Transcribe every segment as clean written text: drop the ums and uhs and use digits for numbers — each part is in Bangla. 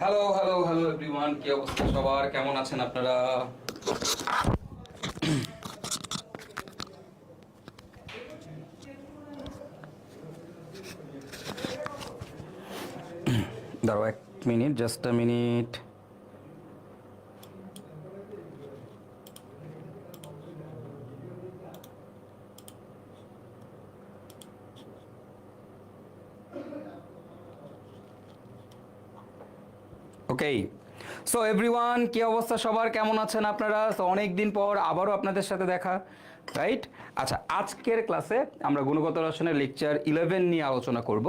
হ্যালো হ্যালো হ্যালো এভরিওয়ান, কি অবস্থা সবার? কেমন আছেন আপনারা? দাঁড়াও এক minute, just a minute. Okay, so everyone, কি অবস্থা সবার? কেমন আছেন আপনারা? সো অনেক দিন পর আবারও আপনাদের সাথে দেখা, রাইট? আচ্ছা, আজকের ক্লাসে আমরা গুণগত রসায়নের লেকচার 11 নিয়ে আলোচনা করব।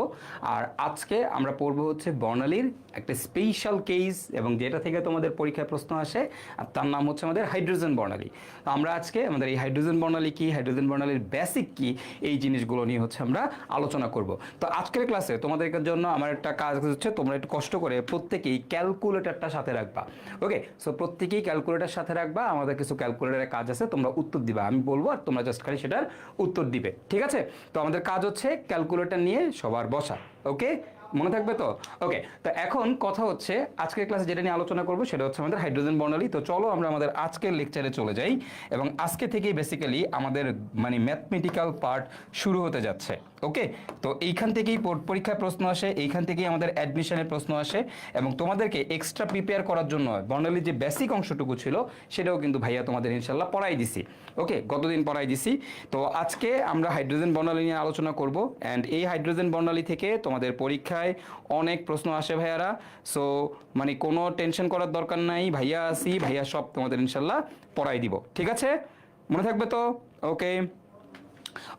আর আজকে আমরা পড়ব হচ্ছে বর্ণালীর একটা স্পেশাল কেস, এবং যেটা থেকে তোমাদের পরীক্ষায় প্রশ্ন আসে, আর তার নাম হচ্ছে আমাদের হাইড্রোজেন বর্ণালী। তো আমরা আজকে আমাদের এই হাইড্রোজেন বর্ণালী কি, হাইড্রোজেন বর্ণালীর বেসিক কি, এই জিনিসগুলো নিয়ে হচ্ছে আমরা আলোচনা করব। তো আজকের ক্লাসে তোমাদের জন্য আমার একটা কাজ হচ্ছে, তোমরা একটু কষ্ট করে প্রত্যেকেই ক্যালকুলেটরটা সাথে রাখবা। ওকে, সো প্রত্যেকেই ক্যালকুলেটর সাথে রাখবা। আমাদের কিছু ক্যালকুলেটরের কাজ আছে, তোমরা উত্তর দিবা, আমি বলবো আর তোমরা জাস্ট খালি সেটার উত্তর দিবে, ঠিক আছে? তো আমাদের কাজ হচ্ছে ক্যালকুলেটর নিয়ে সবার বসা। ওকে, মনে থাকবে তো? ওকে, তো এখন কথা হচ্ছে আজকের ক্লাসে যেটা নিয়ে আলোচনা করবো সেটা হচ্ছে আমাদের হাইড্রোজেন বর্ণালী। তো চলো আমরা আমাদের আজকের লেকচারে চলে যাই, এবং আজকে থেকেই বেসিক্যালি আমাদের মানে ম্যাথমেটিক্যাল পার্ট শুরু হতে যাচ্ছে। ওকে, তো এইখান থেকেই পরীক্ষায় প্রশ্ন আসে, এইখান থেকেই আমাদের অ্যাডমিশনের প্রশ্ন আসে, এবং তোমাদেরকে এক্সট্রা প্রিপেয়ার করার জন্য বর্ণালীর যে বেসিক অংশটুকু ছিল সেটাও কিন্তু ভাইয়া তোমাদের ইনশাল্লাহ পড়াই দিছি। ওকে, গতদিন পড়াই দিছি। তো আজকে আমরা হাইড্রোজেন বর্ণালী নিয়ে আলোচনা করব, অ্যান্ড এই হাইড্রোজেন বর্ণালী থেকে তোমাদের পরীক্ষায় অনেক প্রশ্ন আসে ভাইয়ারা। সো মানে কোনো টেনশন করার দরকার নাই, ভাইয়া আসি, ভাইয়া সব তোমাদের ইনশাল্লাহ পড়াই দিব, ঠিক আছে? মনে থাকবে তো? ওকে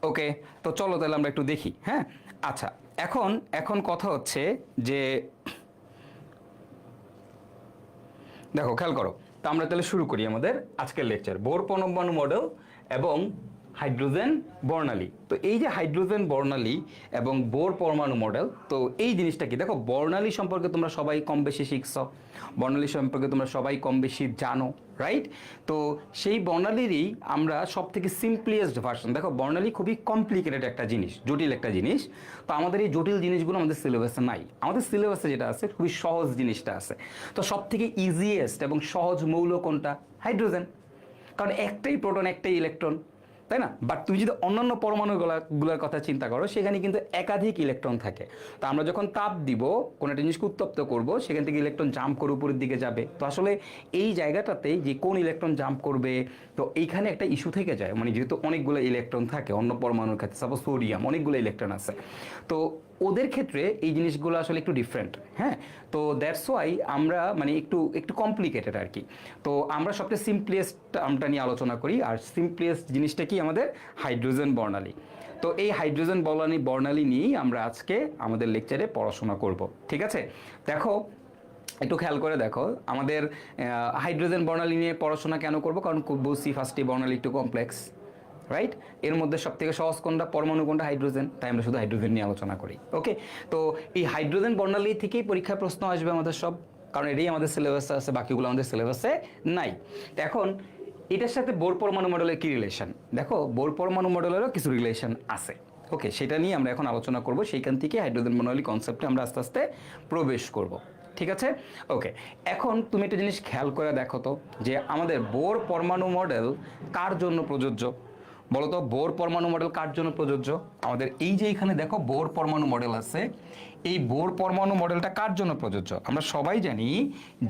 ওকে, তো চলো তাহলে আমরা একটু দেখি। হ্যাঁ, আচ্ছা, এখন এখন কথা হচ্ছে যে দেখো, খেয়াল করো। তো আমরা তাহলে শুরু করি আমাদের আজকের লেকচার, বোর পরমাণু মডেল এবং হাইড্রোজেন বর্ণালী। তো এই যে হাইড্রোজেন বর্ণালী এবং বোর পরমাণু মডেল, তো এই জিনিসটা কি? দেখো, বর্ণালী সম্পর্কে তোমরা সবাই কম বেশি শিখছ, বর্ণালী সম্পর্কে তোমরা সবাই কম বেশি জানো, রাইট? তো সেই বর্ণালীরই আমরা সব থেকে সিম্পলিয়েস্ট ভার্সন। দেখো, বর্ণালী খুবই কমপ্লিকেটেড একটা জিনিস, জটিল একটা জিনিস। তো আমাদের এই জটিল জিনিসগুলো আমাদের সিলেবাসে নাই। আমাদের সিলেবাসে যেটা আছে খুবই সহজ জিনিসটা আছে। তো সব থেকে ইজিয়েস্ট এবং সহজ মৌল কোনটা? হাইড্রোজেন। কারণ একটাই প্রোটন, একটাই ইলেকট্রন, তাই না? বাট তুমি যদি অন্যান্য পরমাণুগুলোর কথা চিন্তা করো, সেখানে কিন্তু একাধিক ইলেকট্রন থাকে। তো আমরা যখন তাপ দিব, কোনো একটা জিনিসকে উত্তপ্ত করব, সেখান থেকে ইলেকট্রন জাম্প করে উপরের দিকে যাবে। তো আসলে এই জায়গাটাতে যে কোন ইলেকট্রন জাম্প করবে, তো এইখানে একটা ইস্যু থেকে যায়। মানে যেহেতু অনেকগুলো ইলেকট্রন থাকে অন্য পরমাণুর ক্ষেত্রে, সাপোজ সোডিয়াম, অনেকগুলো ইলেকট্রন আছে, তো ওদের ক্ষেত্রে এই জিনিসগুলো আসলে একটু ডিফারেন্ট। হ্যাঁ, তো দ্যাটস ওয়াই আমরা মানে একটু একটু কমপ্লিকেটেড আর কি। তো আমরা সবচেয়ে সিম্পলেস্ট আমরা নিয়ে আলোচনা করি, আর সিম্পলেস্ট জিনিসটা কি? আমাদের হাইড্রোজেন বর্ণালী। তো এই হাইড্রোজেন বর্ণালী নিয়েই আমরা আজকে আমাদের লেকচারে পড়াশোনা করব, ঠিক আছে? দেখো, একটু খেয়াল করে দেখো, আমাদের হাইড্রোজেন বর্ণালী নিয়ে পড়াশোনা কেন করব? কারণ বলছি ফার্স্টে বর্ণালী একটু কমপ্লেক্স, রাইট? এর মধ্যে সব থেকে সহজ কোনটা? পরমাণু কোনটা? হাইড্রোজেন। তাই আমরা শুধু হাইড্রোজেন নিয়ে আলোচনা করি। ওকে, তো এই হাইড্রোজেন বর্ণালী থেকেই পরীক্ষায় প্রশ্ন আসবে আমাদের সব, কারণ এটাই আমাদের সিলেবাসে আছে, বাকিগুলো আমাদের সিলেবাসে নাই। তো এখন এটার সাথে বোর পরমাণু মডেলের কি রিলেশন? দেখো, বোর পরমাণু মডেলেরও কিছু রিলেশন আছে। ওকে, সেটা নিয়ে আমরা এখন আলোচনা করব। সেইখান থেকে হাইড্রোজেন বর্ণালী কনসেপ্টে আমরা আস্তে আস্তে প্রবেশ করব, ঠিক আছে? ওকে, এখন তুমি একটা জিনিস খেয়াল করে দেখো তো, যে আমাদের বোর পরমাণু মডেল কার জন্য প্রযোজ্য? বলতো, বোর পরমাণু মডেল কার জন্য প্রযোজ্য? আমাদের এই যে এখানে দেখো বোর পরমাণু মডেল আছে, এই বোর পরমাণু মডেলটা কার জন্য প্রযোজ্য? আমরা সবাই জানি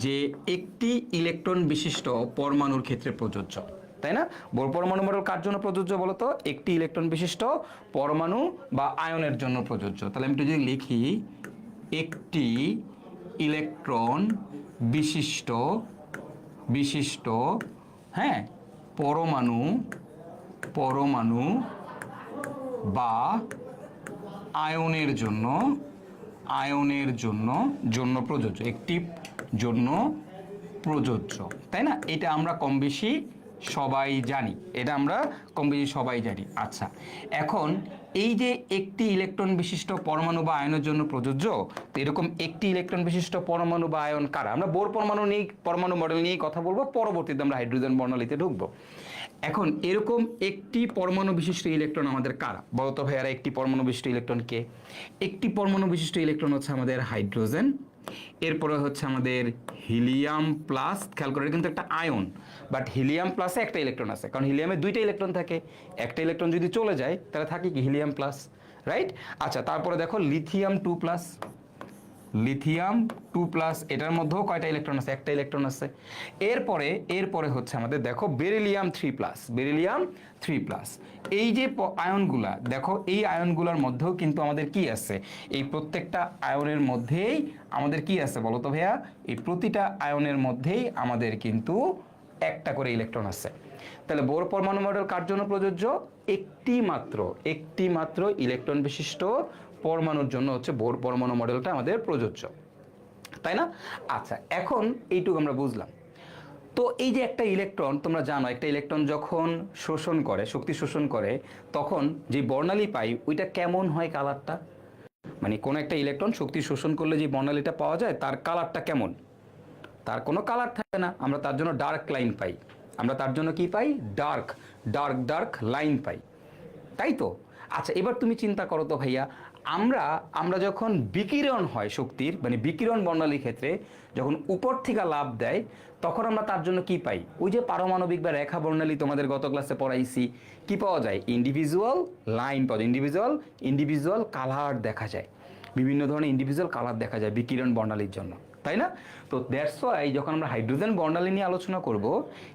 যে একটি ইলেকট্রন বিশিষ্ট পরমাণুর ক্ষেত্রে প্রযোজ্য, তাই না? বোর পরমাণু মডেল কার জন্য প্রযোজ্য বলতো? একটি ইলেকট্রন বিশিষ্ট পরমাণু বা আয়নের জন্য প্রযোজ্য। তাহলে আমি একটু যদি লিখি, একটি ইলেকট্রন বিশিষ্ট বিশিষ্ট হ্যাঁ, পরমাণু পরমাণু বা আয়নের জন্য জন্য প্রযোজ্য, একটি জন্য প্রযোজ্য, তাই না? এটা আমরা কম বেশি সবাই জানি, এটা আমরা কম বেশি সবাই জানি। আচ্ছা, এখন এই যে একটি ইলেকট্রন বিশিষ্ট পরমাণু বা আয়নের জন্য প্রযোজ্য, তো এরকম একটি ইলেকট্রন বিশিষ্ট পরমাণু বা আয়ন কারা? আমরা বোর পরমাণু মডেল নিয়ে কথা বলবো, পরবর্তীতে আমরা হাইড্রোজেন বর্ণালীতে ঢুকবো। এখন এরকম একটি পরমাণু বিশিষ্ট ইলেকট্রন আমাদের কারা? বলতো ভাইয়ারা, একটি পরমাণু বিশিষ্ট ইলেকট্রন কে? একটি পরমাণু বিশিষ্ট ইলেকট্রন হচ্ছে আমাদের হাইড্রোজেন, এরপরে হচ্ছে আমাদের হিলিয়াম প্লাস, খেয়াল করে কিন্তু একটা আয়ন, বাট হিলিয়াম প্লাসে একটা ইলেকট্রন আছে, কারণ হিলিয়ামে দুইটা ইলেকট্রন থাকে, একটা ইলেকট্রন যদি চলে যায় তাহলে থাকে কি হিলিয়াম প্লাস, রাইট? আচ্ছা, তারপরে দেখো লিথিয়াম 2 প্লাস, লিথিয়াম 2 প্লাস, এটার মধ্যেও কয়টা ইলেকট্রন আছে? একটা ইলেকট্রন আছে। এরপরে হচ্ছে আমাদের দেখো বেরিলিয়াম 3 প্লাস, বেরিলিয়াম 3 প্লাস। এই যে আয়নগুলা দেখো, এই আয়নগুলোর মধ্যেও কিন্তু আমাদের কি আছে? এই প্রত্যেকটা আয়নের মধ্যেই আমাদের কি আছে বলো তো ভাইয়া? এই প্রতিটা আয়নের মধ্যেই আমাদের কিন্তু একটা করে ইলেকট্রন আছে। তাহলে বোর পরমাণু মডেল কার জন্য প্রযোজ্য? একটি মাত্র ইলেকট্রন বিশিষ্ট পরমাণুর জন্য হচ্ছে বোর পরমাণু মডেলটা আমাদের প্রযোজ্য, তাই না? আচ্ছা, এখন এইটুকু আমরা বুঝলাম। তো এই যে একটা ইলেকট্রন, তোমরা জানো একটা ইলেকট্রন যখন শোষণ করে, শক্তি শোষণ করে, তখন যে বর্ণালী পাই ওইটা কেমন হয় কালারটা? মানে কোন একটা ইলেকট্রন শক্তি শোষণ করলে যে বর্ণালীটা পাওয়া যায় তার কালারটা কেমন? তার কোনো কালার থাকে না, আমরা তার জন্য ডার্ক লাইন পাই। আমরা তার জন্য কি পাই? ডার্ক লাইন পাই, তাই তো? আচ্ছা, এবার তুমি চিন্তা করো তো ভাইয়া, আমরা যখন বিকিরণ হয় শক্তির, মানে বিকিরণ বর্ণালীর ক্ষেত্রে যখন উপর থেকে লাভ দেয়, তখন আমরা তার জন্য কি পাই? ওই যে পারমাণবিক বা রেখা বর্ণালী তোমাদের গত ক্লাসে পড়াইছি, কি পাওয়া যায়? ইন্ডিভিজুয়াল লাইন পাওয়া যায়, ইন্ডিভিজুয়াল কালার দেখা যায়, বিভিন্ন ধরনের ইন্ডিভিজুয়াল কালার দেখা যায় বিকিরণ বর্ণালীর জন্য, তাই না? তো দ্যাটস ওয়াই যখন আমরা হাইড্রোজেন বর্ণালী নিয়ে আলোচনা করব,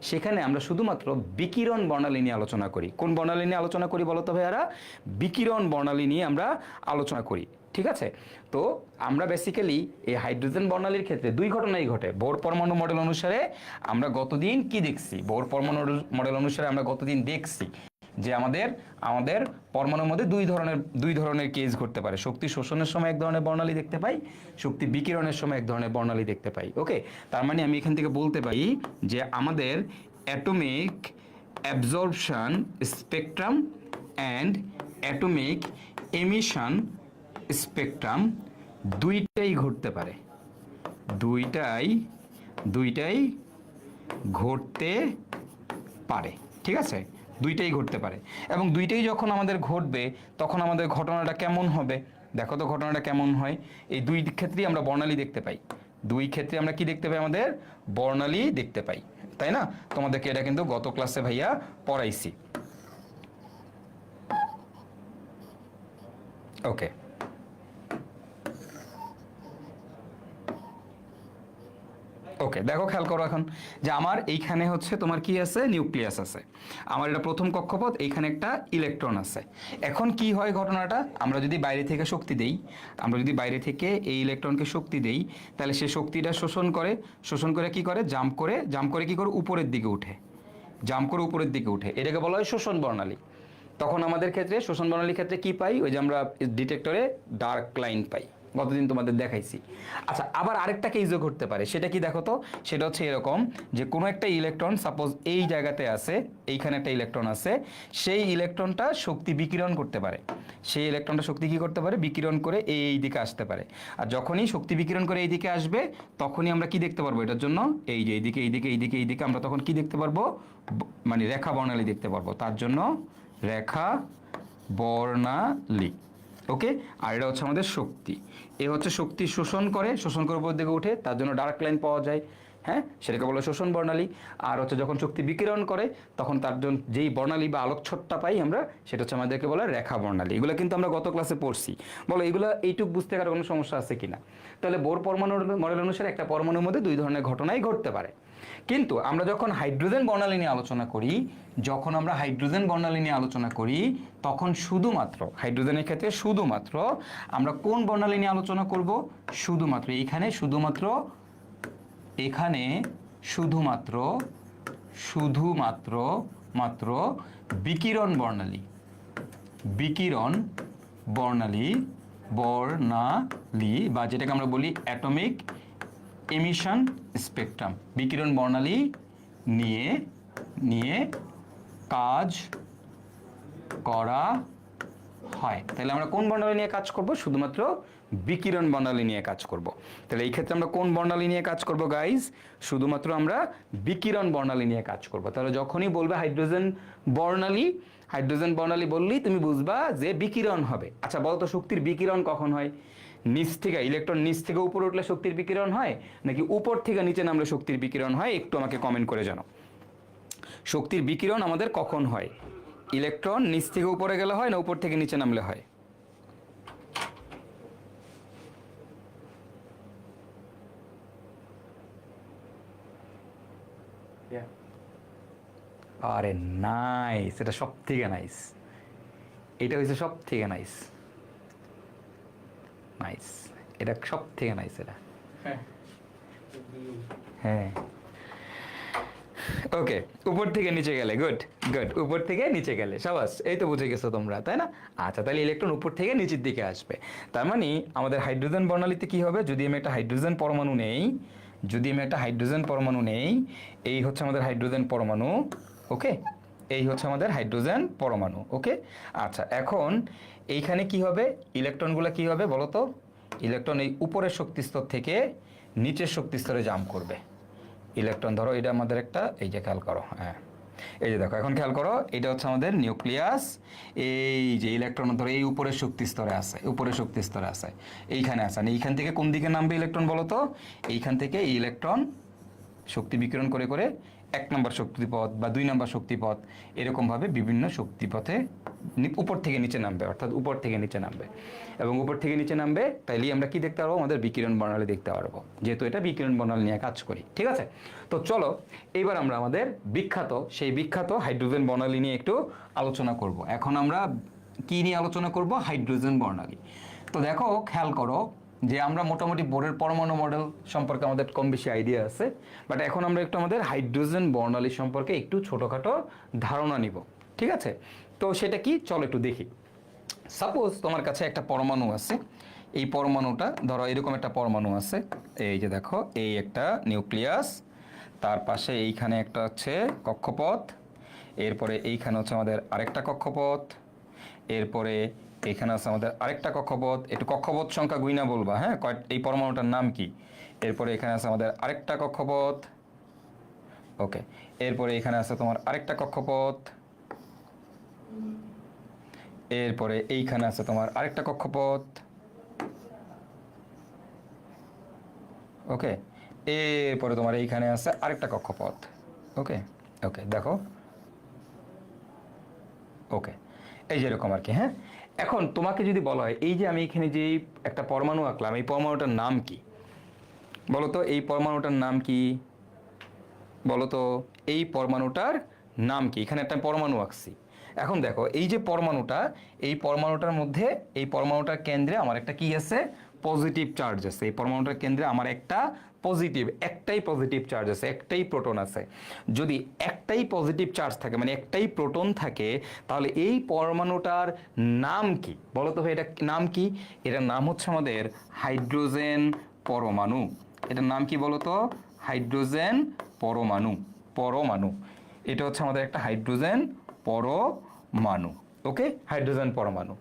সেখানে আমরা শুধুমাত্র বিকিরণ বর্ণালী নিয়ে আলোচনা করি। কোন বর্ণালী নিয়ে আলোচনা করি বলো তো ভাইয়ারা? বিকিরণ বর্ণালী নিয়ে আমরা আলোচনা করি, ঠিক আছে? তো আমরা বেসিক্যালি এই হাইড্রোজেন বর্ণালীর ক্ষেত্রে দুই ঘটনাই ঘটে। বোর পরমাণু মডেল অনুসারে আমরা গতদিন কি দেখছি? বোর পরমাণু মডেল অনুসারে আমরা গতদিন দেখছি যে আমাদের পরমাণুর মধ্যে দুই ধরনের কেস ঘটতে পারে। শক্তি শোষণের সময় এক ধরনের বর্ণালী দেখতে পাই, শক্তি বিকিরণের সময় এক ধরনের বর্ণালী দেখতে পাই। ওকে, তার মানে আমি এখান থেকে বলতে পারি যে আমাদের atomic absorption spectrum and atomic emission spectrum দুইটাই ঘটতে পারে, দুইটাই ঘটতে পারে, ঠিক আছে? দুইটাই ঘটতে পারে, এবং দুইটাই যখন আমাদের ঘটবে তখন আমাদের ঘটনাটা কেমন হবে? দেখো তো ঘটনাটা কেমন হয়। এই দুই ক্ষেত্রেই আমরা বর্ণালী দেখতে পাই, দুই ক্ষেত্রে আমরা কি দেখতে পাই? আমাদের বর্ণালী দেখতে পাই, তাই না? তোমাদেরকে এটা কিন্তু গত ক্লাসে ভাইয়া পড়াইছি। ওকে, ওকে, দেখো খেয়াল করো এখন যে আমার এইখানে হচ্ছে তোমার কি আছে? নিউক্লিয়াস আছে। আমার এটা প্রথম কক্ষপথ, এইখানে একটা ইলেকট্রন আছে। এখন কি হয় ঘটনাটা? আমরা যদি বাইরে থেকে শক্তি দেই, আমরা যদি বাইরে থেকে এই ইলেকট্রনকে শক্তি দেই, তাহলে সে শক্তিটা শোষণ করে কি করে? জাম্প করে কি করে? উপরের দিকে উঠে, এটাকে বলা হয় শোষণ বর্ণালী। তখন আমাদের ক্ষেত্রে শোষণ বর্ণালীর ক্ষেত্রে কি পাই? ওই যে আমরা ডিটেক্টরে ডার্ক লাইন পাই, গতদিন তোমাদের দেখাইছি। আচ্ছা, আবার আরেকটা কেসও ঘটতে পারে, সেটা কি দেখো তো? সেটা হচ্ছে এরকম যে কোনো একটা ইলেকট্রন সাপোজ এই জায়গাতে আছে, এইখানে একটা ইলেকট্রন আছে, সেই ইলেকট্রনটা শক্তি বিকিরণ করতে পারে, সেই ইলেকট্রনটা শক্তি কি করতে পারে? বিকিরণ করে এই দিকে আসতে পারে। আর যখনই শক্তি বিকিরণ করে এই দিকে আসবে, তখনই আমরা কি দেখতে পারবো? এটার জন্য এই যে এইদিকে আমরা তখন কি দেখতে পারবো? মানে রেখা বর্ণালী দেখতে পারবো, তার জন্য রেখা বর্ণালী। ওকে, আর এটা হচ্ছে আমাদের শক্তি। এ হচ্ছে শক্তি শোষণ করে উপর দিকে উঠে, তার জন্য ডার্ক লাইন পাওয়া যায়, হ্যাঁ, সেটাকে বলে শোষণ বর্ণালী। আর হচ্ছে যখন শক্তি বিকিরণ করে, তখন তার জন্য যেই বর্ণালী বা আলোকছটটা পাই আমরা, সেটা হচ্ছে আমাদেরকে বলে রেখা বর্ণালী। এগুলো কিন্তু আমরা গত ক্লাসে পড়ছি। বলো এগুলো এইটুক বুঝতে কারো কোনো সমস্যা আছে কিনা? তাহলে বোর পরমাণু মডেল অনুসারে একটা পরমাণুর মধ্যে দুই ধরনের ঘটনাই ঘটতে পারে। কিন্তু আমরা যখন হাইড্রোজেন বর্ণালী নিয়ে আলোচনা করি, তখন শুধুমাত্র হাইড্রোজেনের ক্ষেত্রে শুধুমাত্র আমরা কোন বর্ণালী নিয়ে আলোচনা করব? শুধুমাত্র এখানে শুধুমাত্র বিকিরণ বর্ণালী বা যেটাকে আমরা বলি অ্যাটমিক এমিশন স্পেকট্রাম, বিকিরণ বর্ণালী নিয়ে কাজ করা হয়। তাহলে আমরা কোন বর্ণালী নিয়ে কাজ করব? শুধুমাত্র বিকিরণ বর্ণালী নিয়ে কাজ করব। তাহলে এই ক্ষেত্রে আমরা কোন বর্ণালী নিয়ে কাজ করব গাইজ? শুধুমাত্র আমরা বিকিরণ বর্ণালী নিয়ে কাজ করব। তাহলে যখনই বলবে হাইড্রোজেন বর্ণালী বললেই তুমি বুঝবা যে বিকিরণ হবে। আচ্ছা বলো তো, শক্তির বিকিরণ কখন হয়? নিচ থেকে ইলেকট্রন নিচ থেকে উপরে উঠলে শক্তির বিকিরণ হয় নাকি উপর থেকে নিচে নামলে শক্তির বিকিরণ হয়, একটু আমাকে কমেন্ট করে জানাও। শক্তির বিকিরণ আমাদের কখন হয়? ইলেকট্রন নিচ থেকে উপরে গেলে হয় না উপর থেকে নিচে নামলে হয়? আরে নাইস, এটা সব থেকে নাইস, এটা হচ্ছে সব থেকে নাইস, নাইস, এটা সব থেকে নাইস এটা। হ্যাঁ ওকে, উপর থেকে নিচে গেলে, গুড গুড, উপর থেকে নিচে গেলে সাবাস, এই তো বুঝে গেছো তোমরা, তাই না? আচ্ছা, তাহলে ইলেকট্রন উপর থেকে নিচের দিকে আসবে। তার মানে আমাদের হাইড্রোজেন বর্ণালীতে কি হবে, যদি আমি একটা হাইড্রোজেন পরমাণু নেই, যদি আমি একটা হাইড্রোজেন পরমাণু নেই, এই হচ্ছে আমাদের হাইড্রোজেন পরমাণু, ওকে, এই হচ্ছে আমাদের হাইড্রোজেন পরমাণু, ওকে। আচ্ছা, এখন এইখানে কি হবে, ইলেকট্রনগুলো কি হবে বলো তো? ইলেকট্রন এই উপরের শক্তিস্তর থেকে নিচের শক্তিস্তরে জাম্প করবে। ইলেকট্রন ধরো এটা আমাদের একটা, এই যে খেয়াল করো, হ্যাঁ এই যে দেখো, এখন খেয়াল করো, এটা হচ্ছে আমাদের নিউক্লিয়াস, এই যে ইলেকট্রন ধরো এই উপরের শক্তি স্তরে আছে, উপরের শক্তি স্তরে আছে, এইখানে আছে, এইখান থেকে কোন দিকে নামবে ইলেকট্রন বলো তো? এইখান থেকে এই ইলেকট্রন শক্তি বিকিরণ করে করে 1 নম্বর শক্তিপথ বা 2 নম্বর শক্তিপথ, এরকমভাবে বিভিন্ন শক্তিপথে উপর থেকে নিচে নামবে, অর্থাৎ উপর থেকে নিচে নামবে, এবং উপর থেকে নিচে নামবে, তাইলেই আমরা কি দেখতে পারবো? আমাদের বিকিরণ বর্ণালী দেখতে পারবো, যেহেতু এটা বিকিরণ বর্ণালী নিয়ে কাজ করি, ঠিক আছে? তো চলো এইবার আমরা আমাদের সেই বিখ্যাত হাইড্রোজেন বর্ণালী নিয়ে একটু আলোচনা করব। এখন আমরা কি নিয়ে আলোচনা করব? হাইড্রোজেন বর্ণালী। তো দেখো, খেয়াল করো যে আমরা মোটামুটি বোরের পরমাণু মডেল সম্পর্কে আমাদের কম বেশি আইডিয়া আছে, বাট এখন আমরা একটু আমাদের হাইড্রোজেন বর্ণালী সম্পর্কে একটু ছোটোখাটো ধারণা নিব, ঠিক আছে? তো সেটা কি, চলো একটু দেখি। সাপোজ তোমার কাছে একটা পরমাণু আছে, এই পরমাণুটা ধরো এরকম একটা পরমাণু আছে, এই যে দেখো, এই একটা নিউক্লিয়াস, তার পাশে এইখানে একটা হচ্ছে কক্ষপথ, এরপরে এইখানে হচ্ছে আমাদের আরেকটা কক্ষপথ, এরপরে এইখানে আছে আমাদের আরেকটা কক্ষপথ, একটু কক্ষপথ সংখ্যা গুইনা বলবা, হ্যাঁ, এই পরমাণুটার নাম কি। এরপরে এখানে আছে আমাদের আরেকটা কক্ষপথ, ওকে, এরপরে এখানে আছে তোমার আরেকটা কক্ষপথ, এরপরে এইখানে আছে তোমার আরেকটা কক্ষপথ, ওকে, এরপরে তোমার এইখানে আছে আরেকটা কক্ষপথ, ওকে ওকে, দেখো, ওকে, এই যেরকম আর কি, হ্যাঁ। এখন তোমাকে যদি বলা হয়, এই যে আমি এখানে যে একটা পরমাণু আঁকলাম, এই পরমাণুটার নাম কি বলো তো? এই পরমাণুটার নাম কি বলো তো? এই পরমাণুটার নাম কি? এখানে একটা পরমাণু আঁকছি। এখন দেখো, এই যে পরমাণুটা, এই পরমাণুটার মধ্যে, এই পরমাণুটার কেন্দ্রে আমার একটা কি আছে? পজিটিভ চার্জ আছে। এই পরমাণুটার কেন্দ্রে আমার একটা একটাই পজিটিভ চার্জ আছে, একটাই প্রোটন আছে। যদি একটাই পজিটিভ চার্জ থাকে, মানে একটাই প্রোটন থাকে, তাহলে এই পরমাণুটার নাম কি বলো তো? এটা নাম কি? এটার নাম হচ্ছে আমাদের হাইড্রোজেন পরমাণু। এটার নাম কি বলো তো? হাইড্রোজেন পরমাণু। পরমাণু, এটা হচ্ছে আমাদের একটা হাইড্রোজেন পরমাণু, ওকে, হাইড্রোজেন পরমাণু।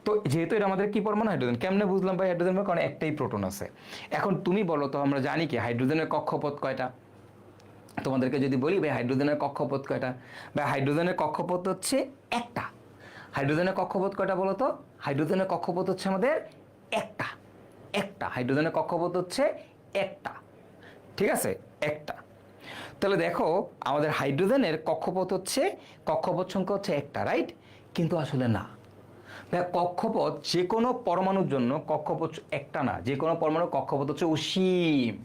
তো যেহেতু এটা আমাদের কি পরমাণু? হাইড্রোজেন। কেমনে বুঝলাম ভাই হাইড্রোজেন? কারণ একটাই প্রোটন আছে। এখন তুমি বলো তো, আমরা জানি কি হাইড্রোজেনের কক্ষপথ কয়টা? তোমাদেরকে যদি বলি ভাই হাইড্রোজেনের কক্ষপথ কয়টা, ভাই হাইড্রোজেনের কক্ষপথ হচ্ছে একটা। হাইড্রোজেনের কক্ষপথ কয়টা বলো তো? হাইড্রোজেনের কক্ষপথ হচ্ছে আমাদের একটা। হাইড্রোজেনের কক্ষপথ হচ্ছে একটা, ঠিক আছে, একটা। তাহলে দেখো, আমাদের হাইড্রোজেনের কক্ষপথ সংখ্যা হচ্ছে একটা, রাইট? কিন্তু আসলে না, কক্ষপথ যে কোনো পরমাণুর জন্য কক্ষপথ একটা না, যে কোনো পরমাণুর কক্ষপথ হচ্ছে অসীম।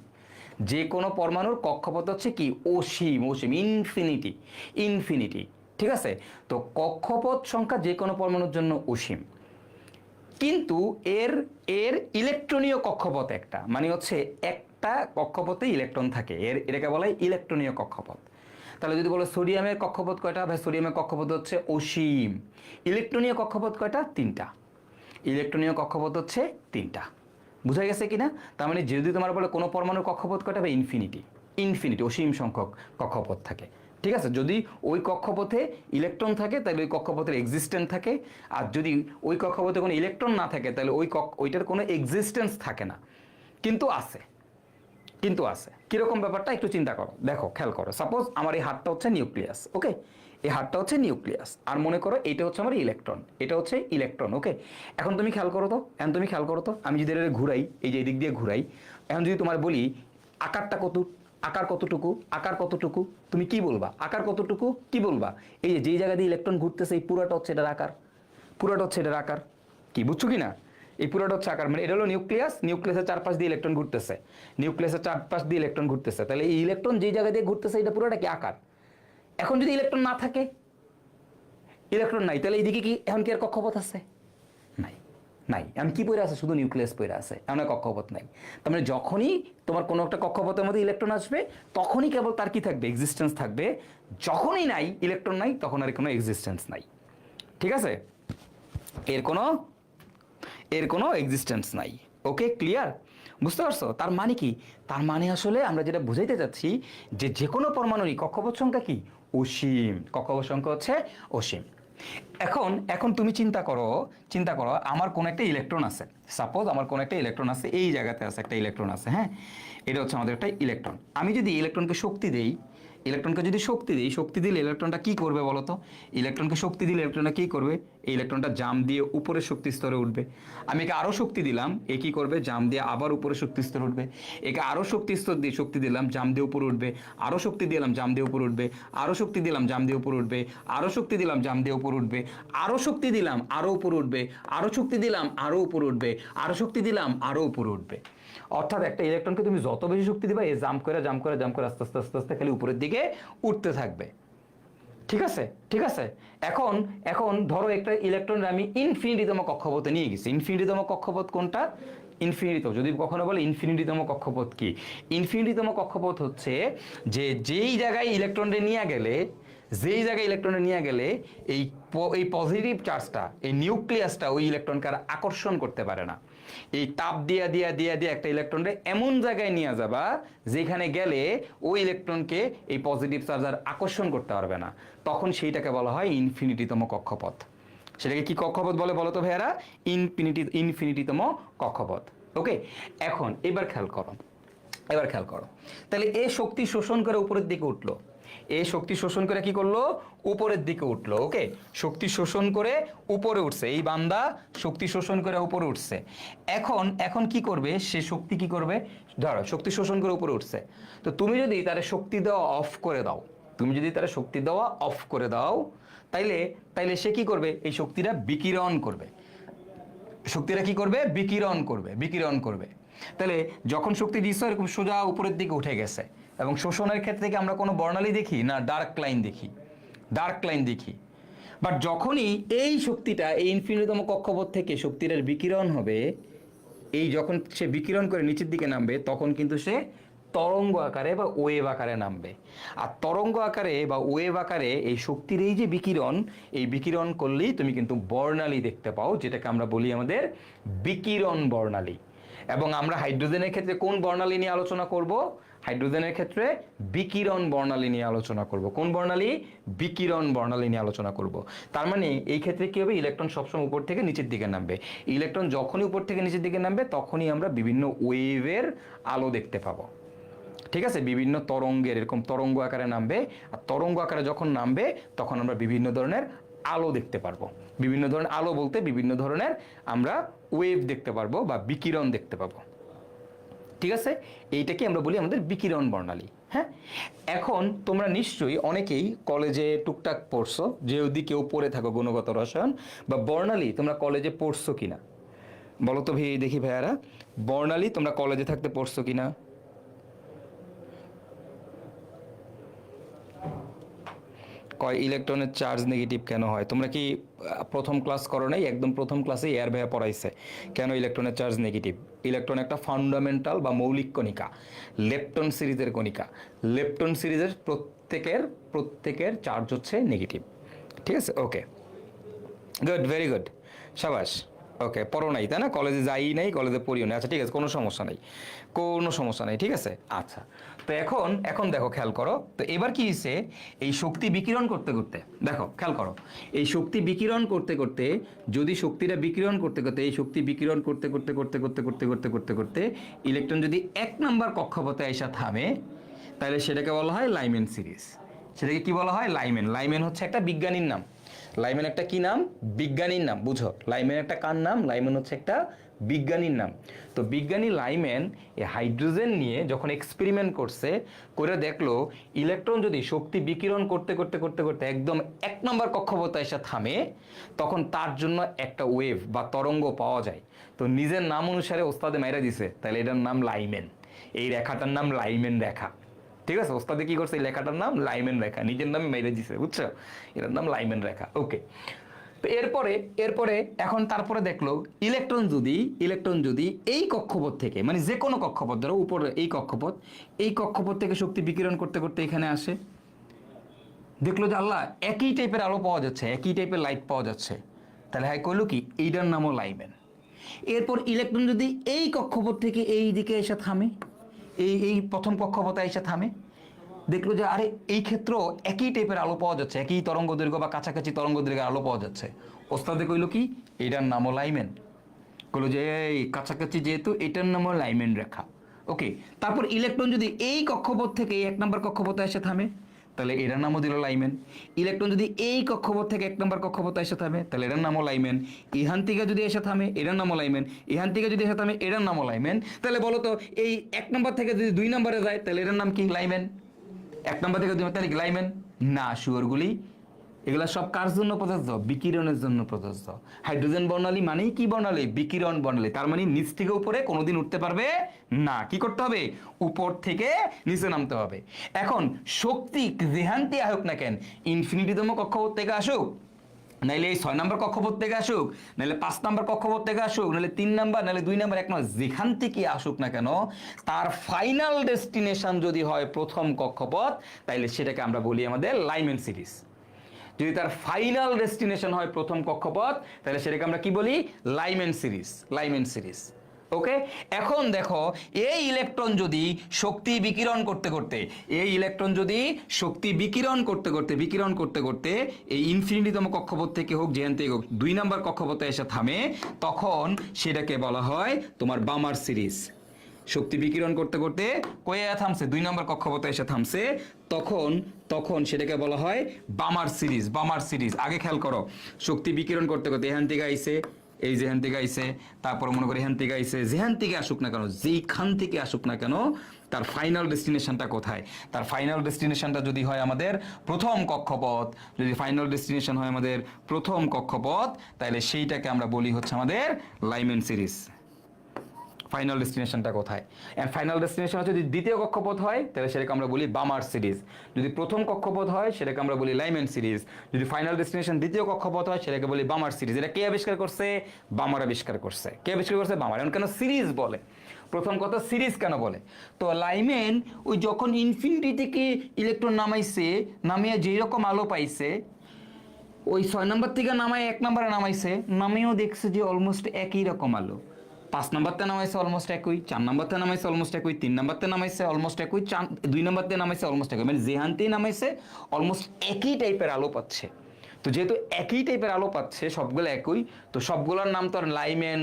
যে কোনো পরমাণুর কক্ষপথ হচ্ছে কি? অসীম, ইনফিনিটি, ঠিক আছে? তো কক্ষপথ সংখ্যা যে কোনো পরমাণুর জন্য অসীম, কিন্তু এর ইলেকট্রনীয় কক্ষপথ একটা, মানে হচ্ছে একটা কক্ষপথে ইলেকট্রন থাকে, এটাকে বলা হয় ইলেকট্রনীয় কক্ষপথ। তাহলে যদি বলো সোডিয়ামের কক্ষপথ কয়টা? ভাই সোডিয়ামের কক্ষপথ হচ্ছে অসীম। ইলেকট্রনীয় কক্ষপথ কয়টা? 3টা। ইলেকট্রনীয় কক্ষপথ হচ্ছে 3টা। বুঝা গেছে কিনা? তার মানে যদি তোমার বলে কোনো পরমাণুর কক্ষপথ কয়টা? ভাই ইনফিনিটি, অসীম সংখ্যক কক্ষপথ থাকে, ঠিক আছে? যদি ওই কক্ষপথে ইলেকট্রন থাকে তাহলে ওই কক্ষপথের এক্সিস্টেন্স থাকে, আর যদি ওই কক্ষপথে কোনো ইলেকট্রন না থাকে তাহলে ওইটার কোনো এক্সিস্টেন্স থাকে না, কিন্তু আছে। কিরকম ব্যাপারটা একটু চিন্তা করো, দেখো, খেয়াল করো। সাপোজ আমার এই হাতটা হচ্ছে নিউক্লিয়াস, ওকে, এই হারটা হচ্ছে নিউক্লিয়াস, আর মনে করো এটা হচ্ছে আমার ইলেকট্রন, এটা হচ্ছে ইলেকট্রন। ওকে, এখন তুমি খেয়াল করো তো, আমি যদি এটা ঘুরাই, এই যে এদিক দিয়ে ঘুরাই, এখন যদি তোমার বলি আকারটা কত, আকার কতটুকু, আকার কতটুকু, তুমি কি বলবা? আকার কতটুকু কি বলবা? এই যে যেই জায়গা দিয়ে ইলেকট্রন ঘুরতেছে এই পুরোটা হচ্ছে এটার আকার, পুরোটা হচ্ছে এটার আকার। কি বুঝছো কি না? এই পুরোটা হচ্ছে আকার, মানে এটা হলো নিউক্লিয়াস, নিউক্লিয়াসের চারপাশ দিয়ে ইলেকট্রন ঘুরতেছে, নিউক্লিয়াসের চারপাশ দিয়ে ইলেকট্রন ঘুরতেছে, তাহলে এই ইলেকট্রন যেই জায়গা দিয়ে ঘুরতেছে এটা পুরোটা কি আকার। এখন যদি ইলেকট্রন না থাকে, ইলেকট্রন নাই, তাহলে এইদিকে কি এখন কি আর কক্ষপথ আছে? নাই, নাই। এখন কি পড়ে আছে? শুধু নিউক্লিয়াস পড়ে আছে, এমন কক্ষপথ নাই। তার মানে যখনই তোমার কোনো একটা কক্ষপথের মধ্যে ইলেকট্রন আসবে তখনই কেবল তার কি থাকবে? এক্সিস্টেন্স থাকবে। যখনই নাই, ইলেকট্রন নাই, তখন আর কোনো এক্সিস্টেন্স নাই। ঠিক আছে, এর কোনো এক্সিস্টেন্স নাই। ওকে, ক্লিয়ার? বুঝতে পারছো? তার মানে কি? তার মানে আসলে আমরা যেটা বুঝাইতে চাচ্ছি যে যে কোনো পরমাণুরই কক্ষপথ সংখ্যা কি? অসীম। কক্ষপথ সংখ্যা হচ্ছে অসীম। এখন তুমি চিন্তা করো আমার কোন একটা ইলেকট্রন আছে, সাপোজ আমার কোন একটা ইলেকট্রন আছে, এই জায়গাতে আছে একটা ইলেকট্রন আছে, হ্যাঁ, এটা হচ্ছে আমাদের একটা ইলেকট্রন। আমি যদি ইলেকট্রনকে শক্তি দেই, শক্তি দিলে ইলেকট্রনটা কি করবে বলো তো? ইলেকট্রনকে শক্তি দিলে ইলেকট্রনটা কি করবে? এই ইলেকট্রনটা জাম দিয়ে উপরের শক্তি স্তরে উঠবে। আমি একে আরো শক্তি দিলাম, এ কি করবে? জাম দিয়ে আবার উপরে শক্তি স্তরে উঠবে। একে আরো শক্তি দিলাম, জাম দিয়ে উপরে উঠবে। আরো শক্তি দিলাম, জাম দিয়ে উপরে উঠবে। আরো শক্তি দিলাম, জাম দিয়ে উপরে উঠবে। আরো শক্তি দিলাম, জাম দিয়ে উপরে উঠবে। আরো শক্তি দিলাম, আরো উপরে উঠবে। আরো শক্তি দিলাম, আরো উপরে উঠবে। আরো শক্তি দিলাম, আরো উপরে উঠবে। অর্থাৎ একটা ইলেকট্রনকে তুমি যত বেশি শক্তি দিবা, এই জাম্প করে আস্তে আস্তে আস্তে আস্তে খালি উপরের দিকে উঠতে থাকবে। ঠিক আছে। এখন ধরো একটা ইলেকট্রন আমি ইনফিনিটিতম কক্ষপথে নিয়ে গেছি। ইনফিনিটিতম কক্ষপথ কোনটা? ইনফিনিটিতম। যদি কখনো বলে ইনফিনিটিতম কক্ষপথ কি? ইনফিনিটিতম কক্ষপথ হচ্ছে যে যেই জায়গায় ইলেকট্রনকে নিয়ে গেলে এই পজিটিভ চার্জটা, এই নিউক্লিয়াসটা ওই ইলেকট্রনকে আর আকর্ষণ করতে পারে না। এই তাপ দিয়া একটা ইলেকট্রনকে এমন জায়গায় নিয়ে যাবা যেখানে গেলে ওই ইলেকট্রনকে এই পজিটিভ চার্জ আর আকর্ষণ করতে পারবে না, তখন সেইটাকে বলা হয় ইনফিনিটিতম কক্ষপথ। সেটাকে কি কক্ষপথ বলে বলো তো ভাইয়ারা? ইনফিনিটিতম কক্ষপথ। ওকে, এবার খেয়াল করো, তাহলে এ শক্তি শোষণ করে উপরের দিকে উঠলো, কি করলো? উপরের দিকে উঠলো। ওকে, শক্তি শোষণ করে উপরে উঠছে, এই বান্দা শক্তি শোষণ করে উপরে উঠছে। এখন কি করবে? সে শক্তি কি করবে? ধরো শক্তি শোষণ করে উপরে উঠছে, তো তুমি যদি তার শক্তি দেওয়া অফ করে দাও, তাইলে সে কি করবে? এই শক্তিটা বিকিরণ করবে। বিকিরণ করবে। তাহলে যখন শক্তি দিচ্ছ এরকম সোজা উপরের দিকে উঠে গেছে, এবং শোষণের ক্ষেত্রে কি আমরা কোনো বর্ণালী দেখি না? ডার্ক লাইন দেখি। বাট যখনই এই শক্তিটা এই ইনফিনিটিতম কক্ষপথ থেকে শক্তিটার বিকিরণ হবে, এই যখন সে বিকিরণ করে নিচের দিকে নামবে, তখন কিন্তু সে তরঙ্গ আকারে বা ওয়েভ আকারে নামবে। আর তরঙ্গ আকারে বা ওয়েভ আকারে এই শক্তির এই যে বিকিরণ, এই বিকিরণ করলেই তুমি কিন্তু বর্ণালী দেখতে পাও, যেটাকে আমরা বলি আমাদের বিকিরণ বর্ণালী। এবং আমরা হাইড্রোজেনের ক্ষেত্রে কোন বর্ণালী নিয়ে আলোচনা করব? হাইড্রোজেনের ক্ষেত্রে বিকিরণ বর্ণালী নিয়ে আলোচনা করব। কোন বর্ণালী? বিকিরণ বর্ণালী নিয়ে আলোচনা করব। তার মানে এই ক্ষেত্রে কি হবে? ইলেকট্রন সবসময় উপর থেকে নিচের দিকে নামবে। ইলেকট্রন যখনই উপর থেকে নিচের দিকে নামবে, তখনই আমরা বিভিন্ন ওয়েভের আলো দেখতে পাবো। ঠিক আছে, বিভিন্ন তরঙ্গের, এরকম তরঙ্গ আকারে নামবে। আর তরঙ্গ আকারে যখন নামবে, তখন আমরা বিভিন্ন ধরনের আলো দেখতে পারবো। বিভিন্ন ধরনের আলো বলতে বিভিন্ন ধরনের আমরা ওয়েভ দেখতে পারবো বা বিকিরণ দেখতে পাবো। ঠিক আছে, এইটাকে আমরা বলি আমাদের বিকিরণ বর্ণালী। হ্যাঁ, এখন তোমরা নিশ্চয়ই অনেকেই কলেজে টুকটাক পড়ছো, যদি কেউ পড়ে থাকো গুণগত রসায়ন বা বর্ণালী, তোমরা কলেজে পড়ছো কিনা বলো তো দেখি ভাইয়ারা, বর্ণালী তোমরা কলেজে থাকতে পড়ছো কিনা? কয় ইলেকট্রনের চার্জ নেগেটিভ কেন হয়? তোমরা কি প্রথম ক্লাস করো নাই? একদম প্রথম ক্লাসে এয়ার ভাইয়া পড়াইছে কেন ইলেকট্রনের চার্জ নেগেটিভ। ইলেকট্রন একটা ফান্ডামেন্টাল বা মৌলিক কণিকা, লেপটন সিরিজের কণিকা। লেপটন সিরিজের প্রত্যেকের চার্জ হচ্ছে নেগেটিভ। ঠিক আছে, ওকে, গুড, ভেরি গুড, সাবাস। ওকে, পড়ো নাই তাই না? কলেজে যাই নাই, কলেজে পড়িও না। আচ্ছা ঠিক আছে, কোনো সমস্যা নেই, ঠিক আছে। আচ্ছা, তো এখন দেখো, খেয়াল করো তো এবার কি হয়েছে? এই শক্তি বিকিরণ করতে করতে, দেখো খেয়াল করো, এই শক্তি বিকিরণ করতে করতে, যদি শক্তিটা বিকিরণ করতে করতে, এই শক্তি বিকিরণ করতে করতে করতে করতে করতে করতে করতে করতে ইলেকট্রন যদি 1 নাম্বার কক্ষপথে এসে থামে, তাহলে সেটাকে বলা হয় লাইম্যান সিরিজ। সেটাকে কি বলা হয়? লাইমেন। লাইমেন হচ্ছে একটা বিজ্ঞানীর নাম। লাইমেন একটা কি নাম? বিজ্ঞানীর নাম। বুঝো, লাইমেন একটা কার নাম? লাইমেন হচ্ছে একটা বিজ্ঞানীর নাম। তো বিজ্ঞানী লাইমেন এই হাইড্রোজেন নিয়ে যখন এক্সপেরিমেন্ট করছে, করে দেখলো ইলেকট্রন যদি শক্তি বিকিরণ করতে করতে করতে করতে একদম 1 নম্বর কক্ষপথে এসে থামে, তখন তার জন্য একটা ওয়েভ বা তরঙ্গ পাওয়া যায়। তো নিজের নাম অনুসারে ওস্তাদে মাইরা দিছে, তাহলে এটার নাম লাইমেন। এই রেখাটার নাম লাইমেন রেখা। ঠিক আছে, ওস্তাদে কি করছে? এই লেখাটার নাম লাইমেন রেখা, নিজের নামে মেরে দিছে, বুঝছো? এটার নাম লাইমেন রেখা। ওকে, তো এরপরে এখন তারপরে দেখলো ইলেকট্রন যদি এই কক্ষপথ থেকে, মানে যে কোনো কক্ষপথ, ধরো উপরে এই কক্ষপথ থেকে শক্তি বিকিরণ করতে করতে এখানে আসে, দেখলো যে আল্লাহ একই টাইপের আলো পাওয়া যাচ্ছে, একই টাইপের লাইট পাওয়া যাচ্ছে, তাহলে হ্যাঁ কইলো কি এইটার নামও লাইমেন। এরপর ইলেকট্রন যদি এই কক্ষপথ থেকে এই দিকে এসে থামে, এই প্রথম কক্ষপথে এসে থামে, দেখলো যে আরে এই ক্ষেত্রেও একই টাইপের আলো পাওয়া যাচ্ছে, একই তরঙ্গ দৈর্ঘ্য বা কাছাকাছি তরঙ্গ দৈর্ঘ্যের আলো পাওয়া যাচ্ছে, ওস্তাদে কইলো কি এটার নামও লাইমেন। কইলো যে এই কাছাকাছি যেহেতু, এটার নামও লাইমেন রেখা। ওকে, তারপর ইলেকট্রন যদি এই কক্ষপথ থেকে এই 1 নম্বর কক্ষপথে এসে থামে, তাহলে এটার নামও দিল লাইমেন। ইলেকট্রন যদি এই কক্ষপথ থেকে 1 নম্বর কক্ষপথে এসে থামে, তাহলে এটার নামও লাইমেন। ইহান থেকে যদি এসে থামে, এটার নামও লাইমেন। ইহান থেকে যদি এসে থামে, এটার নামও লাইমেন। তাহলে বলো তো এই 1 নম্বর থেকে যদি 2 নম্বরে যায়, তাহলে এটার নাম কি? লাইমেন। 1 নম্বর থেকে 2 নম্বর, তাহলে কি লাইমেন? না, শুয়োরগুলি এগুলা সব কার জন্য প্রযোজ্য? বিকিরণের জন্য প্রযোজ্য। হাইড্রোজেন বর্ণালী মানেই কি বর্ণালী? বিকিরণ বর্ণালী। তার মানে নিচ থেকে উপরে কোনোদিন উঠতে পারবে না। কি করতে হবে? উপর থেকে নিচে নামতে হবে। এখন শক্তি যেহান্তি আসুক না কেন, ইনফিনিটিতম কক্ষপথ থেকে আসুক, নাইলে এই 6 নম্বর কক্ষপথ থেকে আসুক, নাইলে 5 নম্বর কক্ষপথ থেকে আসুক, নাইলে 3 নম্বর, নাইলে 2 নম্বর, 1 নম্বর, যেখান থেকে আসুক না কেন, তার ফাইনাল ডেস্টিনেশন যদি হয় প্রথম কক্ষপথ, তাইলে সেটাকে আমরা বলি আমাদের লাইমেন সিরিজ। যদি তার ফাইনাল ডেস্টিনেশন হয় প্রথম কক্ষপথ, তাহলে সেটাকে আমরা কি বলি? Lyman series. Lyman series. Okay, এখন দেখো এই ইলেকট্রন যদি শক্তি বিকিরণ করতে করতে, বিকিরণ করতে করতে এই ইনফিনিটিতম কক্ষপথ থেকে হোক, যেখান থেকে হোক, 2 নম্বর কক্ষপথে এসে থামে, তখন সেটাকে বলা হয় তোমার বামার সিরিজ। শক্তি বিকিরণ করতে করতে কয়ে থামছে, 2 নম্বর কক্ষপথে এসে থামছে, তখন সেটাকে বলা হয় বামার সিরিজ। বামার সিরিজ। আগে খেয়াল করো, শক্তি বিকিরণ করতে করতে এখান থেকে আইছে, এই যেখান থেকে আইছে, তারপর মনে করি এখান থেকে আইছে, যেখান থেকে আসুক না কেন, যেইখান থেকে আসুক না কেন, তার ফাইনাল ডেস্টিনেশনটা কোথায়? তার ফাইনাল ডেস্টিনেশনটা যদি হয় আমাদের প্রথম কক্ষপথ, তাহলে সেইটাকে আমরা বলি হচ্ছে আমাদের লাইমেন সিরিজ। ফাইনাল ডেস্টিনেশনটা কোথায়? এন্ড ফাইনাল ডেস্টিনেশন যদি দ্বিতীয় কক্ষপথ হয়, তাহলে সেটাকে আমরা বলি বামার সিরিজ। যদি প্রথম কক্ষপথ হয়, সেটাকে আমরা বলি লাইমেন সিরিজ। যদি ফাইনাল ডেস্টিনেশন দ্বিতীয় কক্ষপথ হয়, সেটাকে বলি বামার সিরিজ। এটা কে আবিষ্কার করছে? বামার আবিষ্কার করছে। কে আবিষ্কার করছে? বামার। এখন কেন সিরিজ বলে? প্রথম কথা, সিরিজ কেন বলে? তো লাইমেন ওই যখন ইনফিনিটি থেকে ইলেকট্রন নামাইছে, নামিয়ে যেই রকম আলো পাইছে, ওই 6 নম্বর থেকে নামায় 1 নম্বরে নামাইছে, নামিয়েও দেখছে যে অলমোস্ট একই রকম আলো। 5 নম্বরতে নামাইছে অলমোস্ট একই, 4 নম্বরতে নামাইছে অলমোস্ট একই, 3 নম্বরতে নামাইছে অলমোস্ট একই, 2 নম্বরতে নামাইছে অলমোস্ট একই, মানে যেহানতেই নামাইছে অলমোস্ট একই টাইপের আলো পাচ্ছে। তো যেহেতু একই টাইপের আলো পাচ্ছে, সবগুলো একই, তো সবগুলোর নাম তো আর লাইমেন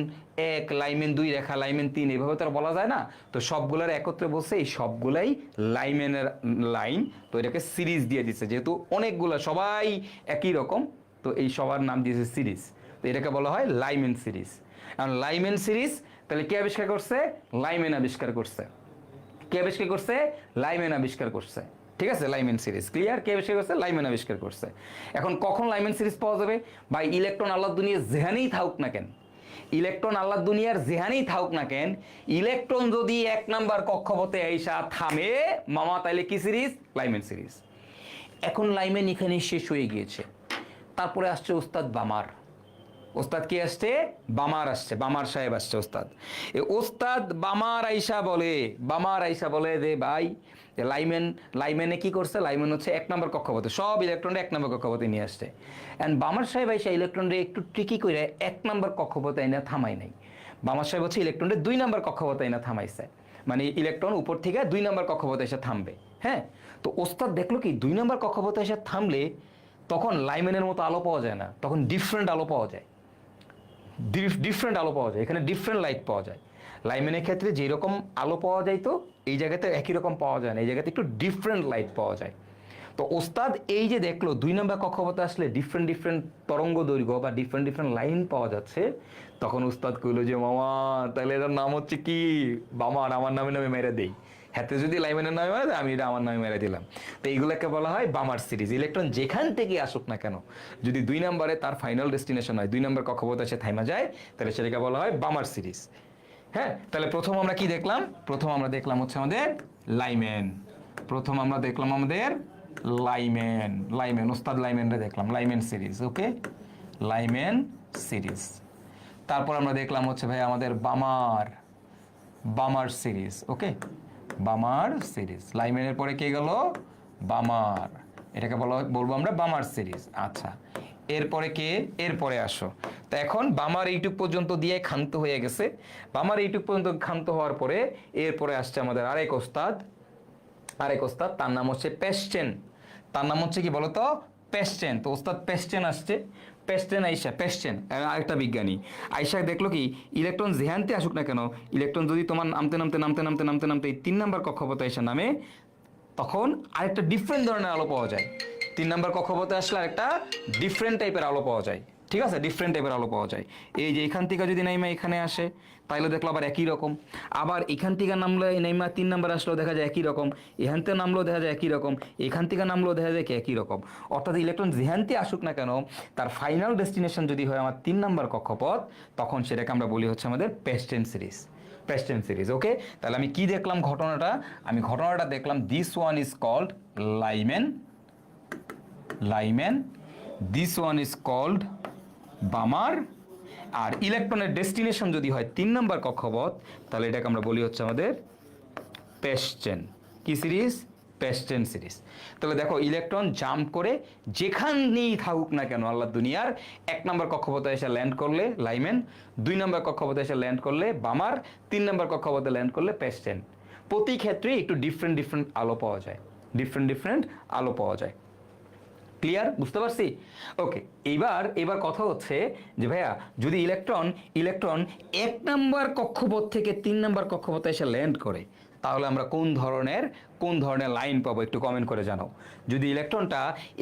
1, লাইমেন 2 রেখা, লাইমেন 3 এভাবে তো আর বলা যায় না। তো সবগুলোর একত্রে বলছে এই সবগুলাই লাইমেনের লাইন, তো এটাকে সিরিজ দিয়ে দিচ্ছে। যেহেতু অনেকগুলো সবাই একই রকম, তো এই সবার নাম দিয়েছে সিরিজ। তো এটাকে বলা হয় লাইমেন সিরিজ। এখন লাইমেন সিরিজ তাহলে কে আবিষ্কার করছে? লাইমেন আবিষ্কার করছে। কে আবিষ্কার করছে? লাইমেন আবিষ্কার করছে। ঠিক আছে, লাইমেন সিরিজ ক্লিয়ার। কে আবিষ্কার করছে? লাইমেন আবিষ্কার করছে। এখন কখন লাইমেন সিরিজ পাওয়া যাবে? ভাই ইলেকট্রন আল্লাহর দুনিয়ার যেখানেই থাকুক না কেন, ইলেকট্রন যদি 1 নাম্বার কক্ষপথে আইসা থামে মামা, তাইলে কি সিরিজ? Lyman series. এখন লাইমেন এখানে শেষ হয়ে গিয়েছে, তারপরে আসছে ওস্তাদ বামার। ওস্তাদ কি আসছে? বামার আসছে, বামার সাহেব আসছে ওস্তাদ। ওস্তাদ বামার আইসা বলে যে ভাই লাইমেনে কি করছে? লাইমেন হচ্ছে 1 নম্বর কক্ষপথে, সব ইলেকট্রন 1 নম্বর কক্ষপথে নিয়ে আসছে। এন্ড বামার সাহেব আইসা ইলেকট্রনরে একটু ট্রিকি করে 1 নম্বর কক্ষপথে এনে থামাই নাই। বামার সাহেব হচ্ছে ইলেকট্রনরে 2 নম্বর কক্ষপথে এনে থামাইছে, মানে ইলেকট্রন উপর থেকে 2 নম্বর কক্ষপথে এসে থামবে। হ্যাঁ, তো ওস্তাদ দেখলো কি 2 নম্বর কক্ষপথে এসে থামলে তখন লাইমেনের মতো আলো পাওয়া যায় না, তখন ডিফারেন্ট আলো পাওয়া যায়। এখানে ডিফারেন্ট লাইট পাওয়া যায়। লাইমেনের ক্ষেত্রে যেরকম আলো পাওয়া যায়, তো এই জায়গাতে একই রকম পাওয়া যায় না, এই জায়গাতে একটু ডিফারেন্ট লাইট পাওয়া যায়। তো ওস্তাদ এই যে দেখলো 2 নম্বর কক্ষপথে আসলে ডিফারেন্ট ডিফারেন্ট তরঙ্গ দৈর্ঘ্য বা ডিফারেন্ট ডিফারেন্ট লাইন পাওয়া যাচ্ছে, তখন উস্তাদ কইলো যে মামা তাহলে এটার নাম হচ্ছে কি, বামার আমার নামে নামে মেরে দেই। হাতে যদি লাইম্যানের নামে মেরে দেয়, আমি এটা আমার নামে মেরে দিলাম। তো এইগুলোকে বলা হয় বামার সিরিজ। ইলেকট্রন যেখান থেকে আসুক না কেন, যদি 2 নম্বরে তার ফাইনাল ডেস্টিনেশন হয়, 2 নম্বর কক্ষপথে এসে থাইমা যায়, তাহলে সেটাকে বলা হয় বামার সিরিজ। হ্যাঁ, তাহলে প্রথম আমরা কি দেখলাম? প্রথম আমরা দেখলাম হচ্ছে আমাদের লাইম্যান। প্রথম আমরা দেখলাম আমাদের লাইম্যান, লাইম্যান ওস্তাদ লাইম্যানটা দেখলাম, লাইম্যান সিরিজ। ওকে, লাইম্যান সিরিজ। তারপর আমরা দেখলাম হচ্ছে ভাই আমাদের বামার, বামার সিরিজ। ওকে, বামার সিরিজ। লাইম্যানের পরে কে গেল? বামার। এটাকে বলবো আমরা বামার সিরিজ। আচ্ছা, এরপরে কে? এরপরে আসো। তো এখন বামার এইটুক পর্যন্ত দিয়ে ক্ষান্ত হয়ে গেছে। বামার এইটুক পর্যন্ত ক্ষান্ত হওয়ার পরে এরপরে আসছে আমাদের আরেক ওস্তাদ, তার নাম হচ্ছে পেস্টেন। তার নাম হচ্ছে কি বলতো? পেস্টেন। তো ওস্তাদ পেস্টেন আসছে, পেস্টেন আরেকটা বিজ্ঞানী আইসা দেখলো কি, ইলেকট্রন যেহানতে আসুক না কেন, ইলেকট্রন যদি তোমার নামতে নামতে নামতে নামতে নামতে নামতে এই 3 নম্বর কক্ষপথে এসে নামে, তখন আরেকটা ডিফারেন্ট ধরনের আলো পাওয়া যায়। 3 নম্বর কক্ষপথে আসলে আরেকটা ডিফারেন্ট টাইপের আলো পাওয়া যায়। ঠিক আছে, ডিফারেন্ট টাইপের আলো পাওয়া যায়। এই যে এখান থেকে যদি নাইমা এখানে আসে, তাইলে দেখলো আবার একই রকম। আবার এখান থেকে নামলে নাইমা 3 নম্বর আসলেও দেখা যায় একই রকম, এখান থেকে নামলেও দেখা যায় একই রকম, এখান থেকে নামলেও দেখা যায় কি একই রকম। অর্থাৎ ইলেকট্রন যেহানতে আসুক না কেন, তার ফাইনাল ডেস্টিনেশন যদি হয় আমার 3 নম্বর কক্ষপথ, তখন সেটাকে আমরা বলি হচ্ছে আমাদের পেস্টেন সিরিজ। পেস্টেন সিরিজ। ওকে, তাহলে আমি কি দেখলাম ঘটনাটা? আমি ঘটনাটা দেখলাম this one is called Lyman, this one is called Balmer. আর ইলেকট্রনের ডেস্টিনেশন যদি হয় 3 নম্বর কক্ষপথ, তাহলে এটাকে আমরা বলি হচ্ছে আমাদের পেস্টেন। কি সিরিজ? পেস্টেন সিরিজ। তাহলে দেখো ইলেকট্রন জাম্প করে যেখানেই থাকুক না কেন আল্লাহ দুনিয়ার, 1 নম্বর কক্ষপথে এসে ল্যান্ড করলে লাইম্যান, 2 নম্বর কক্ষপথে এসে ল্যান্ড করলে বামার, 3 নম্বর কক্ষপথে ল্যান্ড করলে পেস্টেন। প্রতি ক্ষেত্রে একটু ডিফারেন্ট ডিফারেন্ট আলো পাওয়া যায়, ডিফারেন্ট ডিফারেন্ট আলো পাওয়া যায়। ক্লিয়ার? বুঝতে পারছি? ওকে, এবার কথা হচ্ছে যে ভাইয়া যদি ইলেকট্রন 1 নম্বর কক্ষপথ থেকে 3 নম্বর কক্ষপথে এসে ল্যান্ড করে, তাহলে আমরা কোন ধরনের লাইন পাবো? একটু কমেন্ট করে জানাও। যদি ইলেকট্রনটা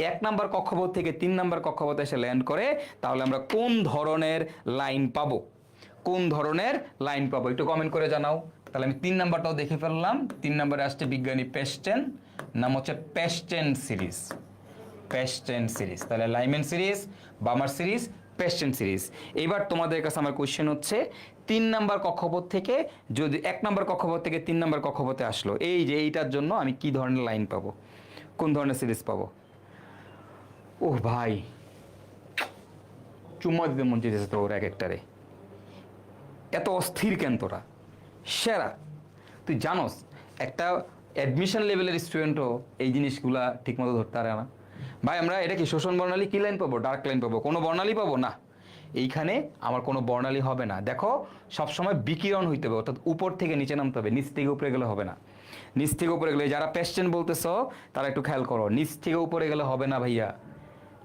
1 নম্বর কক্ষপথ থেকে 3 নম্বর কক্ষপথে এসে ল্যান্ড করে, তাহলে আমরা কোন ধরনের লাইন পাবো? একটু কমেন্ট করে জানাও। তাহলে আমি 3 নাম্বারটাও দেখে ফেললাম। 3 নম্বরে আসছে বিজ্ঞানী পেস্টেন, নাম হচ্ছে পেস্টেন সিরিজ। তাহলে লাইম্যান সিরিজ, বামার সিরিজ, পেস্টেন সিরিজ। এবার তোমাদের কাছে আমার কোশ্চেন হচ্ছে, 3 নম্বর কক্ষপথ থেকে যদি 1 নম্বর কক্ষপথ থেকে 3 নম্বর কক্ষপথে আসলো, এই যে এইটার জন্য আমি কি ধরনের লাইন পাবো? কোন ধরনের সিরিজ পাবো? ওহ ভাই, চুম্মা দিতে মন চেয়েছে তোর এক একটারে। এত অস্থির কেন তোরা? সেরা। তুই জানোস একটা অ্যাডমিশন লেভেলের স্টুডেন্টও এই জিনিসগুলা ঠিকমতো ধরতে পারে না। ভাই আমরা এটা কি শোষণ বর্ণালী কি লাইন পাবো? ডার্ক লাইন পাবো? কোনো বর্ণালী পাবো না। এইখানে আমার কোনো বর্ণালী হবে না। দেখো সবসময় বিকিরণ হইতে হবে, অর্থাৎ উপর থেকে নিচে নামতে হবে, নিচ থেকে উপরে গেলে হবে না। নিচ থেকে উপরে গেলে, যারা পেস্টেন বলতেছ তারা একটু খেয়াল করো, নিচ থেকে উপরে গেলে হবে না ভাইয়া।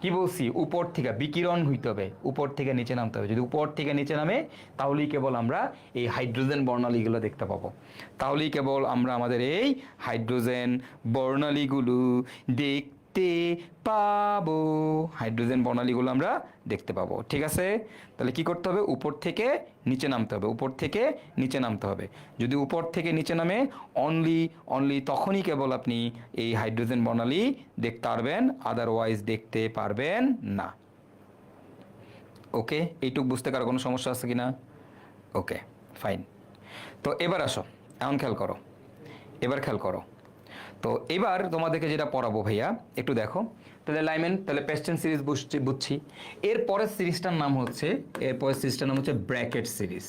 কি বলছি? উপর থেকে বিকিরণ হইতে হবে, উপর থেকে নিচে নামতে হবে। যদি উপর থেকে নিচে নামে, তাহলেই কেবল আমরা এই হাইড্রোজেন বর্ণালীগুলো দেখতে পাবো। তাহলেই কেবল আমরা আমাদের এই হাইড্রোজেন বর্ণালীগুলো দেখতে পাবো। হাইড্রোজেন বর্ণালীগুলো আমরা দেখতে পাবো। ঠিক আছে? তাহলে কি করতে হবে? উপর থেকে নিচে নামতে হবে, উপর থেকে নিচে নামতে হবে। যদি উপর থেকে নিচে নামে, অনলি তখনই কেবল আপনি এই হাইড্রোজেন বর্ণালী দেখতে পারবেন, আদারওয়াইজ দেখতে পারবেন না। ওকে, এইটুক বুঝতে কারো কোনো সমস্যা আছে কিনা? ওকে, ফাইন। তো এবার আসো, এখন খেয়াল করো। তো এবার তোমাদেরকে যেটা পড়াবো ভাইয়া একটু দেখো। তাহলে লাইম্যান, তাহলে পেস্টেন সিরিজ বুঝছি। এরপরের সিরিজটার নাম হচ্ছে ব্র্যাকেট সিরিজ।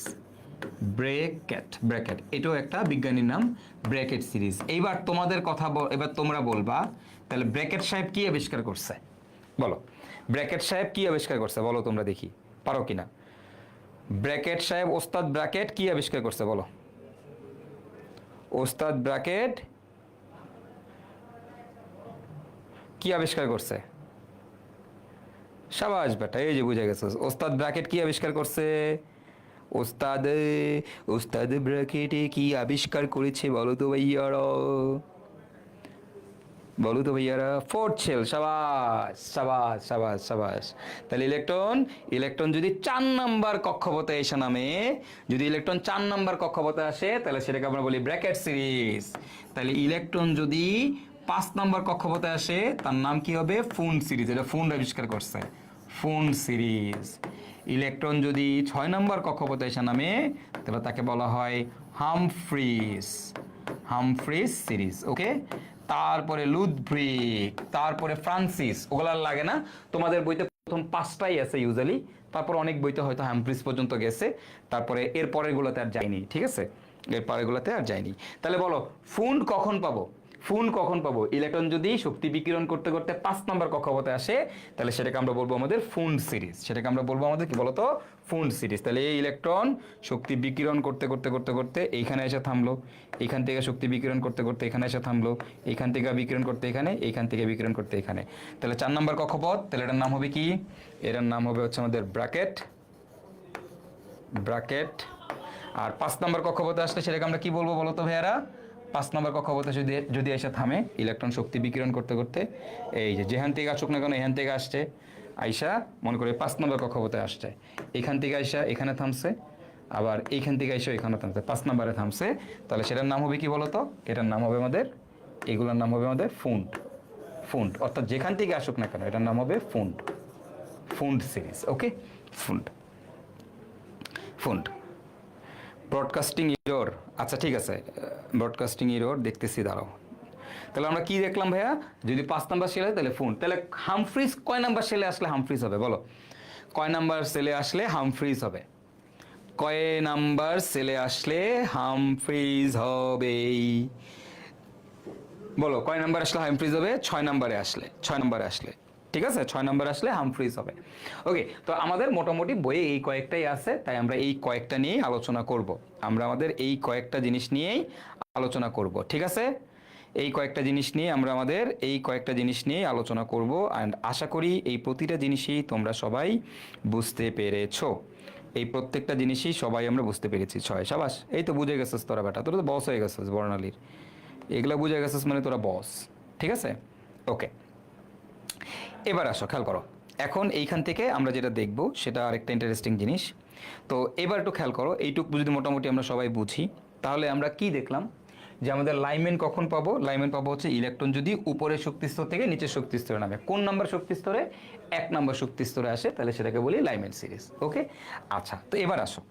ব্র্যাকেট এটাও একটা বিজ্ঞানীর নাম, ব্র্যাকেট সিরিজ। এইবার তোমাদের কথা এবার তোমরা বলবা, তাহলে ব্র্যাকেট সাহেব কি আবিষ্কার করছে? বলো, ব্র্যাকেট সাহেব কি আবিষ্কার করছে? বলো তোমরা, দেখি পারো কিনা। ব্র্যাকেট সাহেব, ওস্তাদ ব্র্যাকেট কি আবিষ্কার করছে? বলো, ওস্তাদ ব্র্যাকেট কি আবিষ্কার করছে? শাবাশ বেটা, এই যে বুঝে গেছো। ওস্তাদ ব্র্যাকেট কি আবিষ্কার করছে? ওস্তাদ ব্র্যাকেটে কি আবিষ্কার করেছে বলো তো ভাইয়ারা? বলো তো ভাইয়ারা, ফোর্থ শেল। সাবাস সাবাস সাবাস সাবাস। তাহলে ইলেকট্রন যদি 4 নাম্বার কক্ষপথে এসে নামে, যদি ইলেকট্রন 4 নাম্বার কক্ষপথে আসে, তাহলে সেটাকে আমরা বলি ব্র্যাকেট সিরিজ। তাহলে ইলেকট্রন যদি 5 নাম্বার কক্ষপথে আসে, তার নাম কি হবে? ফুন্ড সিরিজ। এটা ফুন্ড আবিষ্কার করছে, ফুন্ড সিরিজ। ইলেকট্রন যদি 6 নাম্বার কক্ষপথে এসে নামে, তাহলে তাকে বলা হয় হামফ্রিজ, হামফ্রিজ সিরিজ। ওকে, তারপরে লুডব্রিক, তারপরে ফ্রান্সিস। ওগুলো আর লাগে না, তোমাদের বইতে প্রথম 5টাই আছে ইউজুয়ালি, তারপর অনেক বইতে হয়তো হামফ্রিজ পর্যন্ত গেছে, তারপরে এর পরের গুলোতে আর যায়নি। ঠিক আছে, এর পরের গুলোতে আর যায়নি। তাহলে বলো ফুন্ড কখন পাবো? ফুন্ড কখন পাবো? ইলেকট্রন যদি শক্তি বিকিরণ করতে করতে 5 নাম্বার কক্ষপথে আসে, তাহলে সেটাকে আমরা বলবো আমাদের ফুন্ড সিরিজ। সেটাকে আমরা বলবো আমাদের কি বলতো? ফুন্ড সিরিজ। তাহলে এই ইলেকট্রন শক্তি বিকিরণ করতে করতে করতে করতে এইখানে এসে থামলো, এইখান থেকে শক্তি বিকিরণ করতে করতে এখানে এসে থামলো, এইখান থেকে বিকিরণ করতে এখানে, এইখান থেকে বিকিরণ করতে এখানে। তাহলে 4 নাম্বার কক্ষপথ, তাহলে এটার নাম হবে কি? এটার নাম হবে হচ্ছে আমাদের ব্র্যাকেট, ব্র্যাকেট। আর 5 নাম্বার কক্ষপথে আসলে সেটাকে আমরা কি বলবো বলো তো ভাইয়ারা? 5 নম্বর কক্ষপথে যদি এসে থামে ইলেকট্রন শক্তি বিকিরণ করতে করতে, এই যে যেখান থেকে আসুক না কেন, এখান থেকে আসছে, আইসা মনে করে 5 নম্বর কক্ষপথে আসছে, এখান থেকে আইসা এখানে থামছে, আবার এইখান থেকে আইসা এখানে থামছে, 5 নম্বরে থামছে, তাহলে সেটার নাম হবে কি বলতো? এটার নাম হবে আমাদের, এগুলোর নাম হবে আমাদের ফুন্ড, ফুন্ড। অর্থাৎ যেখান থেকে আসুক না কেন এটার নাম হবে ফুন্ড, ফুন্ড সিরিজ। ওকে, ফুন্ড, ফুন্ড। ব্রডকাস্টিং ইরর, আচ্ছা ঠিক আছে, ব্রডকাস্টিং ইরর দেখতেছি, দাঁড়াও। তাহলে আমরা কি দেখলাম ভাইয়া? যদি 5 নাম্বার সেল হয় তাহলে ফুন্ড। তাহলে হামফ্রিজ কয় নাম্বার সেলে আসলে হামফ্রিজ হবে বলো? কয় নাম্বার সেলে আসলে হামফ্রিজ হবে? কয় নাম্বার সেলে আসলে হামফ্রিজ হবে বলো? কয় নাম্বার আসলে হামফ্রিজ হবে? 6 নাম্বারে আসলে, 6 নাম্বারে আসলে। ঠিক আছে, 6 নাম্বার আসলে হামফ্রিজ হবে। ওকে, তো আমাদের মোটামুটি বইয়ে এই কয়েকটাই আছে, তাই আমরা এই কয়েকটা নিয়েই আলোচনা করব। আমরা আমাদের এই কয়েকটা জিনিস নিয়েই আলোচনা করব। ঠিক আছে, এই কয়েকটা জিনিস নিয়ে আমরা আমাদের এই কয়েকটা জিনিস নিয়েই আলোচনা করব। অ্যান্ড আশা করি এই প্রতিটা জিনিসই তোমরা সবাই বুঝতে পেরেছো। এই প্রত্যেকটা জিনিসই সবাই আমরা বুঝতে পেরেছি। 6 সাবাস, এই তো বুঝে গেছিস তোরা বেটা, তোরা তো বস হয়ে গেছিস বর্ণালীর, এগুলা বুঝে গেছিস মানে তোরা বস। ঠিক আছে, ওকে। এবার আসো, খেয়াল করো। এখন এইখান থেকে আমরা যেটা দেখব সেটা আরেকটা ইন্টারেস্টিং জিনিস। তো এবার একটু খেয়াল করো, এইটুকু যদি মোটামুটি আমরা সবাই বুঝি, তাহলে আমরা কি দেখলাম? যে আমাদের লাইমেন কখন পাবো? লাইমেন পাবো হচ্ছে ইলেকট্রন যদি উপরের শক্তিস্তর থেকে নিচের শক্তিস্তরে নামে। কোন নাম্বার শক্তিস্তরে? 1 নাম্বার শক্তিস্তরে আসে, তাহলে সেটাকে বলি লাইমেন সিরিজ। ওকে, আচ্ছা। তো এবার আসো,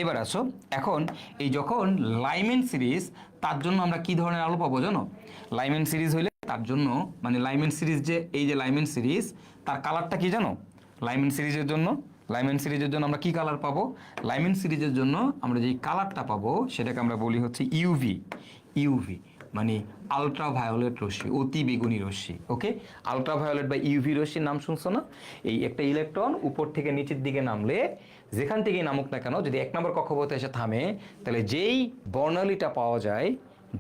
এবার আসো। এখন এই যখন লাইমেন সিরিজ, তার জন্য আমরা কি ধরনের আলো পাবো জানো? লাইমেন সিরিজ হইলে তার জন্য, মানে লাইমেন সিরিজ যে, এই যে লাইমেন সিরিজ, তার কালারটা কি জানো? লাইমেন সিরিজের জন্য, লাইমেন সিরিজের জন্য আমরা কি কালার পাবো? লাইমেন সিরিজের জন্য আমরা যে কালারটা পাবো সেটাকে আমরা বলি হচ্ছে ইউভি। ইউভি মানে আলট্রা ভায়োলেট রশ্মি, অতি বেগুনি রশ্মি। ওকে, আলট্রা ভায়োলেট বা ইউভি রশ্মির নাম শুনছো না? এই একটা ইলেকট্রন উপর থেকে নিচের দিকে নামলে, যেখান থেকেই নামুক না কেন, যদি 1 নম্বর কক্ষপথে এসে থামে, তাহলে যেই বর্ণালীটা পাওয়া যায়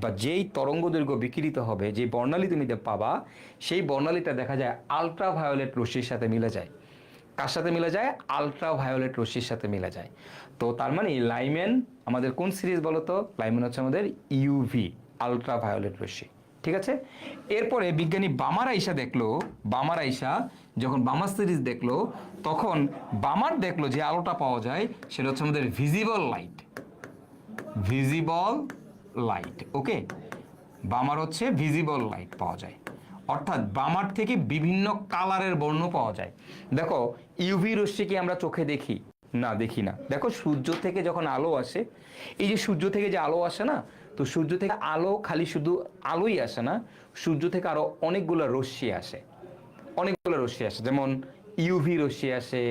বা যেই তরঙ্গ দৈর্ঘ্য বিকিরিত হবে, যে বর্ণালী তুমি পাবা, সেই বর্ণালীটা দেখা যায় আলট্রা ভায়োলেট রশ্মির সাথে মিলে যায়। কার সাথে মিলে যায়? আলট্রা ভায়োলেট রশ্মির সাথে মিলে যায়। তো তার মানে লাইমেন আমাদের কোন সিরিজ বলো তো? লাইমেন হচ্ছে আমাদের ইউভি, আলট্রা ভায়োলেট রশ্মি। ঠিক আছে, এরপরে বিজ্ঞানী বামার আইসা দেখলো, বামার আইসা যখন বামার সিরিজ দেখলো, তখন বামার দেখলো যে আলোটা পাওয়া যায় সেটা হচ্ছে আমাদের ভিজিবল লাইট, ভিজিবল লাইট। ওকে, বামার হচ্ছে ভিজিবল লাইট পাওয়া যায়, অর্থাৎ বামার থেকে বিভিন্ন কালারের বর্ণ পাওয়া যায়। দেখো ইউভি রশ্মি কি আমরা চোখে দেখি? না, দেখি না। দেখো সূর্য থেকে যখন আলো আসে, এই যে সূর্য থেকে যে আলো আসে না, তো সূর্য থেকে আলো খালি শুধু আলোই আসে না, সূর্য থেকে আরো অনেকগুলো রশ্মি আসে, অনেকগুলো রশ্মি আসে। যেমন ইউভি রশ্মি আসে,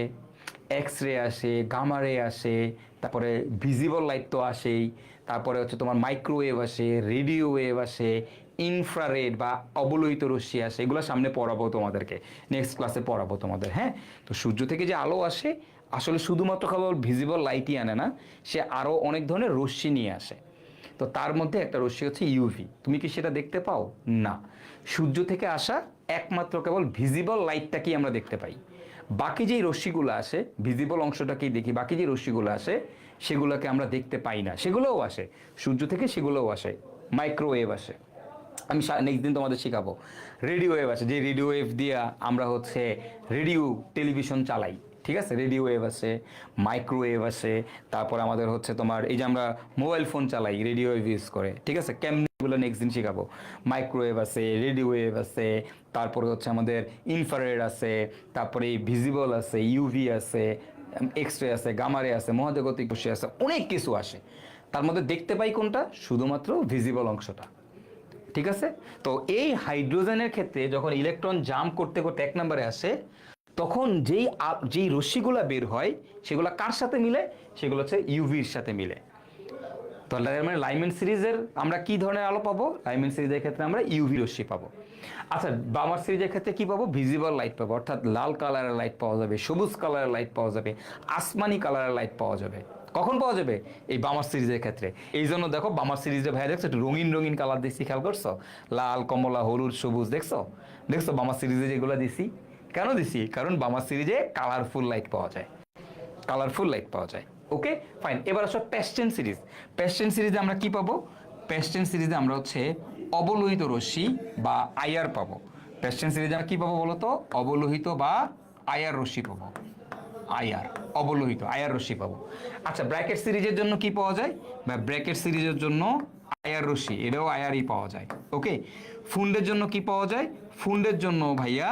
এক্স রে আসে, গামা রে আসে, তারপরে ভিজিবল লাইট তো আসেই, তারপরে হচ্ছে তোমার মাইক্রোওয়েভ আসে, রেডিও ওয়েভ আসে, ইনফ্রারেড বা অবলোহিত রশ্মি আসে। এগুলো সামনে পড়াবো তোমাদেরকে, নেক্সট ক্লাসে পড়াবো তোমাদের। হ্যাঁ, তো সূর্য থেকে যে আলো আসে আসলে শুধুমাত্র কেবল ভিজিবল লাইটই আনে না, সে আরও অনেক ধরনের রশ্মি নিয়ে আসে। তো তার মধ্যে একটা রশ্মি হচ্ছে ইউভি। তুমি কি সেটা দেখতে পাও? না, সূর্য থেকে আসা একমাত্র কেবল ভিজিবল লাইটটাকেই আমরা দেখতে পাই। বাকি যেই রশ্মিগুলো আসে, ভিজিবল অংশটাকেই দেখি, বাকি যে রশ্মিগুলো আসে সেগুলোকে আমরা দেখতে পাই না। সেগুলোও আসে সূর্য থেকে, সেগুলোও আসে, মাইক্রোওয়েভ আসে। আমি নেক্সট দিন তোমাদের শেখাবো। রেডিও ওয়েভ আছে, যে রেডিও ওয়েভ দিয়ে আমরা হচ্ছে রেডিও টেলিভিশন চালাই, ঠিক আছে। রেডিও ওয়েভ আছে, মাইক্রোওয়েভ আছে, তারপর আমাদের হচ্ছে তোমার এই যে আমরা মোবাইল ফোন চালাই রেডিও ওয়েভ ইউজ করে, ঠিক আছে। কেমনি এগুলো নেক্সট দিন শেখাবো। মাইক্রোওয়েভ আছে, রেডিও ওয়েভ আছে, তারপরে হচ্ছে আমাদের ইনফ্রারেড আছে, তারপরে ভিজিবল আছে, ইউভি আছে, এক্স রে আছে, গামারে আছে, মহাজাগতিক রশ্মি আছে, অনেক কিছু আসে। তার মধ্যে দেখতে পাই কোনটা? শুধুমাত্র ভিজিবল অংশটা, ঠিক আছে। তো এই হাইড্রোজেনের ক্ষেত্রে যখন ইলেকট্রন জাম্প করতে করতে 1 নম্বরে আসে, তখন যেই রশ্মিগুলো বের হয় সেগুলো কার সাথে মিলে? সেগুলো হচ্ছে ইউভির সাথে মিলে। তো মানে লাইম্যান সিরিজের আমরা কি ধরনের আলো পাবো? লাইম্যান সিরিজের ক্ষেত্রে আমরা ইউভি রশ্মি পাবো। আচ্ছা, বামার সিরিজের ক্ষেত্রে কি পাবো? ভিজিবল লাইট পাবো, অর্থাৎ লাল কালারের লাইট পাওয়া যাবে, সবুজ কালারের লাইট পাওয়া যাবে, আসমানি কালারের লাইট পাওয়া যাবে। কখন পাওয়া যাবে? এই বামার সিরিজের ক্ষেত্রে। এই জন্য দেখো বামার সিরিজে ভাইয়া দেখছো একটু রঙিন রঙিন কালার দিচ্ছি, খেয়াল করছো? লাল, কমলা, হলুদ, সবুজ, দেখছো? দেখছো বামার সিরিজে যেগুলো দিছি? কেন দিছি? কারণ বামার সিরিজে কালারফুল লাইট পাওয়া যায়, কালারফুল লাইট পাওয়া যায়। Okay fine. এবার আসো প্যাস্টেন সিরিজ। প্যাস্টেন সিরিজে আমরা কি পাবো? প্যাস্টেন সিরিজে আমরা হচ্ছে অবলোহিত রশ্মি বা আইআর পাবো। প্যাস্টেন সিরিজে আমরা কি পাবো বলো তো? অবলোহিত বা আইআর রশ্মি পাবো। আইআর, অবলোহিত আইআর রশ্মি পাবো। আচ্ছা, ব্র্যাকেট সিরিজের জন্য কি পাওয়া যায়? বা ব্র্যাকেট সিরিজের জন্য আইআর রশ্মি, এটাও আইআরই পাওয়া যায়। ওকে, ফুন্ডের জন্য কি পাওয়া যায়? ফুন্ডের জন্য ভাইয়া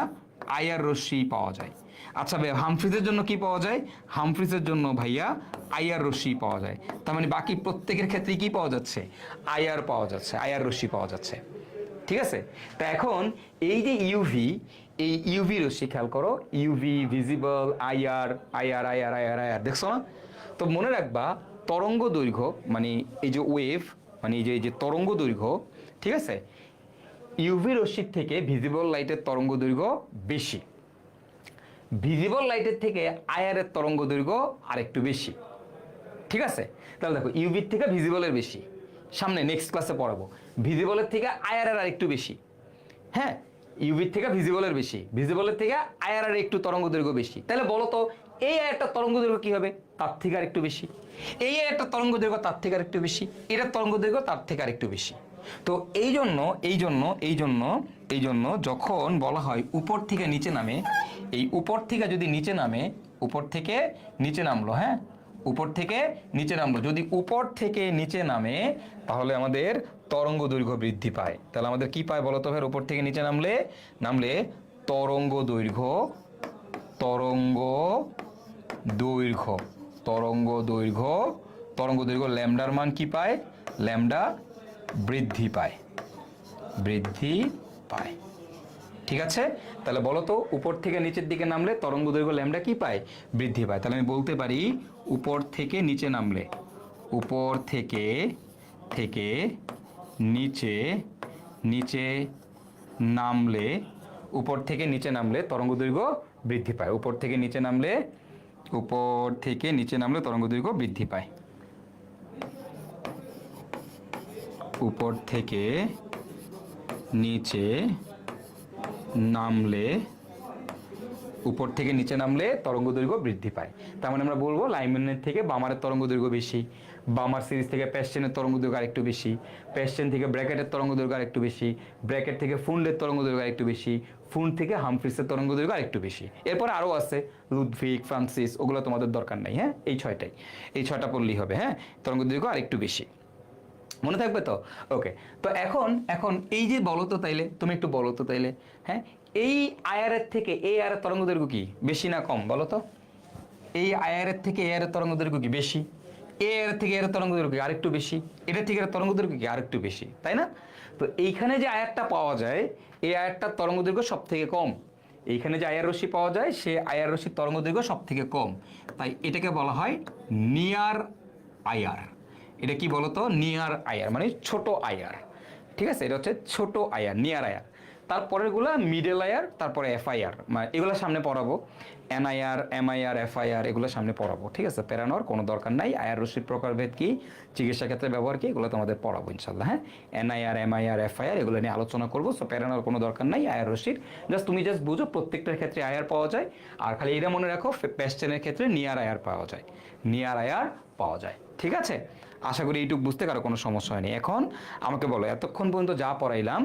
আইআর রশ্মি পাওয়া যায়। আচ্ছা ভাইয়া, হামফ্রিজের জন্য কি পাওয়া যায়? হামফ্রিজের জন্য ভাইয়া আইআর রশ্মি পাওয়া যায়। তার মানে বাকি প্রত্যেকের ক্ষেত্রে কি পাওয়া যাচ্ছে? আইআর পাওয়া যাচ্ছে, আইআর রশ্মি পাওয়া যাচ্ছে, ঠিক আছে। তা এখন এই যে ইউভি, এই ইউভি রশ্মি খেয়াল করো, UV, visible, IR, IR, IR, IR, IR, দেখছো না? তো মনে রাখবা তরঙ্গ দৈর্ঘ্য মানে এই যে ওয়েভ মানে এই যে তরঙ্গ দৈর্ঘ্য, ঠিক আছে, ইউভি রশ্মির থেকে ভিজিবল লাইটের তরঙ্গ দৈর্ঘ্য বেশি, ভিজিবল লাইটের থেকে আইআরের তরঙ্গ দৈর্ঘ্য আরেকটু বেশি, ঠিক আছে। তাহলে দেখো ইউভির থেকে ভিজিবলের বেশি, সামনে নেক্সট ক্লাসে পড়াবো। ভিজিবলের থেকে আইআরের আর একটু বেশি, হ্যাঁ, ইউভির থেকে ভিজিবলের বেশি, ভিজিবলের থেকে আইআরের একটু তরঙ্গ দৈর্ঘ্য বেশি। তাহলে বলো তো এই একটা তরঙ্গ দৈর্ঘ্য কি হবে? তার থেকে আর একটু বেশি। এই একটা তরঙ্গ দৈর্ঘ্য তার থেকে আর একটু বেশি, এটার তরঙ্গ দৈর্ঘ্য তার থেকে আর একটু বেশি। তো এই জন্য যখন বলা হয় উপর থেকে নিচে নামে, এই উপর থেকে যদি নিচে নামে, উপর থেকে নিচে নামলো, হ্যাঁ, উপর থেকে নিচে নামলো, যদি উপর থেকে নিচে নামে তাহলে আমাদের তরঙ্গ দৈর্ঘ্য বৃদ্ধি পায়। তাহলে আমাদের কি পায় বলতো ভাই? উপর থেকে নিচে নামলে তরঙ্গ দৈর্ঘ্য, তরঙ্গ দৈর্ঘ্য, তরঙ্গ দৈর্ঘ্য, তরঙ্গ দৈর্ঘ্য ল্যামডার মান কি পায়? ল্যামডা বৃদ্ধি পায়, বৃদ্ধি পায়, ঠিক আছে। তাহলে বলো তো উপর থেকে নিচের দিকে নামলে তরঙ্গ দৈর্ঘ্য ল্যামডা কি পায়? বৃদ্ধি পায়। তাহলে আমি বলতে পারি উপর থেকে নিচে নামলে, উপর থেকে নিচে নামলে, উপর থেকে নিচে নামলে তরঙ্গ দৈর্ঘ্য বৃদ্ধি পায়। উপর থেকে নিচে নামলে তরঙ্গ দৈর্ঘ্য বৃদ্ধি পায়। উপর থেকে নিচে নামলে তরঙ্গ দৈর্ঘ্য বৃদ্ধি পায়। তার মানে আমরা বলবো লাইম্যানের থেকে বামারের তরঙ্গ দৈর্ঘ্য বেশি, বামার সিরিজ থেকে প্যাস্টেনের তরঙ্গ দৈর্ঘ্য আরেকটু বেশি, প্যাস্টেন থেকে ব্র্যাকেটের তরঙ্গ দৈর্ঘ্য আরেকটু বেশি, ব্র্যাকেট থেকে ফুন্ডের তরঙ্গ দৈর্ঘ্য আরেকটু বেশি, ফুন্ড থেকে হামফ্রিসের তরঙ্গ দৈর্ঘ্য আরেকটু বেশি। এরপর আরও আছে লুডভিগ, ফ্রান্সিস, ওগুলো তোমাদের দরকার নাই, হ্যাঁ, এই ছয়টা পড়লেই হবে, হ্যাঁ, তরঙ্গ দৈর্ঘ্য আরেকটু বেশি, মনে থাকবে তো? ওকে, তো এখন এই যে বলো তো তাইলে, তুমি একটু বলো তো তাইলে, হ্যাঁ, এই আইআরের থেকে এই আইআরের তরঙ্গ দৈর্ঘ্য কি বেশি না কম বলো তো? এই আইআরের থেকে এই আইআরের তরঙ্গ দৈর্ঘ্য কি বেশি? এই আইআরের থেকে এর তরঙ্গ দৈর্ঘ্য কি আরেকটু বেশি? এটা থেকে এর তরঙ্গ দৈর্ঘ্য কি আরেকটু বেশি, তাই না? তো এইখানে যে আইআরটা পাওয়া যায়, এই আইআরটার তরঙ্গ দৈর্ঘ্য সব থেকে কম। এইখানে যে আইআর রশ্মি পাওয়া যায়, সে আইআর রশ্মির তরঙ্গ দৈর্ঘ্য সব থেকে কম, তাই এটাকে বলা হয় নিয়ার আইআর। এটা কি বলতো? নিয়ার আইআর মানে ছোট আইআর, ঠিক আছে, এটা হচ্ছে ছোট আইআর, নিয়ার আইআর। তারপরেরগুলো মিডল আইআর, তারপরে এফআইআর, মানে এগুলো সামনে পড়াবো, এনআইআর, এমআইআর, এফআইআর, এগুলো সামনে পড়াবো, ঠিক আছে, পেরানোর কোনো দরকার নাই। আইআর রশ্মির প্রকারভেদ কি, চিকিৎসা ক্ষেত্রে ব্যবহার কি, এগুলো তোমাদের পড়াবো ইনশাল্লাহ, হ্যাঁ। এনআইআর, এমআইআর, এফআইআর এগুলো নিয়ে আলোচনা করবো, সো পেরানোর কোনো দরকার নাই আইআর রশ্মির। তুমি জাস্ট বুঝো প্রত্যেকটার ক্ষেত্রে আইআর পাওয়া যায়, আর খালি এটা মনে রাখো প্যাস্টেনের ক্ষেত্রে নিয়ার আইআর পাওয়া যায়, নিয়ার আইআর পাওয়া যায়। ঠিক আছে, আশা করি এইটুকু বুঝতে কারো কোনো সমস্যা হয়নি। এখন আমাকে বলো, এতক্ষণ পর্যন্ত যা পড়াইলাম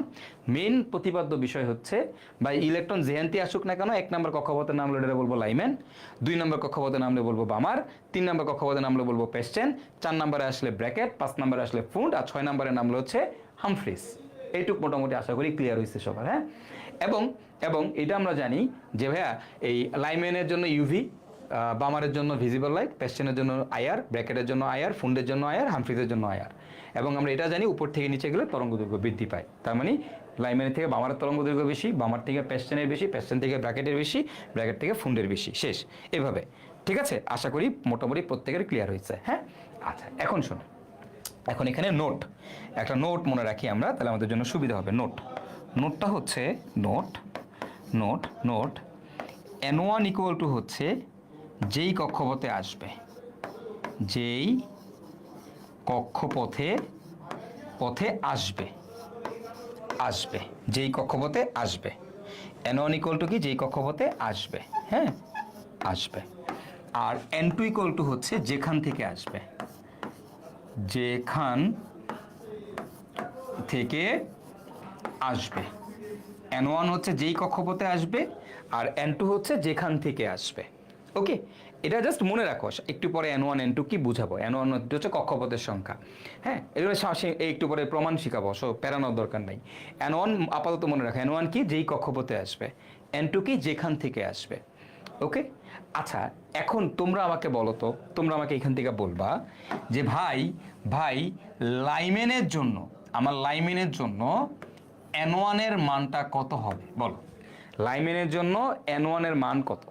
মেন প্রতিপাদ্য বিষয় হচ্ছে বা ইলেকট্রন যেহান্তি আসুক না কেন, 1 নম্বর কক্ষপথের নাম এটা বলবো লাইমেন, 2 নম্বর কক্ষপথের নামলে বলবো বামার, 3 নম্বর কক্ষপথের নামলে বলবো পেস্টেন, 4 নম্বরে আসলে ব্র্যাকেট, 5 নম্বরে আসলে ফুন্ড, আর 6 নম্বরের নামলে হচ্ছে হামফ্রিস। এইটুক মোটামুটি আশা করি ক্লিয়ার হয়েছে সবার। হ্যাঁ, এবং এবং এটা আমরা জানি যে ভাইয়া এই লাইমেনের জন্য ইউভি, বামারের জন্য ভিজিবল লাইট, পেস্টেনের জন্য আয়ার, ব্র্যাকেটের জন্য আয়ার, ফুন্ডের জন্য আয়ার, হামফ্রিজের জন্য আয়ার। এবং আমরা এটা জানি উপর থেকে নিচে গেলে তরঙ্গ দৈর্ঘ্য বৃদ্ধি পায়। তার মানে লাইমেনের থেকে বামারের তরঙ্গ দৈর্ঘ্য বেশি, বামার থেকে পেস্টেনের বেশি, পেস্টেন থেকে ব্র্যাকেটের বেশি, ব্র্যাকেট থেকে ফুন্ডের বেশি, শেষ এভাবে। ঠিক আছে, আশা করি মোটামুটি প্রত্যেকের ক্লিয়ার হয়েছে। হ্যাঁ, আচ্ছা এখন শোনো, এখন এখানে নোট, একটা নোট মনে রাখি আমরা, তাহলে আমাদের জন্য সুবিধা হবে। নোটটা হচ্ছে নোট N1 ইকুয়াল টু হচ্ছে যেই কক্ষপথে আসবে, যেই কক্ষপথে আসবে, যেই কক্ষপথে আসবে। N1 ইকুয়াল টু কি, যেই কক্ষপথে আসবে। হ্যাঁ, আসবে। আর N2 ইকুয়াল টু হচ্ছে যেখান থেকে আসবে, যেখান থেকে আসবে। N1 হচ্ছে যেই কক্ষপথে আসবে, আর N2 হচ্ছে যেখান থেকে আসবে। ওকে, এটা জাস্ট মনে রাখো, একটু পরে N1 N2 কি বুঝাবো। N1 হচ্ছে কক্ষপথের সংখ্যা। হ্যাঁ, এগুলো একটু পরে প্রমাণ শিখাবো, সো প্যারানোর দরকার নাই। N1 আপাতত মনে রাখো, N1 কি, যেই কক্ষপথে আসবে, N2 কি, যেখান থেকে আসবে। ওকে, আচ্ছা এখন তোমরা আমাকে বলো তো, তোমরা আমাকে এখান থেকে বলবা যে ভাই লাইমেনের জন্য, আমার লাইমেনের জন্য N1 এর মানটা কত হবে বলো। লাইমেনের জন্য N1 এর মান কত?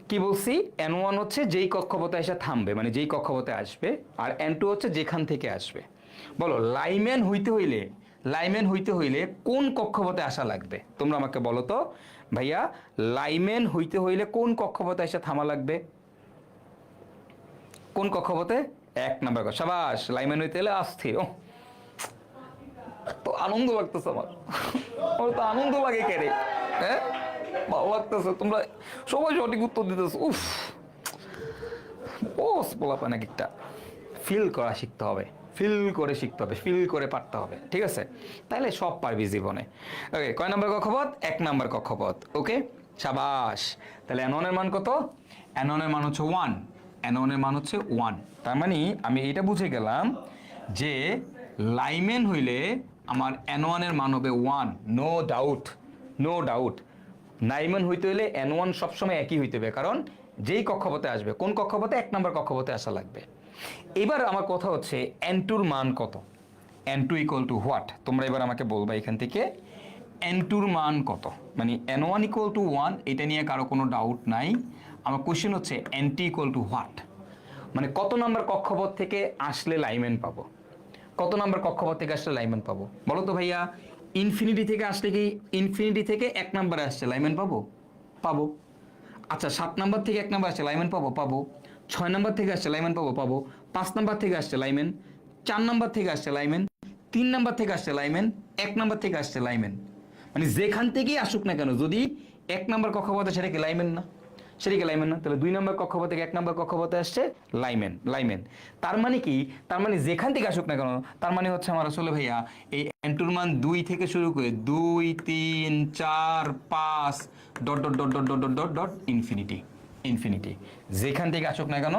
কি বলছি, N1 হচ্ছে যেই কক্ষপথে এসে থামবে, মানে যেই কক্ষপথে আসবে, আর N2 হচ্ছে যেখান থেকে আসবে। বলো লাইমেন হইতে হইলে কোন কক্ষপথে আসা লাগবে? তোমরা আমাকে বলো তো ভাইয়া, লাইমেন হইতে হইলে কোন কক্ষপথে এসে থামা লাগবে? কোন কক্ষপথে? 1 নম্বর। সাবাস, লাইমেন হইতে হলে অস্থির। তো আনন্দ লাগতেছে আমার তো আনন্দ লাগে কেরে। হ্যাঁ, ভালো লাগতেছে, তোমরা সবাই সঠিক উত্তর দিতেছো। উফ, বস বলাপান এক একটা ফিল করা শিখতে হবে, ফিল করে পারতে হবে। ঠিক আছে, তাহলে সব পারবি জীবনে। ওকে, কয় নম্বর কক্ষপথ? 1 নম্বর কক্ষপথ। ওকে, সাবাস। তাহলে N1 এর মান কত? N1 এর মান হচ্ছে 1। N1 এর মান হচ্ছে 1। তার মানে আমি এটা বুঝে গেলাম যে লাইমেন হইলে আমার N1 এর মান হবে 1, নো ডাউট। লাইমেন হইতে হইলে N1 সবসময় একই হইতে হবে, কারণ যেই কক্ষপথে আসবে, কোন কক্ষপথে? 1 নম্বর কক্ষপথে আসা লাগবে। এবার আমার কথা হচ্ছে N2 এর মান কত? N2 equal to what? তোমরা এবার আমাকে বলবা এখান থেকে N2 এর মান কত। মানে N1 ইকুয়াল টু 1, এটা নিয়ে কারো কোনো ডাউট নাই। আমার কোশ্চেন হচ্ছে NT ইকুয়াল টু হোয়াট, মানে কত নম্বর কক্ষপথ থেকে আসলে লাইমেন পাবো? কত নম্বর কক্ষপথ থেকে আসলে লাইমেন পাবো বলো তো ভাইয়া? ইনফিনিটি থেকে আসলে কি, ইনফিনিটি থেকে 1 নম্বরে আসছে লাইমেন পাবো। আচ্ছা, 7 নম্বর থেকে 1 নম্বর আসছে লাইমেন পাবো। 6 নম্বর থেকে আসছে লাইমেন পাবো। 5 নম্বর থেকে আসছে লাইমেন, 4 নম্বর থেকে আসছে লাইমেন, 3 নম্বর থেকে আসছে লাইমেন, 1 নম্বর থেকে আসছে লাইমেন। মানে যেখান থেকেই আসুক না কেন, যদি 1 নম্বর কক্ষপথে, সেটা কি লাইমেন না? তাহলে 2 নম্বর কক্ষপথ থেকে 1 নম্বর কক্ষপথে আসছে লাইমেন। তার মানে কি, তার মানে যেখান থেকে আসুক না কেন, তার মানে হচ্ছে আমার আসলে ভাইয়া এই N2 এর মান 2 থেকে শুরু করে 2, 3, 4, 5 ডট ইনফিনিটি। যেখান থেকে আসুক না কেন,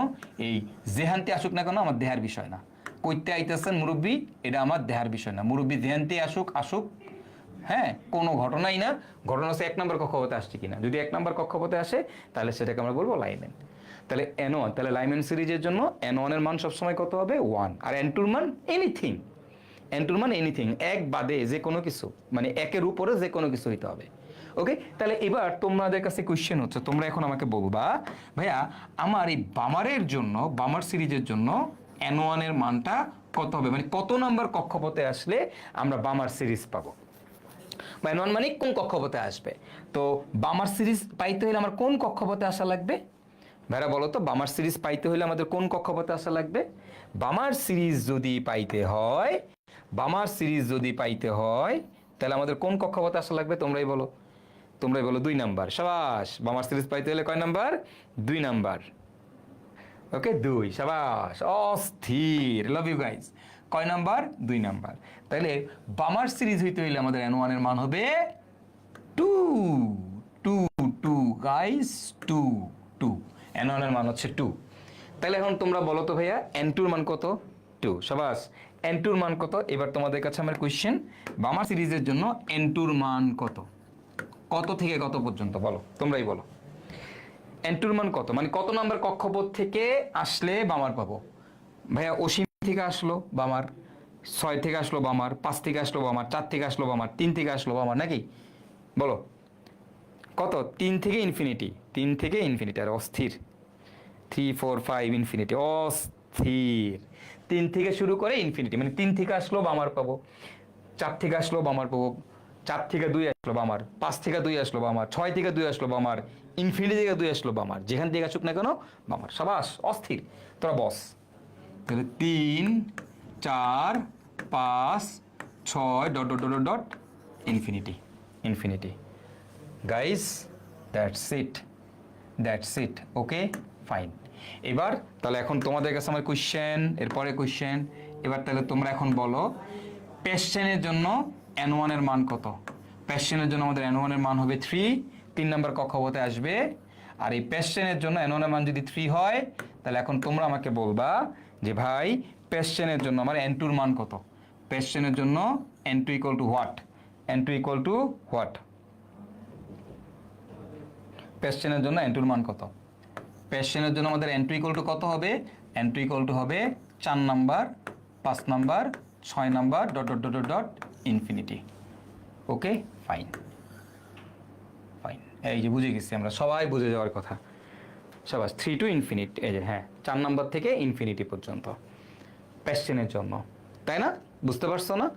এই যেহান্তে আসুক না কেন আমার দেহার বিষয় না। কইতে আইতেছেন মুরব্বী, এটা আমার দেহার বিষয় না। মুরব্বী যেহান্তে আসুক। হ্যাঁ, কোনো ঘটনাই না। ঘটনা হচ্ছে 1 নম্বর কক্ষপথে আসছে কিনা। যদি 1 নম্বর কক্ষপথে আসে, তাহলে সেটাকে আমরা বলবো লাইমেন। তাহলে N1, তাহলে লাইমেন সিরিজের জন্য N1 এর মান সবসময় কত হবে? 1। আর N2 এর মান এনিথিং, এক বাদে যে কোনো কিছু, মানে একের উপরে যে কোনো কিছু হইতে হবে। ওকে, তাহলে এবার তোমাদের কাছে কোশ্চেন হচ্ছে, তোমরা এখন আমাকে বলবা ভাইয়া আমার এই বামার সিরিজের জন্য N1 এর মানটা কত হবে, মানে কত নম্বর কক্ষপথে আসলে আমরা বামার সিরিজ পাবো। N1 মানে কোন কক্ষপথে আসবে। তো বামার সিরিজ পাইতে হলে আমার কোন কক্ষপথে আসা লাগবে ভাইরা বলো তো? বামার সিরিজ পাইতে হলে আমাদের কোন কক্ষপথে আসা লাগবে? বামার সিরিজ যদি পাইতে হয় তাহলে আমাদের কোন কক্ষপথে আসা লাগবে? তোমরাই বলো 2 নাম্বার। সাবাস, বামার সিরিজ পাইতে হলে কয় নাম্বার? 2 নাম্বার। ওকে 2 শাবাশ অস্থির লাভ ইউ গাইস কয় নাম্বার 2 নাম্বার তাহলে বামার সিরিজ হইতে হইলে আমাদের n1 এর মান হবে 2 2 2 গাইস 2 2 n1 এর মান হচ্ছে 2 তাহলে এখন তোমরা বলো তো ভাইয়া n2 এর মান কত 2 শাবাশ n2 এর মান কত এবার তোমাদের কাছে আমার কোশ্চেন বামার সিরিজের জন্য n2 এর মান কত কত থেকে কত পর্যন্ত বলো তোমরাই বলো n2 এর মান কত মানে কত নাম্বার কক্ষপথ থেকে আসলে বামার পাবো ভাইয়া অসীম থেকে আসলো বামার 6 থেকে আসলো বামার 5 থেকে আসলো বামার 4 থেকে আসলো বামার 3 থেকে আসলো বামার নাকি বলো কত 3 থেকে ইনফিনিটি 3 থেকে ইনফিনিটি আর অস্থির 3 4 5 ইনফিনিটি অস্থির 3 থেকে শুরু করে ইনফিনিটি মানে 3 থেকে আসলো বামার পাবো 4 থেকে আসলো বামার পাবো 4 থেকে 2 আসলো বামার 5 থেকে 2 আসলো বামার 6 থেকে 2 আসলো বামার ইনফিনিটি থেকে 2 আসলো বামার যেখান থেকে আসুক না কেন বামার শাবাশ অস্থির তোরা বস তাহলে 3 4 5 6 dot dot dot dot infinity infinity guys that's it okay fine এবার তাহলে এখন তোমাদের কাছে আমার কোশ্চেন এরপরে কোশ্চেন এবার তাহলে তোমরা এখন বলো পেশেনের জন্য n1 এর মান কত পেশেনের জন্য আমাদের n1 এর মান হবে 3 নাম্বার কক্ষপথে আসবে আর এই পেশেনের জন্য n1 এর মান যদি 3 হয় তাহলে এখন তোমরা আমাকে বলবা যে ভাই পেশেনের জন্য আমার n2 এর মান কত পেশেনের জন্য n2 equal to what n2 equal to what পেশেনের জন্য n2 এর মান কত পেশেনের জন্য আমাদের n2 ইকুয়াল টু কত হবে n2 ইকুয়াল টু হবে 4 number 5 number 6 number dot dot dot dot infinity okay fine fine এই যে বুঝে গেছি আমরা সবাই বুঝে যাওয়ার কথা সবাই 3 টু ইনফিনিটি এই যে হ্যাঁ 4 নাম্বার থেকে ইনফিনিটি পর্যন্ত পেশেনের জন্য তাই না বুঝতে পারছো না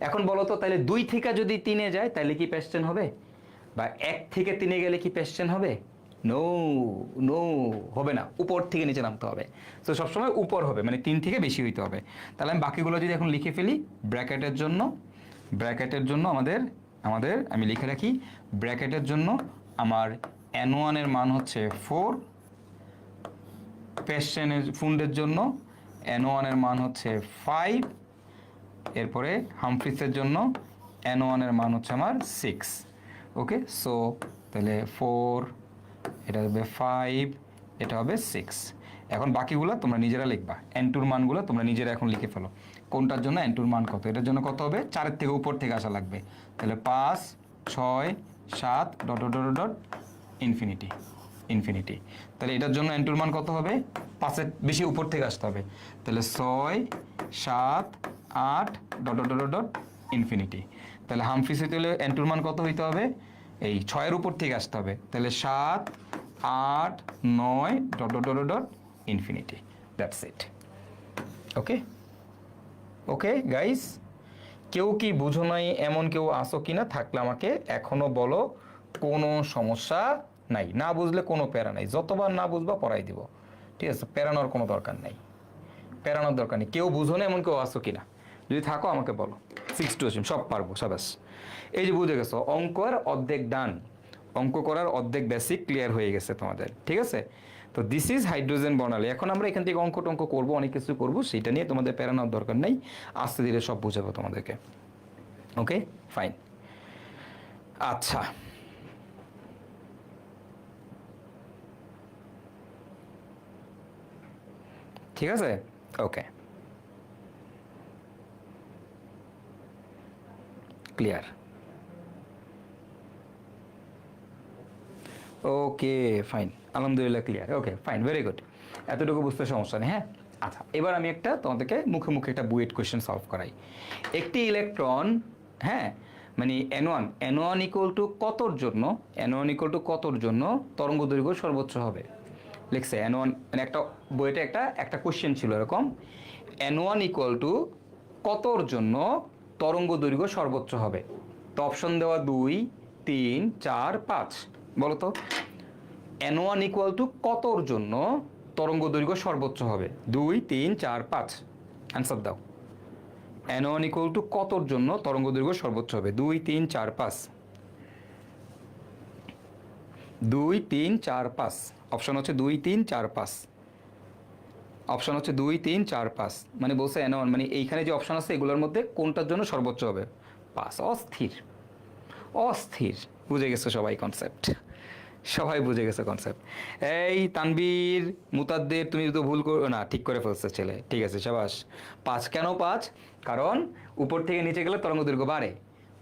এখন বলো তো তাহলে 2 থেকে যদি 3 এ যায় তাহলে কি পেশেন হবে বা 1 থেকে 3 এ গেলে কি পেশেন হবে নো নো হবে না উপর থেকে নিচে নামতে হবে তো সবসময় উপর হবে মানে 3 থেকে বেশি হইতে হবে তাহলে আমি বাকিগুলো যদি এখন লিখে ফেলি ব্র্যাকেটের জন্য আমাদের আমি লিখে রাখি ব্র্যাকেটের জন্য আমার n1 এর মান হচ্ছে 4 পেশেনের ফুন্ডের জন্য n1 এর মান হচ্ছে 5 এরপরে হামফ্রিসের জন্য n1 এর মান হচ্ছে আমার 6 ওকে সো তাহলে 4 এটা হবে 5 এটা হবে 6 এখন বাকিগুলো তোমরা নিজেরা লিখবা n2 এর মানগুলো তোমরা নিজেরা এখন লিখে ফেলো কোনটার জন্য n2 এর মান কত এটার জন্য কত হবে 4 এর থেকে উপর থেকে আসা লাগবে তাহলে 5 6 7 dot dot dot dot infinity তাহলে এটার জন্য n2 এর মান কত হবে 5 এর বেশি উপর থেকে আসতে হবে তাহলে 6 7 8 dot dot dot dot infinity তাহলে হামফ্রিসে তাহলে n2 এর মান কত হইতে হবে এই 6 এর উপর থেকে আসতে হবে তাহলে 7 8 9 dot dot dot dot infinity that's it okay okay guys কেউ কি বুঝো নাই এমন কেউ আসো কিনা থাকলে আমাকে এখনো বলো কোনো সমস্যা নাই না বুঝলে কোনো প্যারা নাই যতবার না বুঝবা পড়াই দিব ঠিক আছে প্যারানোর কোনো দরকার নেই কেউ বুঝো না এমন কেউ আসো কিনা যদি থাকো আমাকে বলো 6 টু অসীম সব পারবো সাবাস এই যে বুঝে গেছো অঙ্কের অর্ধেক ডান অঙ্ক করার অর্ধেক বেসিক ক্লিয়ার হয়ে গেছে তোমাদের ঠিক আছে তো দিস ইজ হাইড্রোজেন বর্ণালী এখন আমরা এখান থেকে অঙ্ক টঙ্ক করবো অনেক কিছু করবো সেটা নিয়ে তোমাদের প্যারানোর দরকার নেই আস্তে ধীরে সব বুঝাবো তোমাদেরকে ওকে ফাইন আচ্ছা ঠিক আছে ওকে ক্লিয়ার ওকে ফাইন আলহামদুলিল্লাহ clear okay fine very good এতটুকু বুঝতে সমস্যা নেই হ্যাঁ আচ্ছা এবার আমি একটা তোমাদেরকে মুখে মুখে একটা বুয়েট কোয়েশ্চেন সলভ করাই একটি ইলেকট্রন হ্যাঁ মানে n1 ইকুয়াল টু কতর জন্য তরঙ্গ দৈর্ঘ্য সর্বোচ্চ হবে লিখছে n1 মানে একটা বইতে একটা কোশ্চেন ছিল এরকম n1 ইকুয়াল টু কতর জন্য তরঙ্গ দৈর্ঘ্য সর্বোচ্চ হবে তো অপশন দেওয়া 2 3 4 5 বলো তো n1 ইকুয়াল টু কতর জন্য তরঙ্গ দৈর্ঘ্য সর্বোচ্চ হবে 2 3 4 5 অ্যান্সার দাও n1 ইকুয়াল টু কতর জন্য তরঙ্গ দৈর্ঘ্য সর্বোচ্চ হবে 2 3 4 5 2 3 4 5 অপশন হচ্ছে 2 3 4 5 অপশন হচ্ছে 2 3 4 5, মানে বলছে N1, মানে এইখানে যে অপশন আছে এগুলোর মধ্যে কোনটার জন্য সর্বোচ্চ হবে? 5। অস্থির অস্থির, বুঝে গেছো সবাই কনসেপ্ট, সবাই বুঝে গেছে কনসেপ্ট। এই তানবীর মুতাদ্দের, তুমি তো ভুল করো না, ঠিক করে ফেলছে ছেলে, ঠিক আছে সাবাস। 5 কেন 5? কারণ উপর থেকে নিচে গেলে তরঙ্গ দৈর্ঘ্য বাড়ে।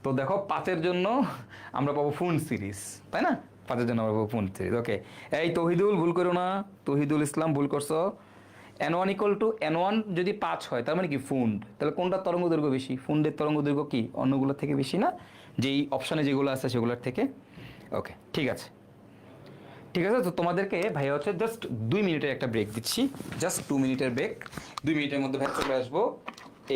তো দেখো 5-এর জন্য আমরা পাবো ফুন সিরিজ, তাই না? 5-এর জন্য আমরা পাবো ফুন সিরিজ। ওকে, এই তহিদুল ভুল করো না, তহিদুল ইসলাম ভুল করছো। N1 = N1 যদি 5 হয় তার মানে কি ফুন্ড, তাহলে কোনটা তরঙ্গ দৈর্ঘ্য বেশি? ফুন্ডের তরঙ্গ দৈর্ঘ্য কি অন্যগুলোর থেকে বেশি না, যেই অপশানে যেগুলো আছে সেগুলোর থেকে? ওকে ঠিক আছে, ঠিক আছে। তো তোমাদেরকে ভাইয়া হচ্ছে জাস্ট 2 মিনিটের একটা ব্রেক দিচ্ছি, জাস্ট 2 মিনিটের ব্রেক। 2 মিনিটের মধ্যে ভাই চলে আসবো,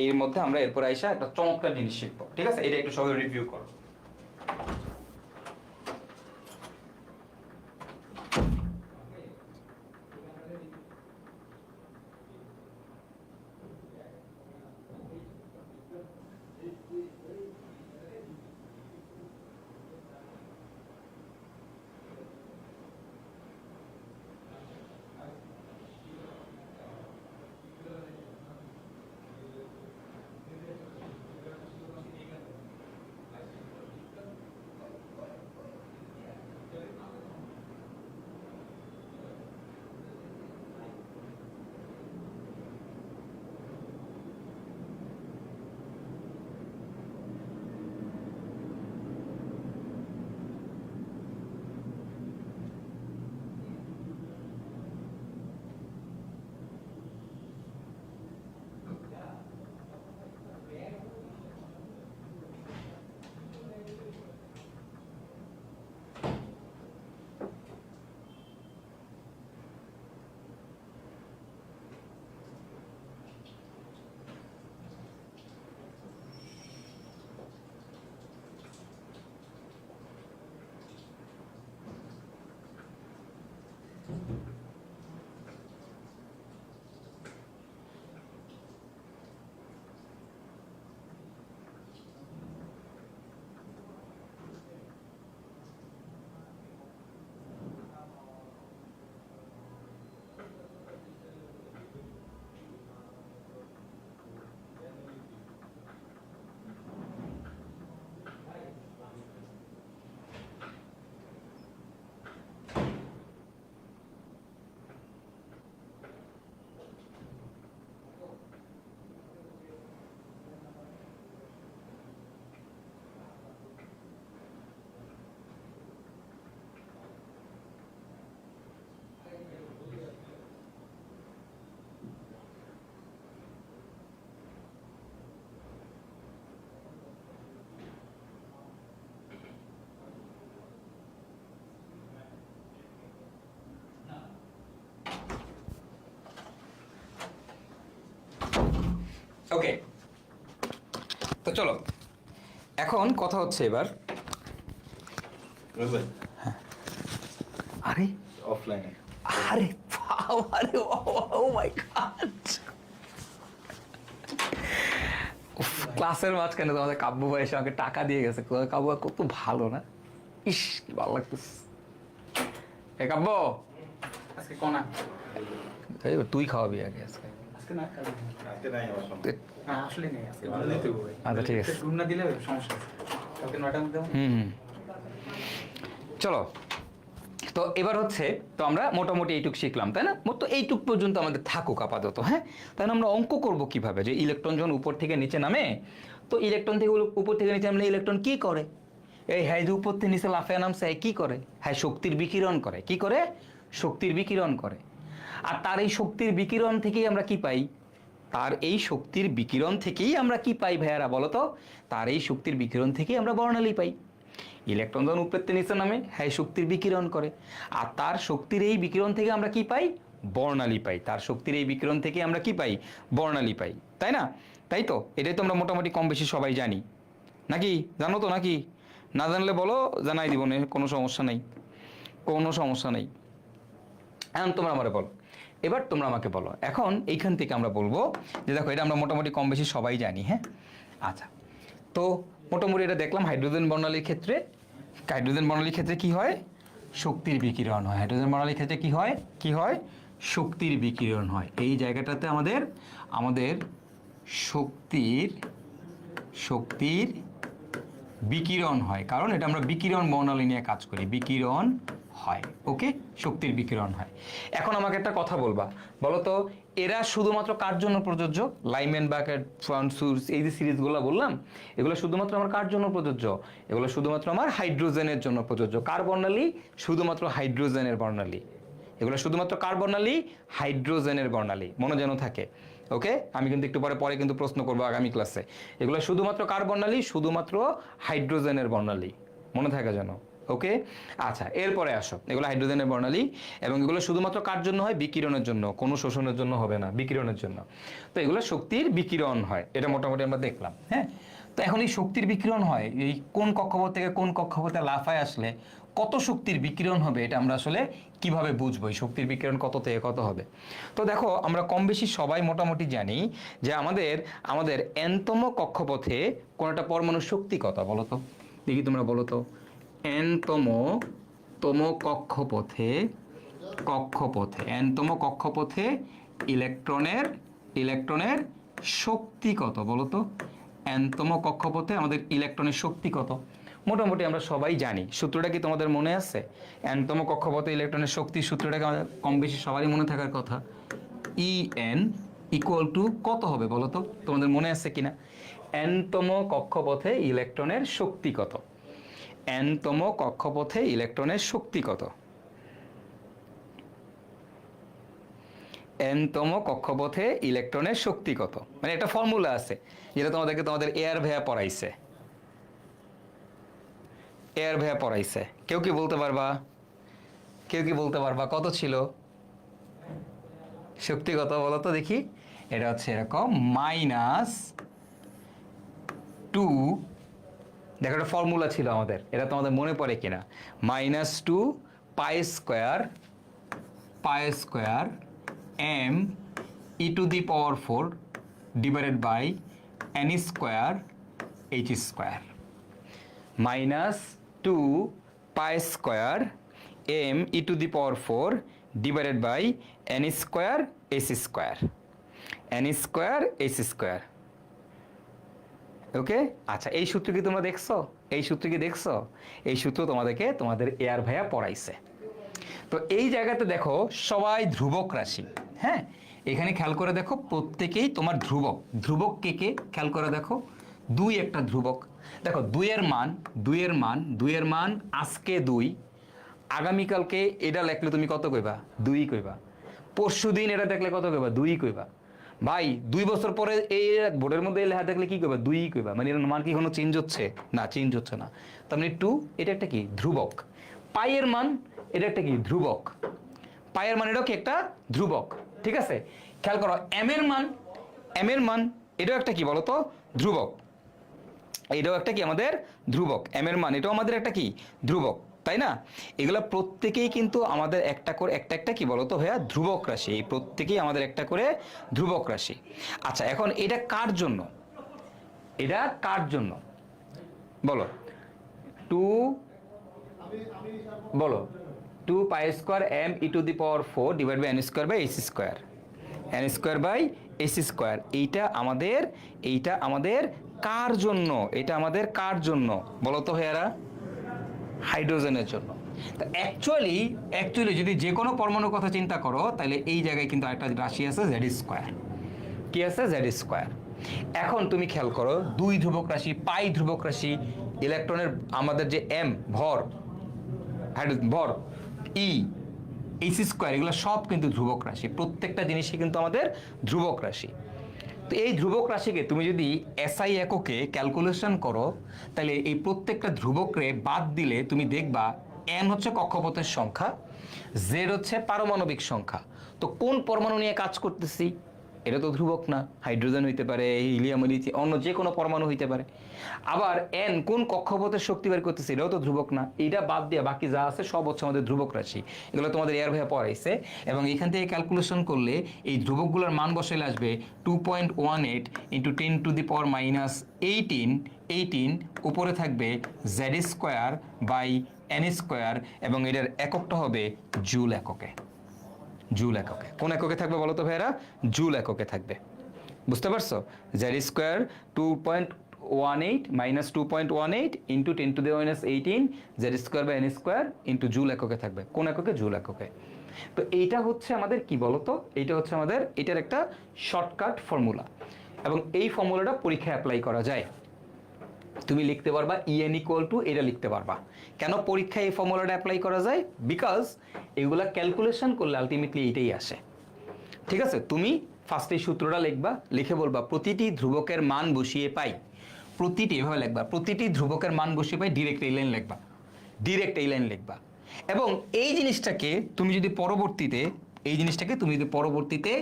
এর মধ্যে আমরা এরপর আইসা একটা চমৎকার জিনিস শিখবো, ঠিক আছে? এটা একটু সবাই রিভিউ করো। ওকে, তো চলো এখন কথা হচ্ছে এবার, আরে অফলাইনে, আরে আরে ও মাই গড, ক্লাসের মাঝখানে তোমাদের কাব্য ভাই এসে আমাকে টাকা দিয়ে গেছে, কাব্য ভাই কত ভালো না, ইস কি ভালো লাগতেছে। এ কাব্য আজকে কোনা এই তুই খাওয়াবি আগে আজকে। আজকে না আজকে নাই আমার সঙ্গে। না আসলে নেই আজকে ভালো দিতে হবে। আচ্ছা ঠিক আছে, রুম না দিলে সমস্যা আছে। কালকে 9টার মধ্যে হুম চলো। তো এবার হচ্ছে, তো আমরা মোটামুটি এইটুক শিখলাম তাই না? তো এইটুক পর্যন্ত আমাদের থাকুক আপাতত, হ্যাঁ? তাহলে আমরা অঙ্ক করব কিভাবে, যে ইলেকট্রন যখন উপর থেকে নিচে নামে, তো ইলেকট্রন থেকে উপর থেকে নিচে নামলে ইলেকট্রন কি করে? এই হ্যাঁ যে উপর থেকে নিচে লাফে নামছে কি করে? হ্যাঁ শক্তির বিকিরণ করে। কি করে? শক্তির বিকিরণ করে। আর তার এই শক্তির বিকিরণ থেকেই আমরা কি পাই? তার এই শক্তির বিকিরণ থেকেই আমরা কি পাই ভাইয়ারা বলো তো? তার এই শক্তির বিকিরণ থেকেই আমরা বর্ণালী পাই। ইলেকট্রন যখন উপর থেকে নিচে নামে হ্যাঁ শক্তির বিকিরণ করে, আর তার শক্তির এই বিকিরণ থেকে আমরা কি পাই? বর্ণালী পাই। তার শক্তির এই বিকিরণ থেকে আমরা কি পাই? বর্ণালী পাই, তাই না? তাই তো, এটাই তো আমরা মোটামুটি কম বেশি সবাই জানি নাকি? জানো তো নাকি? না জানলে বলো, জানাই দিব, কোনো সমস্যা নেই, কোনো সমস্যা নেই। এখন তোমরা আমারে বলো, এবার তোমরা আমাকে বলো, এখন এইখান থেকে আমরা বলবো যে দেখো এটা আমরা মোটামুটি কম বেশি সবাই জানি, হ্যাঁ? আচ্ছা, তো মোটামুটি এটা দেখলাম হাইড্রোজেন বর্ণালীর ক্ষেত্রে। হাইড্রোজেন বর্ণালীর ক্ষেত্রে কি হয়? শক্তির বিকিরণ হয়। হাইড্রোজেন বর্ণালীর ক্ষেত্রে কি হয়? কি হয়? শক্তির বিকিরণ হয়। এই জায়গাটাতে আমাদের শক্তির বিকিরণ হয়, কারণ এটা আমরা বিকিরণ বর্ণালী নিয়ে কাজ করি, বিকিরণ হয়। ওকে, শক্তির বিকিরণ হয়। এখন আমাকে একটা কথা বলো তো, এরা শুধুমাত্র কার জন্য প্রযোজ্য? লাইম্যান বাকেট, ফ্রান্সুস, এই যে সিরিজগুলো বললাম, এগুলো শুধুমাত্র আমার কার জন্য প্রযোজ্য? এগুলো শুধুমাত্র আমার হাইড্রোজেনের জন্য প্রযোজ্য। কার বর্ণালী? শুধুমাত্র হাইড্রোজেনের বর্ণালী। এগুলো শুধুমাত্র কার বর্ণালী? হাইড্রোজেনের বর্ণালী। মনে যেন থাকে। ওকে, আমি কিন্তু একটু পরে কিন্তু প্রশ্ন করবো আগামী ক্লাসে। এগুলো শুধুমাত্র কার বর্ণালী? শুধুমাত্র হাইড্রোজেনের বর্ণালী। মনে থাকে যেন। ওকে, আচ্ছা, এরপরে আসো, এগুলো হাইড্রোজেনের বর্ণালী এবং এগুলো শুধুমাত্র কার জন্য হয়? বিকিরণের জন্য, কোনো শোষণের জন্য হবে না, বিকিরণের জন্য। তো এগুলো শক্তির বিকিরণ হয়, এটা মোটামুটি আমরা দেখলাম। হ্যাঁ, তো এখন এই শক্তির বিকিরণ হয়, এই কোন কক্ষপথ থেকে কোন কক্ষপথে লাফায় আসলে কত শক্তির বিকিরণ হবে, এটা আমরা আসলে কিভাবে বুঝবো এই শক্তির বিকিরণ কত থেকে কত হবে? তো দেখো, আমরা কম বেশি সবাই মোটামুটি জানি যে আমাদের nতম কক্ষপথে কোন একটা পরমাণুর শক্তি কত, বলো তো দেখি, তোমরা বলো তো। nতম কক্ষপথে ইলেকট্রনের শক্তি কত, বলো তো? nতম কক্ষপথে আমাদের ইলেকট্রনের শক্তি কত? মোটামুটি আমরা সবাই জানি। সূত্রটা কি তোমাদের মনে আছে? nতম কক্ষপথে ইলেকট্রনের শক্তির সূত্রটাকে আমাদের কম বেশি সবারই মনে থাকার কথা। En ইকুয়াল টু কত হবে বলো তো? তোমাদের মনে আছে কিনা? nতম কক্ষপথে ইলেকট্রনের শক্তি কত? nতম কক্ষপথে ইলেকট্রনের শক্তি কত? nতম কক্ষপথে ইলেকট্রনের শক্তি কত? মানে একটা ফর্মুলা আছে যেটা তোমাদের এয়ার ভাইয়া পড়াইছে। কেউ কি বলতে পারবা কত ছিল শক্তি? কত বলো তো দেখি। এটা হচ্ছে এরকম -2, দেখো একটা ফর্মুলা ছিল আমাদের, এটা তোমাদের মনে পড়ে কিনা? -2 pi square m e⁴ divided by n square h square. -2 pi square m e⁴ divided by n square h square, n square h square. Okay, আচ্ছা, এই সূত্র কি তোমরা দেখছো? এই সূত্র তোমাদের এয়ার ভাইয়া পড়াইছে। তো এই জায়গাতে দেখো সবাই ধ্রুবক রাশি। হ্যাঁ, এখানে খেয়াল করে দেখো, প্রত্যেকেই তোমার ধ্রুবক কে খেয়াল করে দেখো। 2 একটা ধ্রুবক। দেখো 2 এর মান আজকে 2, আগামীকালকে এটা লিখলে তুমি কত কইবা? 2 কইবা। পরশুদিন এটা দেখলে কত কইবা? 2 কইবা। ভাই 2 বছর পরে এই বোর্ডের মধ্যে লেখা দেখলে কি কইবা? 2 কইবা। মানে এর মান কি কোনো চেঞ্জ হচ্ছে? না, চেঞ্জ হচ্ছে না। তার মানে 2 এটা একটা কি? ধ্রুবক। পাই এর মান এটা একটা কি? ধ্রুবক। পাই এর মান এটাও কি? একটা ধ্রুবক। ঠিক আছে, খেয়াল করো এম এর মান এটাও একটা কি বলো তো? ধ্রুবক। এটাও একটা কি আমাদের ধ্রুবক। এম এর মান এটাও আমাদের একটা কি? ধ্রুবক, তাই না? এগুলা প্রত্যেকেই কিন্তু আমাদের একটা করে একটা কি বলতো ভাইয়া? ধ্রুবক রাশি। এই প্রত্যেকেই আমাদের একটা করে ধ্রুবক রাশি। আচ্ছা, এখন এটা কার জন্য? বলো। 2 pi square m e⁴ divide by n square by h square, n square by h square. এইটা আমাদের কার জন্য? এটা আমাদের কার জন্য বলো তো ভাইয়ারা? হাইড্রোজেনের জন্য। তো অ্যাকচুয়ালি যদি যে কোনো পরমাণুর কথা চিন্তা করো, তাহলে এই জায়গায় কিন্তু একটা রাশি আছে z স্কয়ার। কি আছে? z square. এখন তুমি খেয়াল করো, 2 ধ্রুবক রাশি, পাই ধ্রুবক রাশি, ইলেকট্রনের আমাদের যে m ভর, ই, h স্কয়ার, এগুলো সব কিন্তু ধ্রুবক রাশি। প্রত্যেকটা জিনিসই কিন্তু আমাদের ধ্রুবক রাশি। তো এই ধ্রুবক রাশিকে তুমি যদি SI এককে ক্যালকুলেশন করো, তাহলে এই প্রত্যেকটা ধ্রুবকরে বাদ দিলে তুমি দেখবা n হচ্ছে কক্ষপথের সংখ্যা, z হচ্ছে পারমাণবিক সংখ্যা। তো কোন পরমাণু নিয়ে কাজ করতেছি? এটা তো ধ্রুবক না। হাইড্রোজেন হইতে পারে, হিলিয়াম, লিথিয়াম, অন্য যে কোনো পরমাণু হইতে পারে। আবার n কোন কক্ষপথের শক্তি বের করতেছে? এটাও তো ধ্রুবক না। এইটা বাদ দিয়ে বাকি যা আছে সব হচ্ছে আমাদের ধ্রুবক রাশি। এগুলো তোমাদের এয়ার ভাইয়া পড়াইছে, এবং এখান থেকে ক্যালকুলেশন করলে এই ধ্রুবকগুলোর মান বসাইলে আসবে 2.18 × 10⁻18, উপরে থাকবে z square by n square, এবং এটার এককটা হবে জুল এককে। জুল এককে। কোন এককে থাকবে বলো তো ভাইয়েরা? জুল এককে থাকবে। বুঝতে পারছো? Z square 2.18 minus 2.18 into 10⁻18 Z square by N square into joule এককে থাকবে। কোন এককে? জুল এককে। তো এইটা হচ্ছে আমাদের কি বলতো, এইটা হচ্ছে আমাদের এটার একটা শর্টকাট ফর্মুলা, এবং এই ফর্মুলাটা পরীক্ষায় অ্যাপ্লাই করা যায়। তুমি লিখতে পারবা ইএন ইকুয়াল টু, এটা লিখতে পারবা। কেন পরীক্ষায় এই ফর্মুলাটা অ্যাপ্লাই করা যায়? বিকজ এগুলা ক্যালকুলেশন করলে আলটিমেটলি এইটাই আসে। ঠিক আছে, তুমি ফার্স্টে সূত্রটা লিখবা, লিখে বলবা প্রতিটি ধ্রুবকের মান বসিয়ে পাই, প্রতিটি এভাবে লিখবা, প্রতিটি ধ্রুবকের মান বসিয়ে পাই, ডিরেক্ট এই লাইন লিখবা, ডিরেক্ট এই লাইন লিখবা। এবং এই জিনিসটাকে তুমি যদি পরবর্তীতে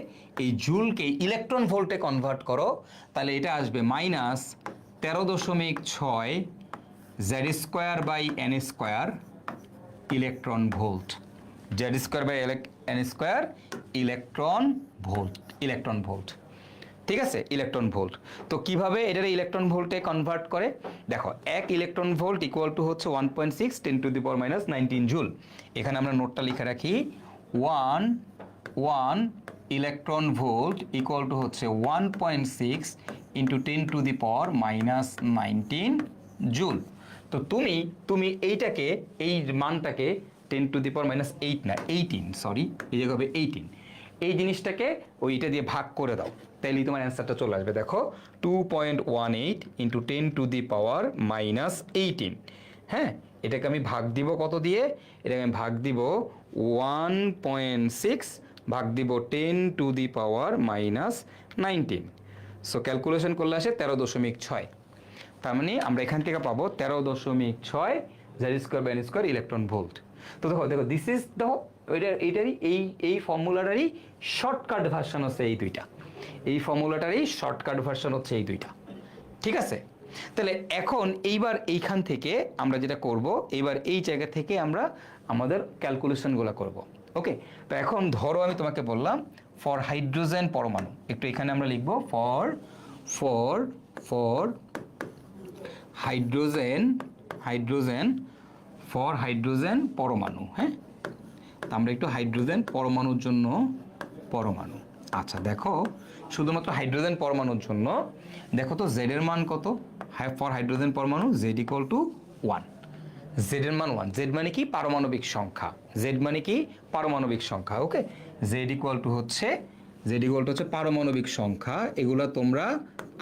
এই জুলকে ইলেকট্রন ভোল্টে কনভার্ট করো, তাহলে এটা আসবে minus 13.6 Z square by N square electron volt. Z square by N square electron volt. ঠিক আছে, ইলেকট্রন ভোল্ট। তো কিভাবে এটার ইলেকট্রন ভোল্টে কনভার্ট করে দেখো, 1 ইলেকট্রন ভোল্ট ইকুয়াল টু হচ্ছে 1.6 10⁻⁻19 জুল। এখানে আমরা নোটটা লিখে রাখি, 1 ইলেকট্রন ভোল্ট ইকুয়াল টু হচ্ছে 1.6 ইন্টু 10⁻⁻19 জুল। তো তুমি এইটাকে, এই মানটাকে 10⁻⁻8 না 18, সরি, এই জায়গায় হবে 18, এই জিনিসটাকে ওইটা দিয়ে ভাগ করে দাও, তাইলেই তোমার অ্যান্সারটা চলে আসবে। দেখো 2.18 ইন্টু 10⁻⁻18, হ্যাঁ, এটাকে আমি ভাগ দিব কত দিয়ে? এটাকে আমি ভাগ দিব 1.6 ভাগ দিব 10⁻⁻19। সো ক্যালকুলেশন করলে আসে 13.6। তার মানে আমরা এখান থেকে পাবো 13.6 Z square by N square electron volt. তো দেখো দিস ইজ দ্য এইটারই এই ফর্মুলাটারই শর্টকাট ভার্সন হচ্ছে এই দুইটা, এই ফর্মুলাটারই শর্টকাট ভার্সন হচ্ছে এই দুইটা। ঠিক আছে, তাহলে এখন এইবার এইখান থেকে আমরা যেটা করব, এইবার এই জায়গা থেকে আমরা আমাদের ক্যালকুলেশনগুলো করব। ওকে, তো এখন ধরো আমি তোমাকে বললাম ফর হাইড্রোজেন পরমাণু, একটু এখানে আমরা লিখব ফর হাইড্রোজেন পরমাণু। হ্যাঁ, আমরা একটু হাইড্রোজেন পরমাণুর জন্য পরমাণু। আচ্ছা দেখো, শুধুমাত্র হাইড্রোজেন পরমাণুর জন্য দেখো তো জেড এর মান কত? ফর হাইড্রোজেন পরমাণু জেড ইকুয়াল টু 1, জেড এর মান 1। জেড মানে কি? পারমাণবিক সংখ্যা। জেড মানে কি? পারমাণবিক সংখ্যা। ওকে, জেড ইকুয়াল টু হচ্ছে পারমাণবিক সংখ্যা। এগুলা তোমরা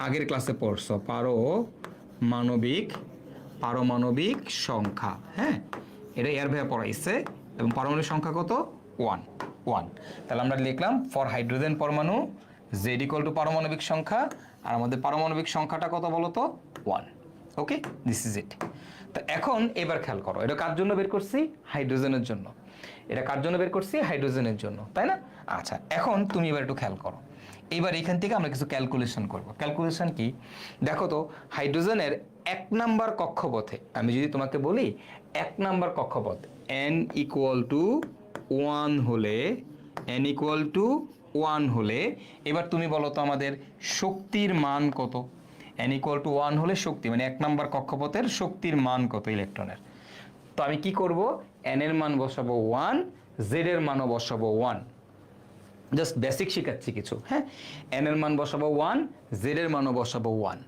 আগের ক্লাসে পড়ছো, পারমাণবিক সংখ্যা। হ্যাঁ, এটা এর ভাইয়া পড়াইছে। এবং পারমাণবিক সংখ্যা কত? 1। তাহলে আমরা লিখলাম ফর হাইড্রোজেন পরমাণু জেড ইকুয়াল টু পারমাণবিক সংখ্যা, আর আমাদের পারমাণবিক সংখ্যাটা কত বলো তো? 1। ওকে, দিস ইজ ইট। তো এখন এবার খেয়াল করো, এটা কার জন্য বের করছি? হাইড্রোজেনের জন্য। এটা কার জন্য বের করছি? হাইড্রোজেনের জন্য, তাই না? আচ্ছা, এখন তুমি এবার একটু খেয়াল করো, এইবার এখান থেকে আমরা কিছু ক্যালকুলেশন করব। ক্যালকুলেশন কি? দেখো তো, হাইড্রোজেনের 1 নাম্বার কক্ষপথে আমি যদি তোমাকে বলি 1 নাম্বার কক্ষপথ n ইকুয়াল টু 1 হলে এবার তুমি বলো তো আমাদের শক্তির মান কত? n ইকুয়াল টু 1 হলে শক্তি মানে 1 নাম্বার কক্ষপথের শক্তির মান কত ইলেকট্রনের? তো আমি কি করব, n এর মান বসাবো 1, z এর মানও বসাবো 1। জাস্ট বেসিক শেখাচ্ছি কিছু। হ্যাঁ, n এর মান বসাবো 1, z এর মানও বসাবো 1।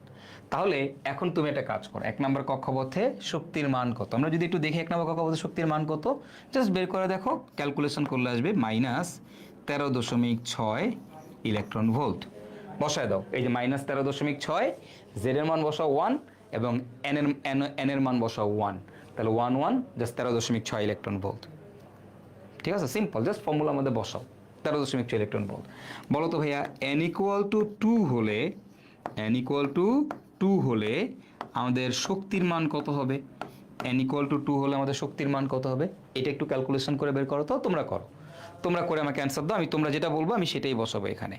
তাহলে এখন তুমি একটা কাজ করো, 1 নম্বর কক্ষপথে শক্তির মান কত? আমরা যদি একটু দেখি 1 নম্বর কক্ষপথে শক্তির মান কত, জাস্ট বের করে দেখো, ক্যালকুলেশন করলে আসবে মাইনাস 13.6 ইলেকট্রন ভোল্ট। বসায় দাও, এই যে মাইনাস 13.6, z এর মান বসাও 1 এবং n এর মান বসাও 1, তাহলে 1 জাস্ট 13.6 ইলেকট্রন ভোল্ট। ঠিক আছে, সিম্পল, জাস্ট ফর্মুলার মধ্যে বসাও 13.6 ইলেকট্রন ভোল্ট। বলো তো ভাইয়া n ইকুয়াল টু 2 হলে আমাদের শক্তির মান কত হবে? n ইকুয়াল টু 2 হলে আমাদের শক্তির মান কত হবে? এটা একটু ক্যালকুলেশন করে বের করো তো, তোমরা করে আমাকে অ্যান্সার দাও, তোমরা যেটা বলবো আমি সেটাই বসাবো এখানে।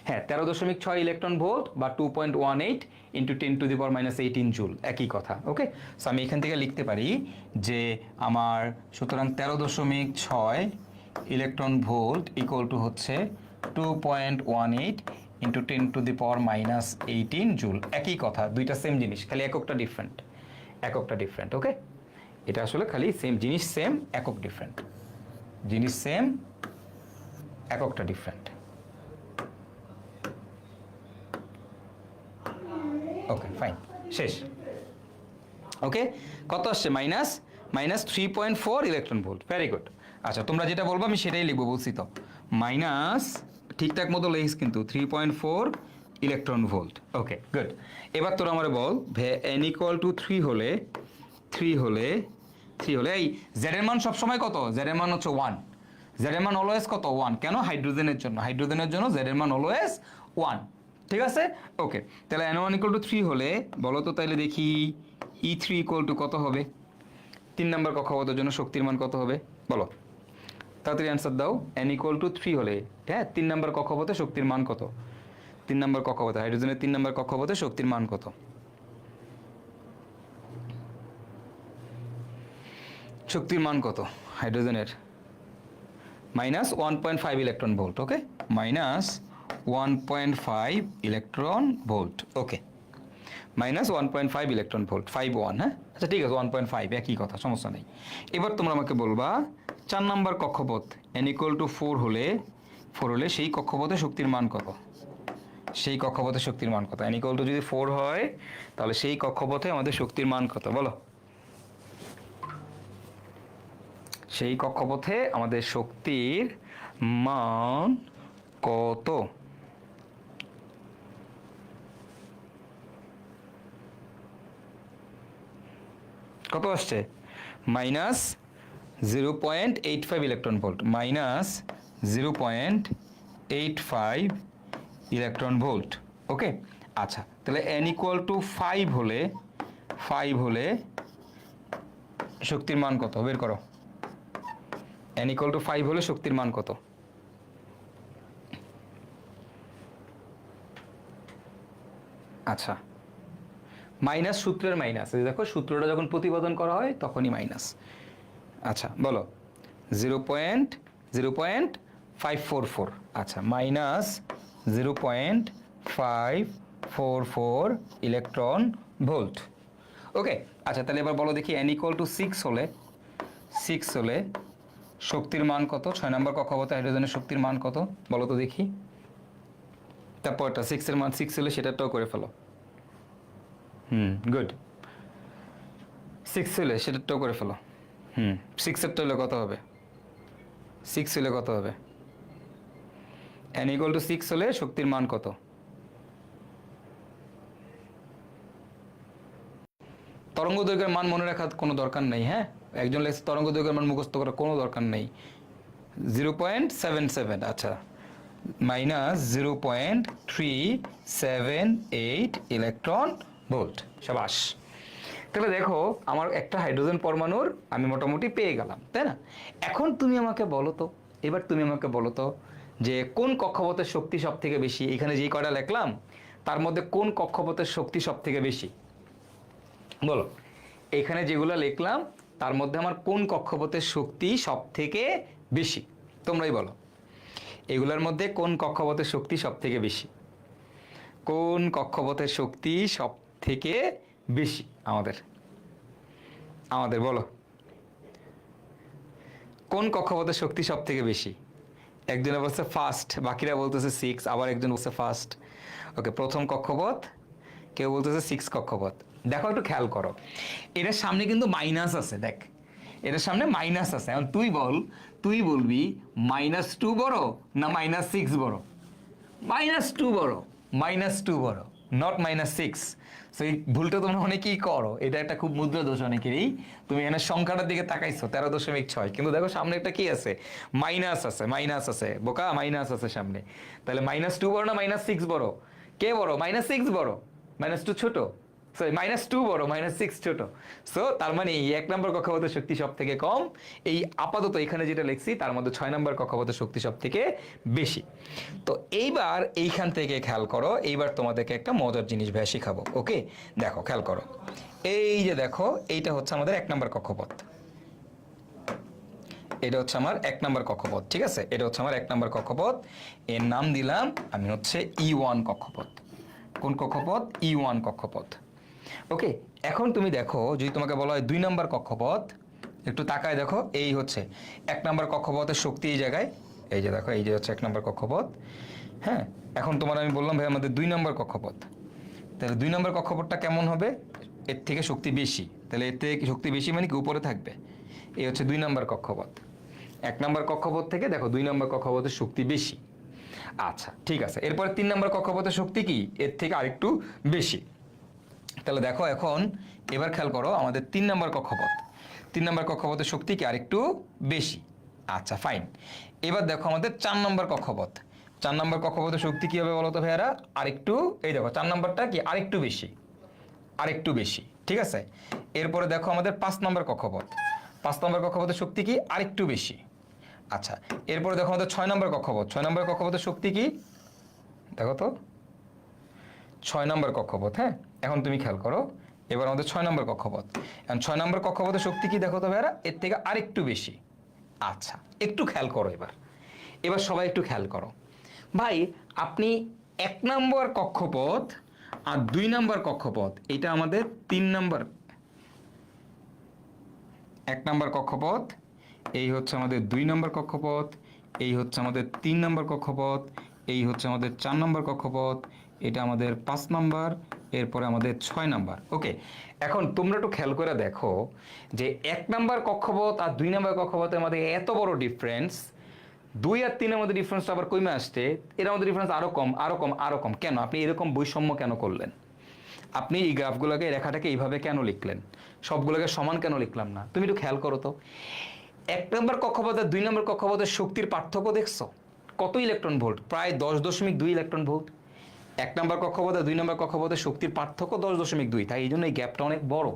হ্যাঁ, 13.6 ইলেকট্রন ভোল্ট বা 2.18 ইন্টু 10⁻⁻18 জুল, একই কথা। ওকে, সো আমি এখান থেকে লিখতে পারি যে আমার সুতরাং 13.6 ইলেকট্রন ভোল্ট ইকুয়াল টু হচ্ছে 2.18 ইন্টু 10⁻⁻18 জুল, একই কথা, দুইটা সেম জিনিস, খালি এককটা ডিফারেন্ট। ওকে, এটা আসলে খালি সেম জিনিস, সেম একক ডিফারেন্ট, জিনিস সেম এককটা ডিফারেন্ট। ওকে ফাইন, শেষ। ওকে, কত আসছে? Minus 3.4 electron volt. Very good. আচ্ছা, তোমরা যেটা বলবো আমি সেটাই লিখবো, বলছি তো। মাইনাস ঠিকঠাক মতো লিখিস কিন্তু 3.4 ইলেকট্রন ভোল্ট। Okay good. এবার তোরা আমার বল n = 3 হলে এই জেড এর মান সবসময় কত? জেড এর মান হচ্ছে 1। জেড এর মান অলওয়েজ কত? 1। কেন? হাইড্রোজেনের জন্য জেড এর মান অলওয়েজ 1। ঠিক আছে? ওকে, তাহলে n1 = 3 হলে বলো তো, তাহলে দেখি E3 = কত হবে? 3 নম্বর কক্ষপথের জন্য শক্তির মান কত হবে বলো, তাড়াতাড়ি অ্যান্সার দাও। n = 3 হলে, হ্যাঁ, 3 নম্বর কক্ষপথে শক্তির মান কত? 3 নম্বর কক্ষপথে, হাইড্রোজেনের 3 নম্বর কক্ষপথে শক্তির মান কত? শক্তির মান কত হাইড্রোজেনের? Minus 1.5 electron volt. Okay, minus 1.5 electron volt. Okay, minus 1.5 electron volt, 5-1। হ্যাঁ, আচ্ছা ঠিক আছে, 1.5 একই কথা, সমস্যা নেই। এবার তোমরা আমাকে বলবা 4 নম্বর কক্ষপথ n = 4 হলে সেই কক্ষপথে শক্তির মান কত? সেই কক্ষপথে শক্তির মান কত? n = যদি 4 হয় তাহলে সেই কক্ষপথে আমাদের শক্তির মান কত বলো? সেই কক্ষপথে আমাদের শক্তির মান কত? কত আসছে? Minus 0.85 electron volt. Minus 0.85 electron volt. Okay, আচ্ছা, তাহলে n = 5 হলে শক্তির মান কত বের করো? n = 5 হলে শক্তির মান কত? আচ্ছা, মাইনাস সূত্রের মাইনাস, দেখো সূত্রটা যখন প্রতিপাদন করা হয় তখনই মাইনাস। আচ্ছা বলো, 0.544। আচ্ছা, মাইনাস 0.544 ইলেকট্রন ভোল্ট। ওকে, আচ্ছা, তাহলে এবার বলো দেখি n = 6 হলে শক্তির মান কত? 6 নম্বর কক্ষপথে হাইড্রোজেনের শক্তির মান কত বলো তো দেখি। তারপরটা 6 এর মান 6 হলে সেটাটাও করে ফেলো। গুড। 6 হলে সেটাটাও করে ফেলো। 6 এরটা হলে কত হবে? 6 হলে কত হবে? n = 6 হলে শক্তির মান কত? তরঙ্গ দৈর্ঘ্যের মান মনে রাখার কোনো দরকার নেই। হ্যাঁ, একজন লেখছে তরঙ্গ দৈর্ঘ্যের মান মুখস্থ করার কোনো দরকার নেই। 0.77। আচ্ছা, মাইনাস 0.378 ইলেকট্রন ভোল্ট। সাবাস। তাহলে দেখো, আমার একটা হাইড্রোজেন পরমাণুর আমি মোটামুটি পেয়ে গেলাম, তাই না? এখন তুমি আমাকে বলো তো, যে কোন কক্ষপথের শক্তি সব থেকে বেশি? এখানে যেই কয়টা লিখলাম তার মধ্যে কোন কক্ষপথের শক্তি সব থেকে বেশি বলো? এখানে যেগুলো লিখলাম তার মধ্যে আমার কোন কক্ষপথের শক্তি সব থেকে বেশি? তোমরাই বলো, এগুলোর মধ্যে কোন কক্ষপথের শক্তি সব থেকে বেশি? কোন কক্ষপথের শক্তি সব থেকে বেশি আমাদের বলো, কোন কক্ষপথের শক্তি সব থেকে বেশি? একজনে বলছে ফার্স্ট, বাকিরা বলতেছে 6, আবার একজন বলছে ফার্স্ট। ওকে, প্রথম কক্ষপথ, কেউ বলতেছে 6 কক্ষপথ। দেখো একটু খেয়াল করো, এটার সামনে কিন্তু মাইনাস আছে। দেখ, এটার সামনে মাইনাস আছে। এখন তুই বলবি -2 বড় না -6 বড়? -2 বড়, -2 বড়, নট -6। সো এই ভুলটা তোমরা অনেকেই করো, এটা একটা খুব মুদ্রা দোষ অনেকেরই। তুমি এখানে সংখ্যাটার দিকে তাকাইছো 13.6, কিন্তু দেখো সামনে একটা কি আছে? মাইনাস আছে বোকা, মাইনাস আছে সামনে। তাহলে -2 বড় না -6 বড়? কে বড়? -6 বড়, -2 ছোট। সরি, -2 বড়, -6 ছোট। সো তার মানে এই 1 নম্বর কক্ষপথের শক্তি সব থেকে কম। এই আপাতত এখানে যেটা লিখছি তার মধ্যে 6 নম্বর কক্ষপথের শক্তি সব থেকে বেশি। তো এইবার এইখান থেকে খেয়াল করো, এইবার তোমাদেরকে একটা মজার জিনিস ভাই শিখাবো। ওকে, দেখো খেয়াল করো, এই যে দেখো, এইটা হচ্ছে আমাদের 1 নম্বর কক্ষপথ। এটা হচ্ছে আমার 1 নম্বর কক্ষপথ, ঠিক আছে? এটা হচ্ছে আমার 1 নম্বর কক্ষপথ। এর নাম দিলাম আমি হচ্ছে E1 কক্ষপথ। কোন কক্ষপথ? E1 কক্ষপথ। ওকে, এখন তুমি দেখো, যদি তোমাকে বলা হয় 2 নম্বর কক্ষপথ, একটু তাকায় দেখো, এই হচ্ছে 1 নম্বর কক্ষপথের শক্তি এই জায়গায়, এই যে দেখো, এই যে হচ্ছে 1 নম্বর কক্ষপথ। হ্যাঁ, এখন তোমার আমি বললাম ভাই আমাদের 2 নম্বর কক্ষপথ। তাহলে 2 নম্বর কক্ষপথটা কেমন হবে? এর থেকে শক্তি বেশি। তাহলে এর থেকে শক্তি বেশি মানে কি উপরে থাকবে। এই হচ্ছে 2 নম্বর কক্ষপথ। 1 নম্বর কক্ষপথ থেকে দেখো 2 নম্বর কক্ষপথের শক্তি বেশি। আচ্ছা ঠিক আছে, এরপরে 3 নম্বর কক্ষপথের শক্তি কি এর থেকে আরেকটু বেশি। তাহলে দেখো এখন এবার খেয়াল করো আমাদের 3 নম্বর কক্ষপথ। 3 নম্বর কক্ষপথের শক্তি কি আরেকটু বেশি। আচ্ছা ফাইন। এবার দেখো আমাদের 4 নম্বর কক্ষপথ। 4 নম্বর কক্ষপথের শক্তি কি হবে বলো তো ভাইয়ারা? আরেকটু, এই দেখো 4 নম্বরটা কি আরেকটু বেশি, আরেকটু বেশি। ঠিক আছে, এরপরে দেখো আমাদের 5 নম্বর কক্ষপথ। 5 নম্বর কক্ষপথের শক্তি কি আরেকটু বেশি। আচ্ছা, এরপরে দেখো আমাদের 6 নম্বর কক্ষপথ। 6 নম্বর কক্ষপথের শক্তি কি দেখো তো, 6 নম্বর কক্ষপথ। হ্যাঁ, এখন তুমি খেয়াল করো, এবার আমাদের 6 নম্বর কক্ষপথ। এখন 6 নম্বর কক্ষপথের শক্তি কি দেখো তো ভাইয়ারা? এর থেকে আরেকটু বেশি। আচ্ছা, একটু খেয়াল করো এবার, এবার সবাই একটু খেয়াল করো ভাই। আপনি 1 নম্বর কক্ষপথ আর 2 নম্বর কক্ষপথ, এটা আমাদের 3 নম্বর 1 নম্বর কক্ষপথ, এই হচ্ছে আমাদের 2 নম্বর কক্ষপথ, এই হচ্ছে আমাদের 3 নম্বর কক্ষপথ, এই হচ্ছে আমাদের 4 নম্বর কক্ষপথ, এটা আমাদের 5 নম্বর, এরপরে আমাদের 6 নম্বর। ওকে, এখন তোমরা একটু খেয়াল করে দেখো যে 1 নম্বর কক্ষপথ আর 2 নম্বর কক্ষপথের মধ্যে এত বড় ডিফারেন্স, 2 আর 3-এর মধ্যে ডিফারেন্সটা আবার কমে আসছে, এর মধ্যে ডিফারেন্স আরো কম আরো কম আরো কম। কেন আপনি এরকম বৈষম্য কেন করলেন? আপনি এই গ্রাফগুলোকে, রেখাটাকে এইভাবে কেন লিখলেন? সবগুলোকে সমান কেন লিখলাম না? তুমি একটু খেয়াল করো তো, 1 নম্বর কক্ষপথ আর 2 নম্বর কক্ষপথের শক্তির পার্থক্য দেখছো? কত ইলেকট্রন ভোল্ট? প্রায় 10.2 ইলেকট্রন ভোল্ট। 1 নম্বর কক্ষপথ আর 2 নম্বর কক্ষপথের শক্তির পার্থক্য 10.2, তাই এই জন্য এই গ্যাপটা অনেক বড়।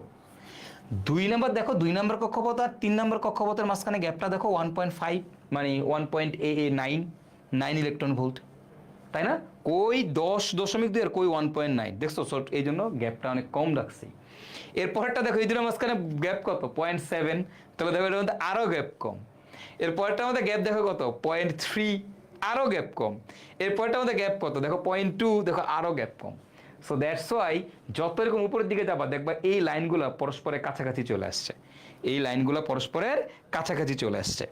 2 নম্বর দেখো, 2 নম্বর কক্ষপথ আর 3 নম্বর কক্ষপথের মাঝখানে গ্যাপটা দেখো 1.5, মানে 1.9 ইলেকট্রন ভোল্ট, তাই না? কই 10.2 আর কই 1.9, দেখছো? এই জন্য গ্যাপটা অনেক কম রাখছি। এরপরটা দেখো, এই দুটোর মাঝখানে গ্যাপ কত? 0.7, তাহলে দেখো এর মধ্যে আরো গ্যাপ কম। এরপরটার মধ্যে গ্যাপ দেখো কত? 0.3, আরো গ্যাপ কম। এরপরটার মধ্যে গ্যাপ কত? দেখো 0.2, দেখো আরো gap com. So that's why যত এরকম উপরের দিকে যাবা দেখবা এই লাইনগুলো পরস্পরের কাছাকাছি চলে আসছে, এই লাইনগুলো পরস্পরের কাছাকাছি চলে আসছে।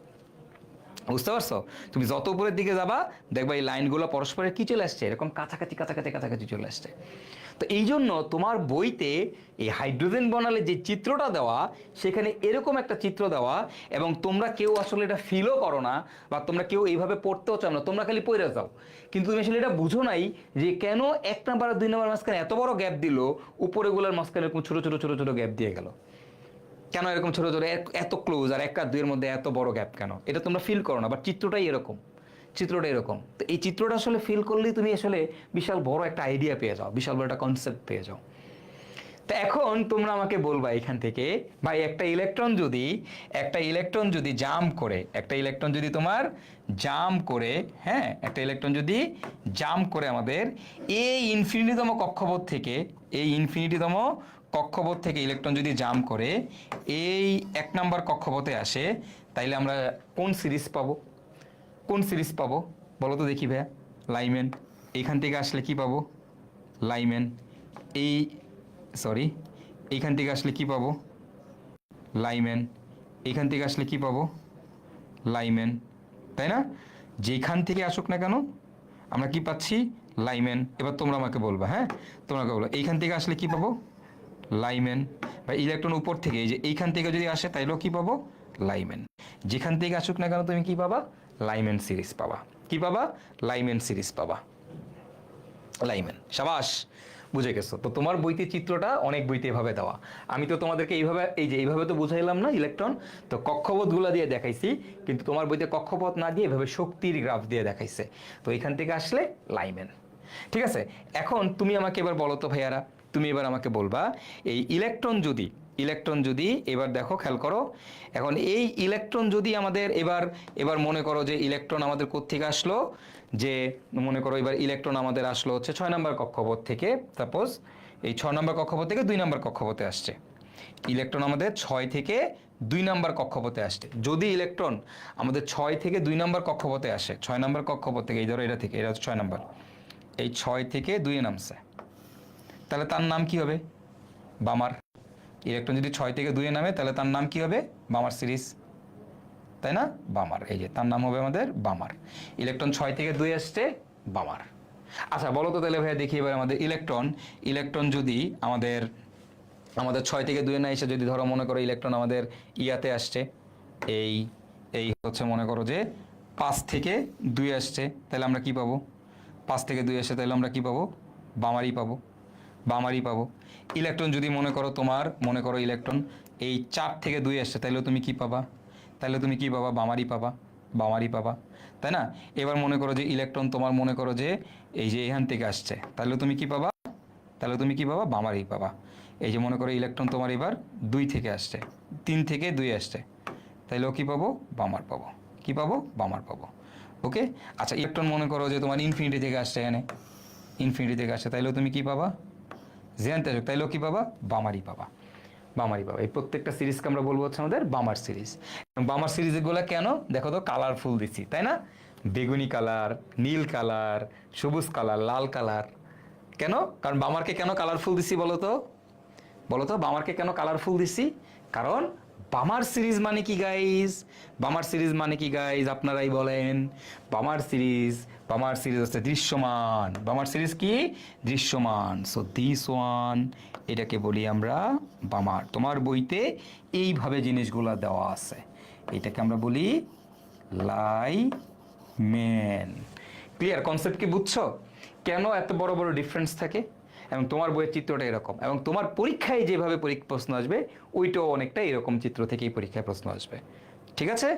বুঝতে পারছো? তুমি যত উপরের দিকে যাবা দেখবা এই লাইনগুলো পরস্পরের কি চলে আসছে, এরকম কাছাকাছি কাছাকাছি কাছাকাছি চলে আসছে। তো এই জন্য তোমার বইতে এই হাইড্রোজেন বর্ণালীর যে চিত্রটা দেওয়া, সেখানে এরকম একটা চিত্র দেওয়া, এবং তোমরা কেউ আসলে এটা ফিলও করো না, বা তোমরা কেউ এইভাবে পড়তেও চাও না, তোমরা খালি পড়ে যাও। কিন্তু তুমি আসলে এটা বুঝো নাই যে কেন 1 নম্বর আর 2 নম্বর মাঝখানে এত বড় গ্যাপ দিল, উপরেগুলোর মাঝখানে এরকম ছোট ছোট ছোট ছোট গ্যাপ দিয়ে গেল। কেন এরকম ছোট ছোট এত ক্লোজ, আর 1 আর 2 এর মধ্যে এত বড় গ্যাপ কেন? এটা তোমরা ফিল করো না, বাট চিত্রটাই এরকম, চিত্রটা এরকম। তো এই চিত্রটা আসলে ফিল করলেই তুমি আসলে বিশাল বড় একটা আইডিয়া পেয়ে যাও, বিশাল বড় একটা কনসেপ্ট পেয়ে যাও। তো এখন তোমরা আমাকে বলবা এখান থেকে, ভাই একটা ইলেকট্রন যদি জাম্প করে, একটা ইলেকট্রন যদি তোমার জাম্প করে, হ্যাঁ একটা ইলেকট্রন যদি জাম্প করে আমাদের এই ইনফিনিটিতম কক্ষপথ থেকে, ইলেকট্রন যদি জাম্প করে এই 1 নম্বর কক্ষপথে আসে, তাইলে আমরা কোন সিরিজ পাবো? কোন সিরিজ পাবো বলো তো দেখি ভাইয়া? লাইমেন। এইখান থেকে আসলে কি পাবো? লাইমেন। এইখান থেকে আসলে কি পাবো? লাইমেন। এইখান থেকে আসলে কি পাবো? লাইমেন, তাই না? যেখান থেকে আসুক না কেন আমরা কি পাচ্ছি? লাইমেন। এবার তোমরা আমাকে বলবা, হ্যাঁ তোমরা বলো এইখান থেকে আসলে কি পাবো? লাইমেন। বা ইলেকট্রন উপর থেকে, এই যে এইখান থেকে যদি আসে তাইলেও কি পাবো? লাইমেন। যেখান থেকে আসুক না কেন তুমি কি পাবা? লাইমেন সিরিজ পাবা। কি পাবা? লাইমেন সিরিজ পাবা। লাইমেন। সাবাস, বুঝে গেছো? তো তোমার বইতে চিত্রটা অনেক বইতে এভাবে দেওয়া। আমি তো তোমাদেরকে এইভাবে তো বুঝাইলাম না ইলেকট্রন, তো কক্ষপথগুলো দিয়ে দেখাইছি, কিন্তু তোমার বইতে কক্ষপথ না দিয়ে এভাবে শক্তির গ্রাফ দিয়ে দেখাইছে। তো এখান থেকে আসলে লাইমেন। ঠিক আছে, এখন তুমি আমাকে এবার বলো তো ভাইয়ারা, তুমি এবার আমাকে বলবা এই ইলেকট্রন যদি এবার দেখো খেয়াল করো, এখন এই ইলেকট্রন যদি আমাদের এবার মনে করো যে ইলেকট্রন আমাদের কোত্থেকে আসলো, যে মনে করো এবার ইলেকট্রন আমাদের আসলো হচ্ছে 6 নম্বর কক্ষপথ থেকে। সাপোজ এই 6 নম্বর কক্ষপথ থেকে 2 নম্বর কক্ষপথে আসছে। ইলেকট্রন আমাদের 6 থেকে 2 নম্বর কক্ষপথে আসছে। যদি ইলেকট্রন আমাদের 6 থেকে 2 নম্বর কক্ষপথে আসে, 6 নম্বর কক্ষপথ থেকে, এই ধরো এটা থেকে, এটা হচ্ছে 6 নম্বর, এই 6 থেকে 2 নামছে, তাহলে তার নাম কি হবে? বামার। ইলেকট্রন যদি 6 থেকে 2 নামে তাহলে তার নাম কি হবে? বামার সিরিজ। তাই না? বামার, এই যে তার নাম হবে আমাদের বামার। ইলেকট্রন 6 থেকে 2 আসছে, বামার। আচ্ছা বলো তো তাহলে ভাইয়া দেখি এবার আমাদের ইলেকট্রন যদি আমাদের 6 থেকে 2 না এসে যদি ধরো মনে করো ইলেকট্রন আমাদের ইয়াতে আসছে, এই এই হচ্ছে মনে করো যে 5 থেকে 2 আসছে, তাহলে আমরা কি পাবো? 5 থেকে 2 আসছে তাহলে আমরা কি পাবো? বামারই পাবো, বামারই পাবো। ইলেকট্রন যদি মনে করো ইলেকট্রন এই 4 থেকে 2 আসছে, তাহলে তুমি কি পাবা? তাহলে তুমি কি পাবা? বামারই পাবা, বামারই পাবা, তাই না? এবার মনে করো যে ইলেকট্রন তোমার মনে করো যে এই যে এখান থেকে আসছে, তাহলে তুমি কি পাবা? তাহলে তুমি কি পাবা? বামারই পাবা। এই যে মনে করো ইলেকট্রন তোমার এবার 2 থেকে আসছে, 3 থেকে 2 আসছে, তাইলেও কি পাবো? বামার পাবো। কি পাবো? বামার পাবো। ওকে। আচ্ছা ইলেকট্রন মনে করো যে তোমার ইনফিনিটি থেকে আসছে, এখানে ইনফিনিটি থেকে আসছে, তাইলেও তুমি কি পাবা? জেনতে আসুক, তাইলেও কি পাবা? বামারই পাবা, বামারই পাবা। এই প্রত্যেকটা সিরিজকে আমরা বলবো হচ্ছে আমাদের বামার সিরিজ। বামার সিরিজগুলো কেন দেখো তো, কালারফুল দিচ্ছি তাই না? বেগুনি কালার, নীল কালার, সবুজ কালার, লাল কালার। কেন? কারণ বামারকে কেন কালারফুল দিচ্ছি বলো তো? বলো তো বামারকে কেন কালারফুল দিচ্ছি? কারণ বামার সিরিজ মানে কি গাইজ? বামার সিরিজ মানে কি গাইজ? আপনারাই বলেন। বামার সিরিজ হচ্ছে দৃশ্যমান। বামার সিরিজ কি? দৃশ্যমান। সো দিস ওয়ান, এটাকে বলি আমরা বামার। তোমার বইতে এইভাবে জিনিসগুলো দেওয়া আছে, এটাকে আমরা বলি লাইমেন। ক্লিয়ার? কনসেপ্ট কি বুঝছো? কেন এত বড় বড় ডিফারেন্স থাকে? এবং তোমার বইয়ের চিত্রটা এরকম, এবং তোমার পরীক্ষায় যেভাবে প্রশ্ন আসবে ওইটাও অনেকটা এরকম চিত্র থেকেই পরীক্ষায় প্রশ্ন আসবে। ঠিক আছে?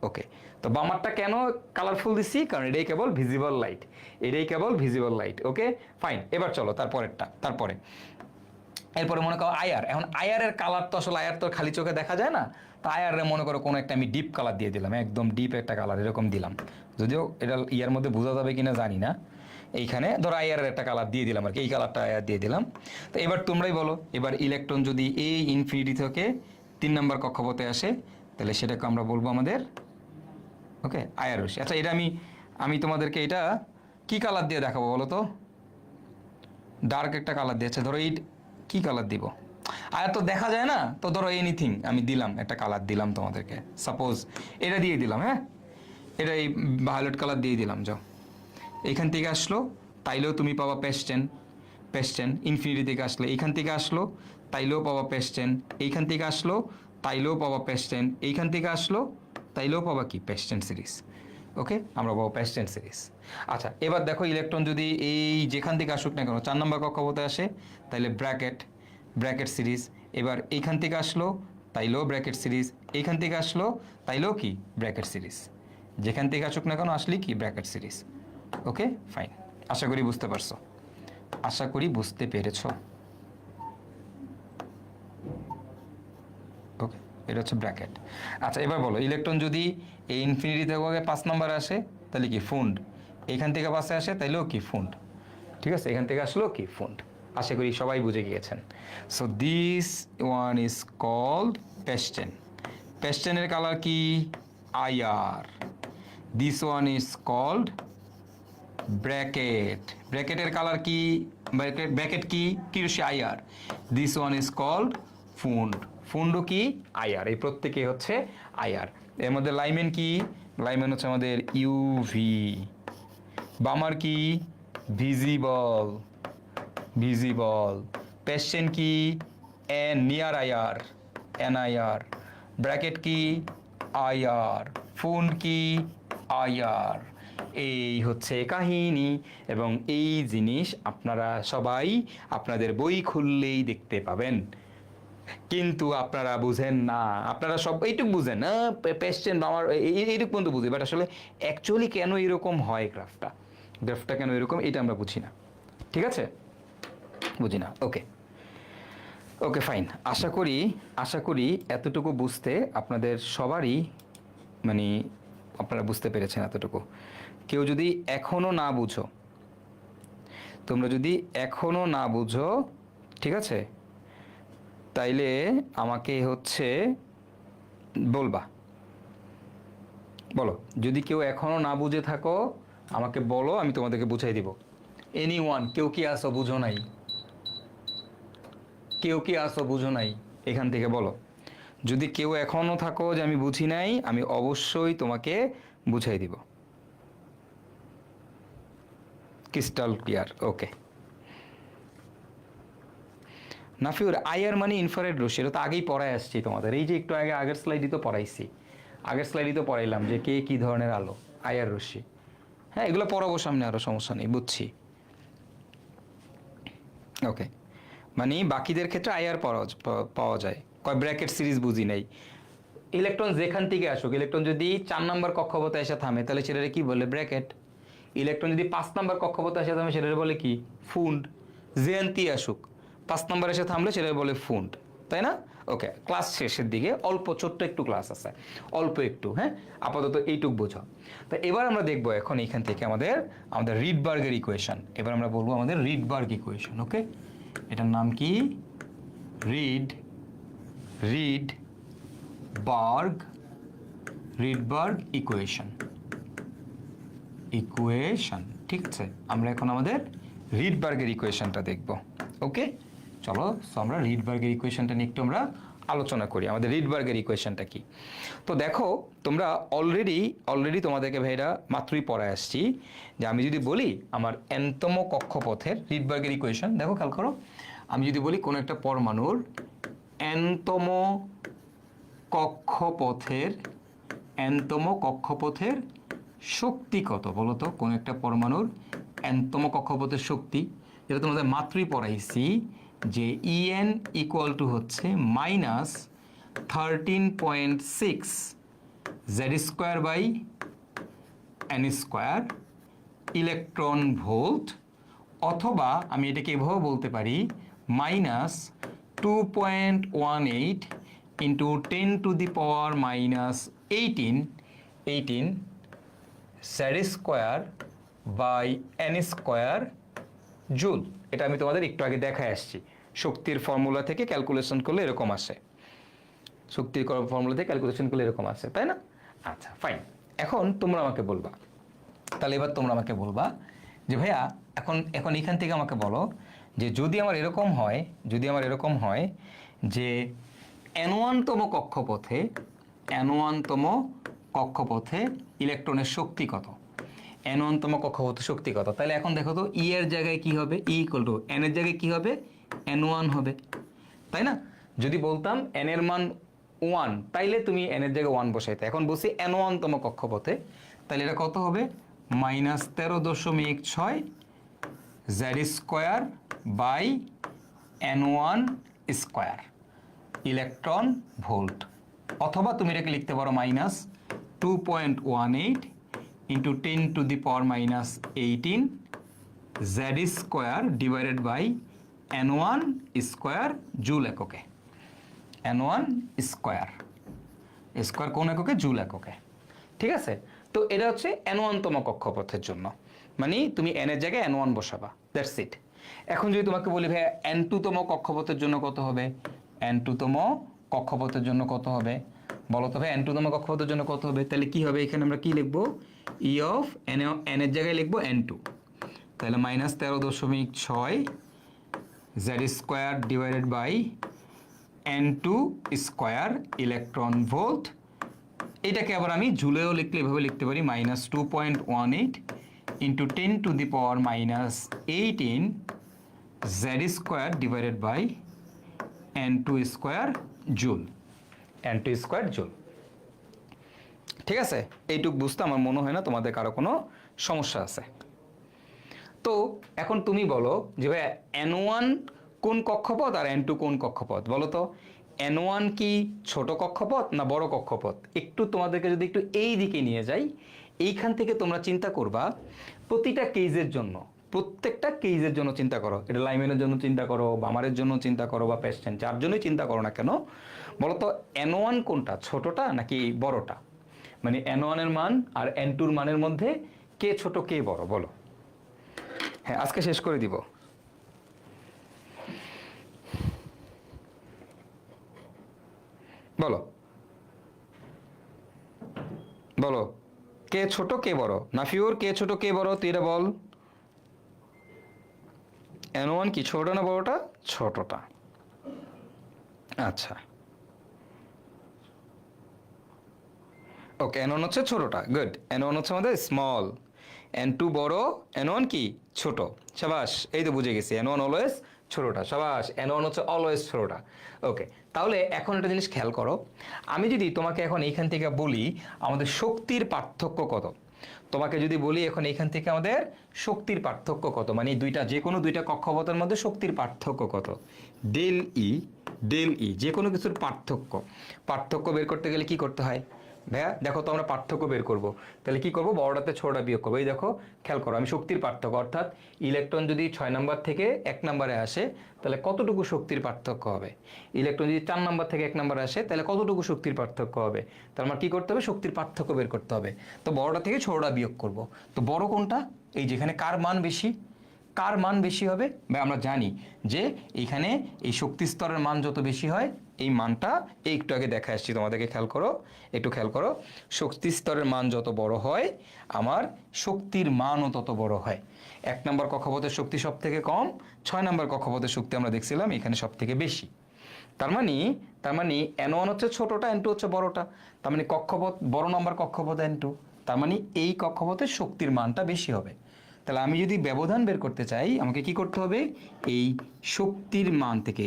ওকে। তো বামারটা কেন কালারফুল দিচ্ছি? কারণ এটাই কেবল ভিজিবল লাইট, এটাই কেবল ভিজিবল লাইট। Okay fine. এবার চলো এরপরে মনে করো আয়ার। এখন আয়ারের কালার তো আসলে আয়ার তো খালি চোখে দেখা যায় না, তো আয়ারে মনে করো কোনো একটা আমি ডিপ কালার দিয়ে দিলাম, একদম ডিপ একটা কালার এরকম দিলাম, যদিও এটা ইয়ার মধ্যে বোঝা যাবে কিনা জানি না। এইখানে ধরো আয়ারের একটা কালার দিয়ে দিলাম আর কি, এই কালারটা আয়ার দিয়ে দিলাম। তো এবার তোমরাই বলো, এবার ইলেকট্রন যদি এই ইনফিনিটি থেকে 3 নম্বর কক্ষপথে আসে, তাহলে সেটাকে আমরা বলবো আমাদের ওকে আয়ার রশ্মি। আচ্ছা এটা আমি তোমাদেরকে এটা কি কালার দিয়ে দেখাবো বলো তো? ডার্ক একটা কালার দিয়েছে, ধরো এই কি কালার দিব? আয়ার তো দেখা যায় না, তো ধরো এনিথিং আমি দিলাম, একটা কালার দিলাম তোমাদেরকে, সাপোজ এটা দিয়ে দিলাম। হ্যাঁ, এটা এই ভায়োলেট কালার দিয়ে দিলাম। যাও, এইখান থেকে আসলো, তাইলেও তুমি পাবা পেস্টেন। ইনফিনিটি থেকে আসলে এইখান থেকে আসলো, তাইলেও পাবা পেস্টেন। এইখান থেকে আসলো, তাইলেও পাবা পেস্টেন। এইখান থেকে আসলো, তাইলেও পাবা কি? পেস্টেন সিরিজ। ওকে, আমরা পাবো পেস্টেন সিরিজ। আচ্ছা এবার দেখো ইলেকট্রন যদি এই যেখান থেকে আসুক না কেন 4 নম্বর কক্ষপথে আসে, তাইলে ব্র্যাকেট সিরিজ। এবার এইখান থেকে আসলো, তাইলেও ব্র্যাকেট সিরিজ। এইখান থেকে আসলো, তাইলেও কি? Brackett series. যেখান থেকে আসুক না কেন আসলেই কি? Brackett series. Okay fine. আশা করি বুঝতে পারছো, আশা করি বুঝতে পেরেছো। ওকে, এটা হচ্ছে ব্র্যাকেট। আচ্ছা এবার বলো ইলেকট্রন যদি এই ইনফিনিটি থেকে 5 নম্বরে আসে, তাহলে কি? ফুন্ড। এইখান থেকে পাশে আসে, তাইলেও কি? ফুন্ড। ঠিক আছে, এখান থেকে আসলেও কি? ফুন্ড। আশা করি সবাই বুঝে গিয়েছেন। So this one is called Paschen. পেস্টেনের কালার কি? IR. This one is called Brackett. ব্র্যাকেটের কালার কি? ব্র্যাকেট কি? রশ্মি IR. This one is called Pfund. ফুন্ডও কি? আইআর। এই প্রত্যেকে হচ্ছে আইআর। এর মধ্যে লাইমেন কি? লাইমেন হচ্ছে আমাদের ইউভি। বামার কি? ভিজিবল। পেস্টেন কি? Near IR, NIR. ব্র্যাকেট কি? আইআর। ফুন্ড কি? আইআর। এই হচ্ছে কাহিনী, এবং এই জিনিস আপনারা সবাই আপনাদের বই খুললেই দেখতে পাবেন, কিন্তু আপনারা বুঝেন না। আপনারা সব এইটুকু বুঝেন, পেস্টেন আমার এইটুকু পর্যন্ত বুঝি, বাট আসলে অ্যাকচুয়ালি কেন এরকম হয় গ্রাফটা কেন এরকম, এটা আমরা বুঝি না। ঠিক আছে, বুঝি না। ওকে ফাইন। আশা করি এতটুকু বুঝতে আপনাদের সবারই মানে আপনারা বুঝতে পেরেছেন এতটুকু। কেউ যদি এখনো না বুঝো, তোমরা যদি এখনো না বুঝো, ঠিক আছে, তাইলে আমাকে হচ্ছে বলবা। বলো, যদি কেউ এখনো না বুঝে থাকো আমাকে বলো, আমি তোমাদেরকে বুঝাই দিব। এনিওয়ান, কেউ কি আসো বুঝো নাই? কেউ কি আসো বুঝো নাই? এখান থেকে বলো। যদি কেউ এখনো থাকো যে আমি বুঝি নাই, আমি অবশ্যই তোমাকে বুঝাই দিব। ক্রিস্টাল ক্লিয়ার, ওকে। নাফিউর, আইআর মানে ইনফ্রারেড রশ্মি, এটা তো আগেই পড়ায় আসছি তোমাদের, এই যে একটু আগে আগের স্লাইডই তো পড়াইছি, আগের স্লাইডই তো পড়াইলাম যে কে কী ধরনের আলো, আইআর রশ্মি। হ্যাঁ, এগুলো পড়াবো সামনে, আরও সমস্যা নেই, বুঝছি। ওকে, মানে বাকিদের ক্ষেত্রে আইআর পাওয়া যায়, কয় ব্র্যাকেট সিরিজ বুঝি নাই। ইলেকট্রন যেখান থেকে আসুক, ইলেকট্রন যদি 4 নম্বর কক্ষপথে এসে থামে তাহলে সেটাকে কি বলে? ব্র্যাকেট। ইলেকট্রন যদি 5 নম্বর কক্ষপথে এসে থামে সেটাকে বলে কি? ফুন্ড। জেএনটি আসুক, 5 নম্বর এসে থামলে সেটাকে বলে ফুন্ড, তাই না? ওকে, ক্লাস শেষের দিকে অল্প ছোট্ট একটু ক্লাস আছে, অল্প একটু, হ্যাঁ, আপাতত এইটুক বোঝা। তো এবার আমরা দেখবো এখন এখান থেকে আমাদের রিডবার্গের ইকুয়েশন। এবার আমরা বলবো আমাদের রিডবার্গ ইকুয়েশন। ওকে, এটার নাম কি? Rydberg equation. ঠিক আছে, আমরা এখন আমাদের রিডবার্গের ইকুয়েশনটা দেখব। ওকে, চলো আমরা রিডবার্গের ইকুয়েশনটা নিয়ে একটু আমরা আলোচনা করি। আমাদের রিডবার্গের ইকুয়েশনটা কি? তো দেখো, তোমরা অলরেডি তোমাদেরকে ভাইরা মাত্রই পড়ায় আসছি যে আমি যদি বলি আমার nতম কক্ষপথের রিডবার্গের ইকুয়েশন, দেখো খেয়াল করো, আমি যদি বলি কোনো একটা পরমাণুর nতম কক্ষপথের শক্তি কত বলো তো? কোন একটা পরমাণুর nতম কক্ষপথের শক্তি, যেটা তোমাদের মাত্রই পড়াইছি যে En ইকুয়াল টু হচ্ছে -13.6 Z² / n² ভোল্ট, অথবা আমি এটাকে এভাবে বলতে পারি -2.18 × 10⁻⁻18 Z² / n² জুল। এটা আমি তোমাদের একটু আগে দেখায় আসছি, শক্তির ফর্মুলা থেকে ক্যালকুলেশন করলে এরকম আসে, তাই না? আচ্ছা, ফাইন। এখন তোমরা আমাকে বলবা, তাহলে এবার তোমরা আমাকে বলবা যে ভাইয়া এখন এখান থেকে আমাকে বলো যে যদি আমার এরকম হয় যে n1তম কক্ষপথে ইলেকট্রনের শক্তি কত, n1তম কক্ষপথে শক্তি কত, তাহলে এখন দেখো তো ই এর জায়গায় কি হবে? ই ইকুয়াল টু n এর জায়গায় কি হবে? n1 হবে, তাই না? যদি বলতাম n এর মান 1, তাইলে তুমি n এর জায়গায় 1 বসাইতে। এখন বলছি n1তম কক্ষপথে, তাহলে এটা কত হবে? -13.6 Z² / n1² ইলেকট্রন ভোল্ট, অথবা তুমি এটাকে লিখতে পারো -2.18 × 10⁻⁻18 Z² / n1² জুল এককে। n1² কোন এককে? জুল এককে, ঠিক আছে? তো এটা হচ্ছে n1তম কক্ষপথের জন্য, মানে তুমি n এর জায়গায় n1 বসাবা, দ্যাটস ইট। এখন যদি তোমাকে বলি ভাই n2তম কক্ষপথের জন্য কত হবে? n2তম কক্ষপথের জন্য কত হবে বলো তো ভাই? n2তম কক্ষপথের জন্য কত হবে? তাহলে কি হবে? এখানে আমরা কি লিখবো? ই অফ n এর জায়গায় লিখবো n2, তাহলে -13.6 Z² / n2² ইলেকট্রন ভোল্ট। এটাকে আবার আমি জুলেও লিখলে এভাবে লিখতে পারি -2.18 × 10⁻⁻18 Z² / n2² জুল, জুল। ঠিক আছে, এইটুক বুঝতে আমার মনে হয় না তোমাদের কারো কোনো সমস্যা আছে। তো এখন তুমি বলো যে ভাই n1 কোন কক্ষপথ আর n2 কোন কক্ষপথ বলো তো? n1 কি ছোট কক্ষপথ না বড় কক্ষপথ? একটু তোমাদেরকে যদি একটু এই দিকে নিয়ে যাই, এইখান থেকে তোমরা চিন্তা করবা প্রত্যেকটা কেজের জন্য চিন্তা করো। এটা লাইমেনের জন্য চিন্তা করো, বামারের জন্য চিন্তা করো, বা পেশেন্ট যার জন্যই চিন্তা করো না কেন, বলো তো n1 কোনটা, ছোটটা নাকি বড়টা? মানে n1 এর মান আর n2 এর মানের মধ্যে কে ছোট কে বড় বলো? হ্যাঁ, আজকে শেষ করে দিব। বলো কে ছোট কে বড়? নাফিউর, কে ছোট কে বড় তুই এটা বল। n1 কি ছোট না বড়টা? ছোটটা। আচ্ছা, ওকে এন ওয়ান হচ্ছে ছোটোটা, গুড। এন ওয়ান হচ্ছে আমাদের স্মল, এন টু বড়, এন ওয়ান কি ছোট। সাবাস, এই তো বুঝে গেছি, এন ওয়ান অলওয়েজ ছোটোটা। সাবাস, এন ওয়ান হচ্ছে অলওয়েজ ছোটোটা। ওকে, তাহলে এখন একটা জিনিস খেয়াল করো, আমি যদি তোমাকে এখন এইখান থেকে বলি আমাদের শক্তির পার্থক্য কত, তোমাকে যদি বলি এখন এইখান থেকে আমাদের শক্তির পার্থক্য কত, মানে দুইটা যে কোনো দুইটা কক্ষপথের মধ্যে শক্তির পার্থক্য কত, ডেল ই ডেল ই, যে কোনো কিছুর পার্থক্য বের করতে গেলে কি করতে হয় ভাইয়া? দেখো তো আমরা পার্থক্য বের করব, তাহলে কি করব, বড়টাতে ছোটটা বিয়োগ করবো। এই দেখো খেয়াল করো, আমি শক্তির পার্থক্য অর্থাৎ ইলেকট্রন যদি 6 নাম্বার থেকে 1 নম্বরে আসে তাহলে কতটুকু শক্তির পার্থক্য হবে, ইলেকট্রন যদি 4 নাম্বার থেকে 1 নম্বরে আসে তাহলে কতটুকু শক্তির পার্থক্য হবে, তার মানে কি করতে হবে, শক্তির পার্থক্য বের করতে হবে। তো বড়টা থেকে ছোটটা বিয়োগ করব। তো বড় কোনটা, এই যেখানে কার মান বেশি, কার মান বেশি হবে, বা আমরা জানি যে এইখানে এই শক্তি স্তরের মান যত বেশি হয় এই মানটা, এই একটু আগে দেখা আসছি তোমাদেরকে, খেয়াল করো, একটু খেয়াল করো, শক্তি স্তরের মান যত বড় হয় আমার শক্তির মানও তত বড় হয়। 1 নম্বর কক্ষপথের শক্তি সব থেকে কম, 6 নম্বর কক্ষপথের শক্তি আমরা দেখছিলাম এখানে সব থেকে বেশি। তার মানে এন ওয়ান হচ্ছে ছোটটা, এন টু হচ্ছে বড়টা, তার মানে কক্ষপথ বড় নম্বর কক্ষপথ এন টু, তার মানে এই কক্ষপথের শক্তির মানটা বেশি হবে। তাহলে আমি যদি ব্যবধান বের করতে চাই আমাকে কি করতে হবে, এই শক্তির মান থেকে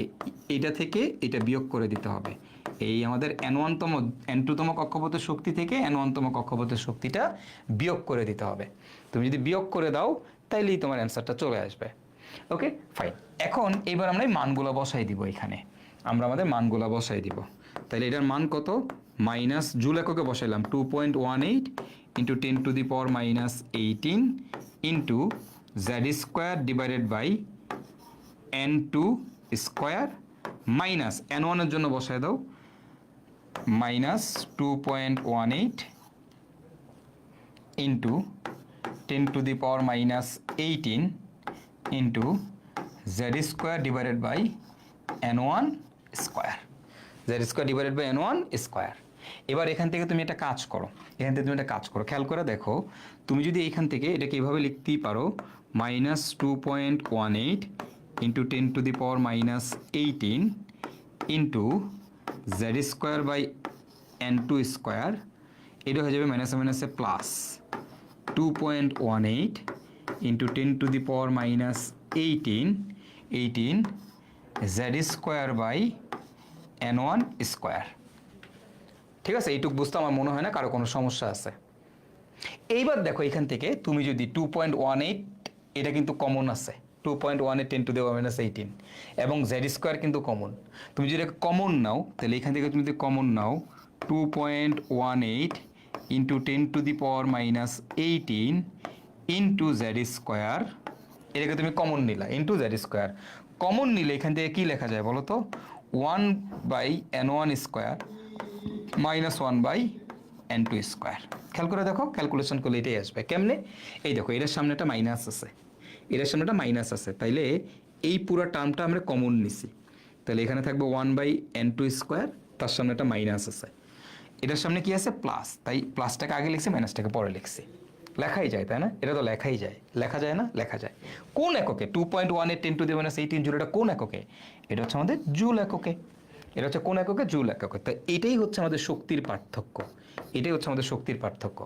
এটা থেকে এটা বিয়োগ করে দিতে হবে। এই আমাদের এন ওয়ানতম এন টুতম কক্ষপথের শক্তি থেকে এন ওয়ানতম কক্ষপথের শক্তিটা বিয়োগ করে দিতে হবে। তুমি যদি বিয়োগ করে দাও তাইলেই তোমার অ্যান্সারটা চলে আসবে। ওকে ফাইন, এখন এবার আমরা এই মানগুলো বসাই দিব, এখানে আমরা আমাদের মানগুলো বসাই দিব। তাহলে এটার মান কত, মাইনাস জুল এককে বসাইলাম 2.18 into 10⁻18 into Z square divided by n2 square minus N ওয়ানের জন্য বসায় দাও minus 2.18 into 10⁻18 into Z square divided by n1 square, Z square divided by n1 square. এবার এখান থেকে তুমি একটা কাজ করো, খেয়াল করে দেখো, তুমি যদি এইখান থেকে এটাকে এইভাবে লিখতেই পারো, minus 2.18 into 10⁻18 into Z square by n2 square, এটা হয়ে যাবে মাইনাসে মাইনাসে plus 2.18 into 10⁻18 Z square by n1 square. ঠিক আছে, এইটুক বুঝতে আমার মনে হয় না কারো কোনো সমস্যা আছে। এইবার দেখো এখান থেকে তুমি যদি 2.18, এটা কিন্তু কমন আছে, 2.18 10⁻18 এবং জেড স্কোয়ার কিন্তু কমন। তুমি যদি কমন নাও তাহলে এখান থেকে তুমি যদি কমন নাও 2.18 ইন্টু 10⁻18 ইন্টু জেড স্কোয়ার, এটাকে তুমি কমন নিলা ইন্টু জেড স্কোয়ার। কমন নিলে এখান থেকে কি লেখা যায় বলো তো, 1/n1 square minus 1/n2 square. খেয়াল করে দেখো, ক্যালকুলেশন করলে এটাই আসবে। কেমনে, এই দেখো এটার সামনে একটা মাইনাস আছে, তাইলে এই পুরো টার্মটা আমরা কমন নিছি, তাহলে এখানে থাকবে 1/n2 স্কোয়ার, তার সামনে একটা মাইনাস আছে, এটার সামনে কি আছে প্লাস, তাই প্লাসটাকে আগে লিখছি মাইনাসটাকে পরে লিখছি। লেখাই যায় তাই না, এটা তো লেখাই যায়, লেখা যায় না, লেখা যায়। কোন এককে 2.18 10⁻18 জুল, এটা কোন এককে, এটা হচ্ছে আমাদের জুল এককে, এটা হচ্ছে কোন এককে, জুল এককে। তো এটাই হচ্ছে আমাদের শক্তির পার্থক্য,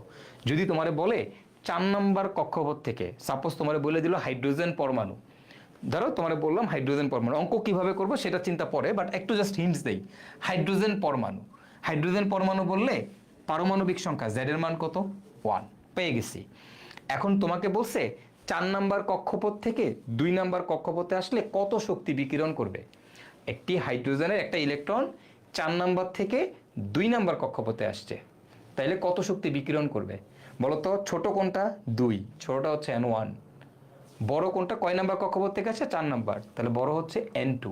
যদি তোমারে বলে 4 নম্বর কক্ষপথ থেকে, সাপোজ তোমারে বলে দিল হাইড্রোজেন পরমাণু, ধরো তোমারে বললাম হাইড্রোজেন পরমাণু, অঙ্ক কিভাবে করবো সেটা চিন্তা পরে, বাট একটু জাস্ট হিন্টস দেই। হাইড্রোজেন পরমাণু বললে পারমাণবিক সংখ্যা জেড এর মান কত, 1 পেয়ে গেছি। এখন তোমাকে বলছে 4 নাম্বার কক্ষপথ থেকে 2 নাম্বার কক্ষপথে আসলে কত শক্তি বিকিরণ করবে। একটি হাইড্রোজেনের একটা ইলেকট্রন 4 নাম্বার থেকে 2 নাম্বার কক্ষপথে আসছে, তাইলে কত শক্তি বিকিরণ করবে বলতো। ছোট কোনটা, 2, ছোটটা হচ্ছে n1। বড় কোনটা, কয় নাম্বার কক্ষপথ থেকে আসছে, 4 নাম্বার, তাহলে বড় হচ্ছে n2।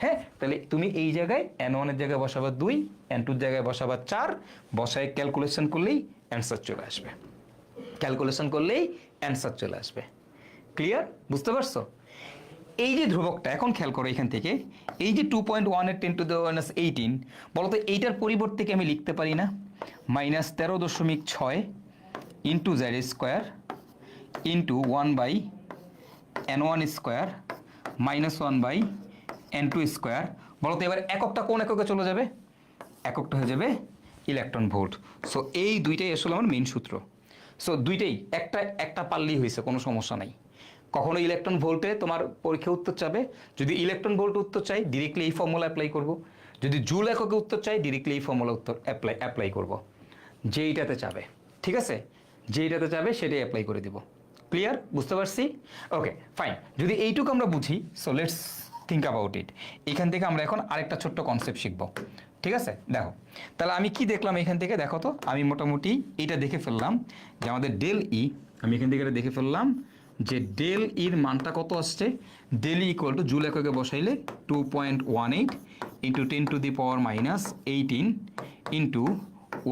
হ্যাঁ, তাহলে তুমি এই জায়গায় n1 এর জায়গায় বসাবা 2, n2 এর জায়গায় বসাবা 4, বসায় ক্যালকুলেশন করলেই অ্যান্সার চলে আসবে। ক্লিয়ার, বুঝতে পারছো? এই যে ধ্রুবকটা, এখন খেয়াল করো এখান থেকে, এই যে 2.18 10⁻18 বলতো, এইটার পরিবর্তে কি আমি লিখতে পারি না minus 13.6 into Z square into 1/n1 square minus 1/n2 square. বলতো এবার এককটা কোন এককে চলে যাবে, এককটা হয়ে যাবে ইলেকট্রন ভোল্ট। সো এই দুইটাই আসলে আমার মেইন সূত্র। সো দুইটাই একটা পারলেই হয়েছে, কোনো সমস্যা নাই। কখনো ইলেকট্রন ভোল্টে তোমার পরীক্ষা উত্তর চাবে, যদি ইলেকট্রন ভোল্ট উত্তর চাই ডিরেক্টলি এই ফর্মুলা অ্যাপ্লাই করব, যদি জুল এককে উত্তর চাই ডিরেক্টলি এই ফর্মুলা উত্তর অ্যাপ্লাই করব, যেইটাতে চাবে। ঠিক আছে, যেইটাতে চাবে সেটাই অ্যাপ্লাই করে দিব। ক্লিয়ার, বুঝতে পারছি? Okay fine. যদি এইটুকু আমরা বুঝি, so let's think about it. এখান থেকে আমরা এখন আরেকটা ছোট্ট কনসেপ্ট শিখবো। ঠিক আছে, দেখো তাহলে আমি কি দেখলাম এখান থেকে, দেখো তো আমি মোটামুটি এইটা দেখে ফেললাম যে আমাদের ডেল ই, আমি এখান থেকে এটা দেখে ফেললাম যে ডেল ইর মানটা কত আসছে। Del E equal to joule এককে বসাইলে 2.18 into 10⁻⁻18 into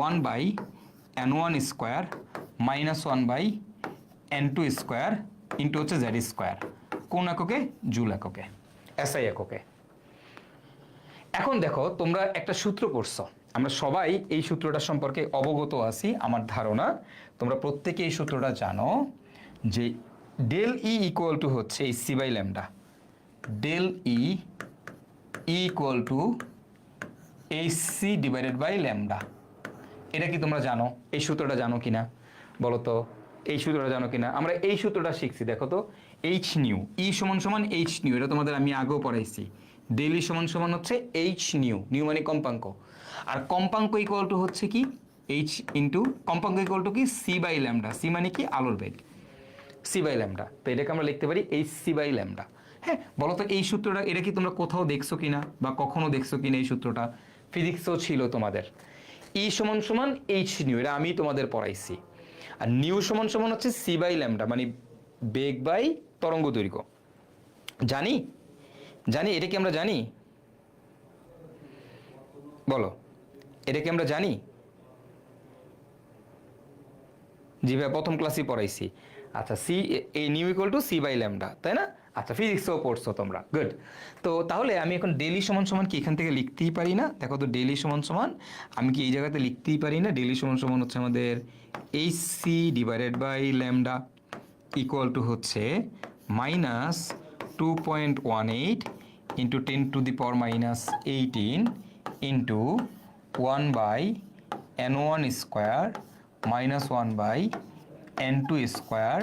1/n1 square minus 1/n2 square into হচ্ছে জেড স্কোয়ার। কোন এককে? জুল এককে, এসআই এককে। এখন দেখো তোমরা একটা সূত্র পড়ছো, আমরা সবাই এই সূত্রটা সম্পর্কে অবগত আছি আমার ধারণা। তোমরা প্রত্যেকে এই সূত্রটা জানো যে ডেল ই ইকুয়াল টু হচ্ছে এই C by lambda. Del E equal to এই সি ডিভাইডেড বাই ল্যামডা। এটা কি তোমরা জানো? এই সূত্রটা জানো কিনা বলো তো? এই সূত্রটা জানো কিনা? আমরা এই সূত্রটা শিখছি, দেখো তো, এইচ নিউ, ই সমান সমান এইচ নিউ, এটা তোমাদের আমি আগেও পড়াইছি। ডেল ই সমান সমান হচ্ছে এইচ নিউ, নিউ মানে কম্পাঙ্ক, আর কম্পাঙ্ক ইকুয়াল টু হচ্ছে কি এইচ ইন্টু কম্পাঙ্ক ইকুয়াল টু কি সি বাই ল্যামডা। সি মানে কি? আলোর বেগ, সি বাই ল্যামডা। তো এটাকে আমরা লিখতে পারি এইচ সি বাই ল্যামডা। হ্যাঁ, বলো তো এই সূত্রটা এটা কি তোমরা কোথাও দেখছো কিনা বা কখনো দেখছো কিনা? এই সূত্রটা ফিজিক্সও ছিল তোমাদের। ই সমান সমান এইচ নিউ, এটা আমি তোমাদের পড়াইছি। আর নিউ সমান সমান হচ্ছে সি বাই ল্যামডা, মানে বেগ বাই তরঙ্গ দৈর্ঘ্য। জানি জানি এটা কি আমরা জানি? বলো, এটা কি আমরা জানি? জি ভাই, প্রথম ক্লাসে পড়াইছি। আচ্ছা, সি এ nu equal to C by lambda, তাই না? আচ্ছা, ফিজিক্সও পড়ছো তোমরা, গুড। তো তাহলে আমি এখন ডেলি সমান সমান কি এখান থেকে লিখতেই পারি না? দেখো তো, ডেলি সমান সমান আমি কি এই জায়গাতে লিখতেই পারি না? ডেলি সমান সমান হচ্ছে আমাদের H C divided by lambda equal to হচ্ছে minus 2.18 into 10⁻⁻18 into 1/n1 square minus 1/n2 square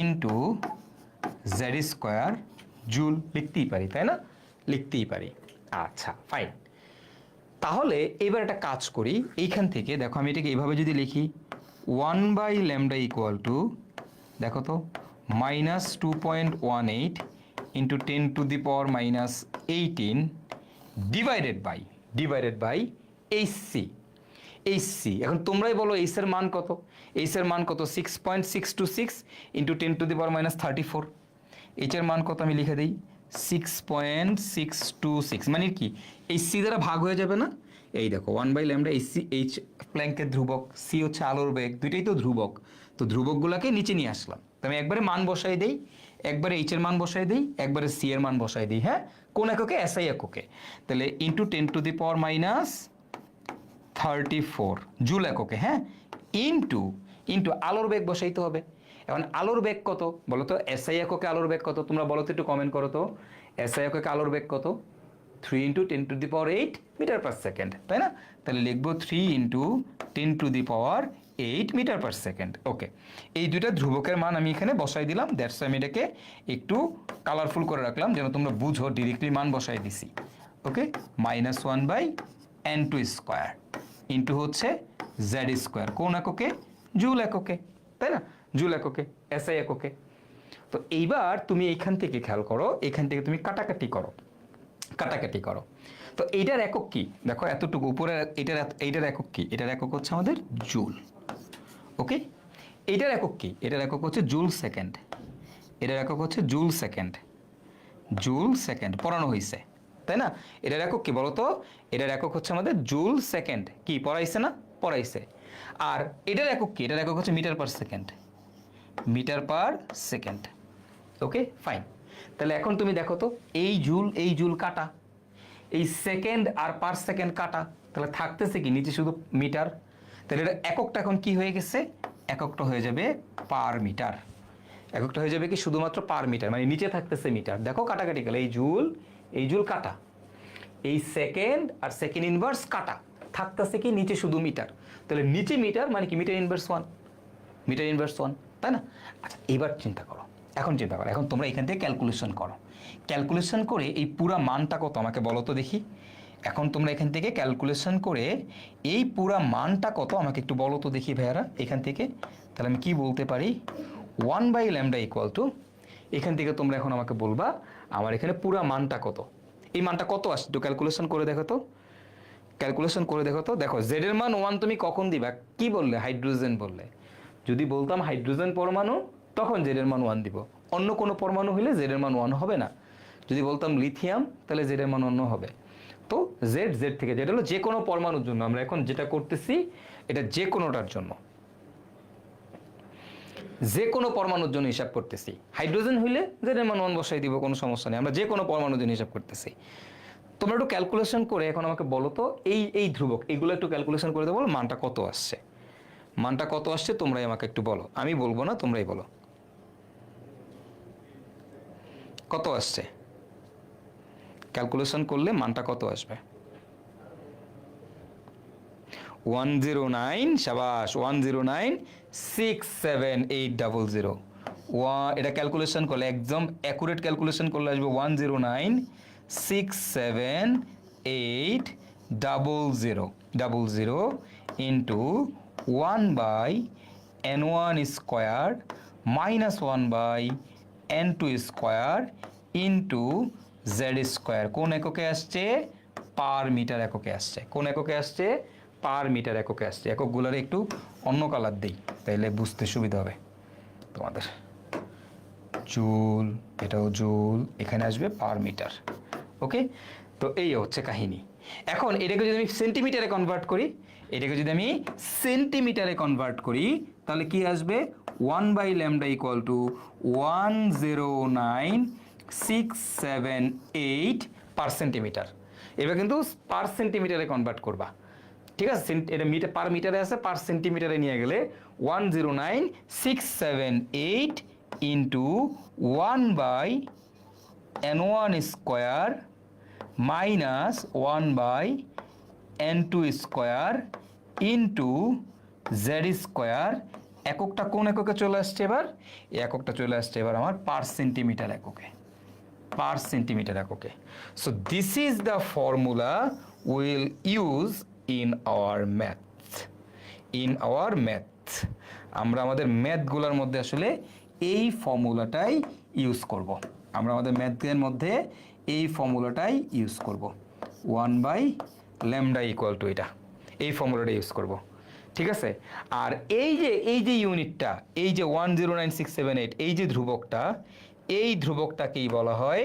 into Z square joule. লিখতেই পারি, তাই না? লিখতেই পারি। আচ্ছা ফাইন। তাহলে এবার একটা কাজ করি, এইখান থেকে দেখো আমি এটাকে এইভাবে যদি লিখি 1/λ ইকুয়াল টু, দেখো তো, minus 2.18 into 10⁻⁻18 divided by HC. HC, এখন তোমরাই বলো এইচ এর মান কত? এইচ এর মান কত? 6.626 ইন্টু 10⁻34। এইচ এর মান কত আমি লিখে দিই 6.626, মানে কি এই সি দ্বারা ভাগ হয়ে যাবে না? এই দেখো 1/λ এইচসি, এইচ প্ল্যাঙ্কের ধ্রুবক, সি হচ্ছে আলোর বেগ, দুইটাই তো ধ্রুবক। তো ধ্রুবকগুলোকে নিচে নিয়ে আসলাম। তো আমি একবারে মান বসাই দেই, একবারে এইচ এর মান বসাই দেই, একবারে সি এর মান বসাই দিই। হ্যাঁ, কোন এককে? এসআই এককে। তাহলে ইন্টু 10⁻⁻34 জুল এককে। হ্যাঁ, ইন্টু আলোর বেগ বসাইতে হবে। এখন আলোর বেগ কত বলো তো? এসআই এককে আলোর বেগ কত তোমরা বলো তো, একটু কমেন্ট করো তো। এসআই এককে আলোর বেগ কত? 3 ইন্টু 10⁸ মিটার পার সেকেন্ড, তাই না? তাহলে লিখবো 3 ইন্টু 10⁸ মিটার পার সেকেন্ড। ওকে, এই দুইটা ধ্রুবকের মান আমি এখানে বসাই দিলাম। দ্যাটস আমি এটাকে একটু কালারফুল করে রাখলাম যেন তোমরা বুঝো, ডিরেক্টলি মান বসাই দিছি। ওকে, মাইনাস 1/n2 স্কোয়ার ইন্টু হচ্ছে জেড স্কোয়ার। কোন এককে? জুল এককে, তাই না? জুল এককে, এসআই এককে। তো এইবার তুমি এইখান থেকে খেয়াল করো, এখান থেকে তুমি কাটাকাটি করো। তো এইটার একক কি? দেখো এতটুকু উপরে, এইটার একক কি? এটার একক হচ্ছে আমাদের জুল। ওকে, এইটার একক কি? এটার একক হচ্ছে জুল সেকেন্ড। এটার একক হচ্ছে জুল সেকেন্ড পড়ানো হয়েছে, তাই না? এটার একক কি বলো তো? এটার একক হচ্ছে আমাদের জুল সেকেন্ড। কি পড়াইছে না? পড়াইছে। আর এটার একক কি? এটার একক হচ্ছে metre per second. Okay fine. তাহলে এখন তুমি দেখো তো, এই জুল কাটা, এই সেকেন্ড আর পার সেকেন্ড কাটা, তাহলে থাকতেছে কি নিচে শুধু মিটার। তাহলে এটা এককটা এখন কি হয়ে গেছে? এককটা হয়ে যাবে পার মিটার। এককটা হয়ে যাবে কি শুধুমাত্র পার মিটার, মানে নিচে থাকতেছে মিটার। দেখো কাটাকাটি গেল, এই জুল কাটা, এই সেকেন্ড আর সেকেন্ড ইনভার্স কাটা, থাকতেছে কি নিচে শুধু মিটার, তাহলে নিচে মিটার মানে কি মিটার ইনভার্স 1, মিটার ইনভার্স 1, তাই না? আচ্ছা এবার চিন্তা করো, এখন তোমরা এখান থেকে ক্যালকুলেশন করো, ক্যালকুলেশন করে এই পুরা মানটা কত আমাকে বলো তো দেখি। এখন তোমরা এখান থেকে ক্যালকুলেশন করে এই পুরা মানটা কত আমাকে একটু বলো তো দেখি ভাইয়ারা এখান থেকে। তাহলে আমি কি বলতে পারি, 1/λ ইকুয়াল টু, এখান থেকে তোমরা এখন আমাকে বলবা আমার এখানে পুরা মানটা কত, এই মানটা কত আসছে একটু ক্যালকুলেশন করে দেখো তো, ক্যালকুলেশন করে দেখো তো। দেখো জেড এর মান 1 তুমি কখন দিবা, কি বললে, হাইড্রোজেন বললে। যদি বলতাম হাইড্রোজেন পরমাণু তখন জেড এর মান 1 দিব, অন্য কোনো পরমাণু হলে জেড এর মান 1 হবে না। যদি বলতাম লিথিয়াম তাহলে জেড এর মান অন্য হবে। তো জেড থেকে, যেটা হলো যে কোনো পরমাণুর জন্য, আমরা এখন যেটা করতেছি এটা যে কোনোটার জন্য, যে কোনো পরমাণুর জন্য হিসাব করতেছি। হাইড্রোজেন হইলে জেড এর মান 1 বসাই দিব, কোনো সমস্যা নেই, আমরা যে কোনো পরমাণুর জন্য হিসাব করতেছি। তোমরা একটু ক্যালকুলেশন করে এখন আমাকে বলো তো এই ধ্রুবক এগুলো একটু ক্যালকুলেশন করে দেবো, মানটা কত আসছে, মানটা কত আসছে তোমরাই আমাকে একটু বলো, আমি বলবো না, তোমরাই বলো কত আসছে। ক্যালকুলেশন করলে মানটা কত আসবে? 109, শাবাশ, 109,67800। এটা ক্যালকুলেশন করলে একদম অ্যাকুরেট ক্যালকুলেশন করলে আসবে 109,67800 into 1/n1 square minus 1/n2 square into Z square. কোন এককে আসছে? পার মিটার এককে আসছে। কোন এককে আসছে? পার মিটার এককে আসছে। এককগুলোর একটু অন্য কালার দিই তাইলে বুঝতে সুবিধা হবে তোমাদের। জুল, এটাও জুল, এখানে আসবে পার মিটার। ওকে, তো এই হচ্ছে কাহিনী। এখন এটাকে যদি আমি সেন্টিমিটারে কনভার্ট করি, তাহলে কি আসবে? 1/λ ইকুয়াল টু 109,678 পার সেন্টিমিটার। এবার কিন্তু পার সেন্টিমিটারে কনভার্ট করবা, ঠিক আছে? এটা মিটার পার মিটারে আছে, পার সেন্টিমিটারে নিয়ে গেলে 109,678 into 1/n1 square minus 1/n2 square into Z square. এককটা কোন এককে চলে আসছে এবার? এই এককটা চলে আসছে এবার আমার পার সেন্টিমিটার এককে, পার সেন্টিমিটার এককে। So this is the formula will use in our math. আমরা আমাদের ম্যাথগুলোর মধ্যে আসলে এই ফর্মুলাটাই ইউজ করব। আমরা আমাদের ম্যাথের মধ্যে এই ফর্মুলাটাই ইউজ করব, 1/λ ইকুয়াল টু এটা, এই ফর্মুলাটা ইউজ করব, ঠিক আছে? আর এই যে ইউনিটটা, এই যে 109,678, এই যে ধ্রুবকটা, এই ধ্রুবকটাকেই বলা হয়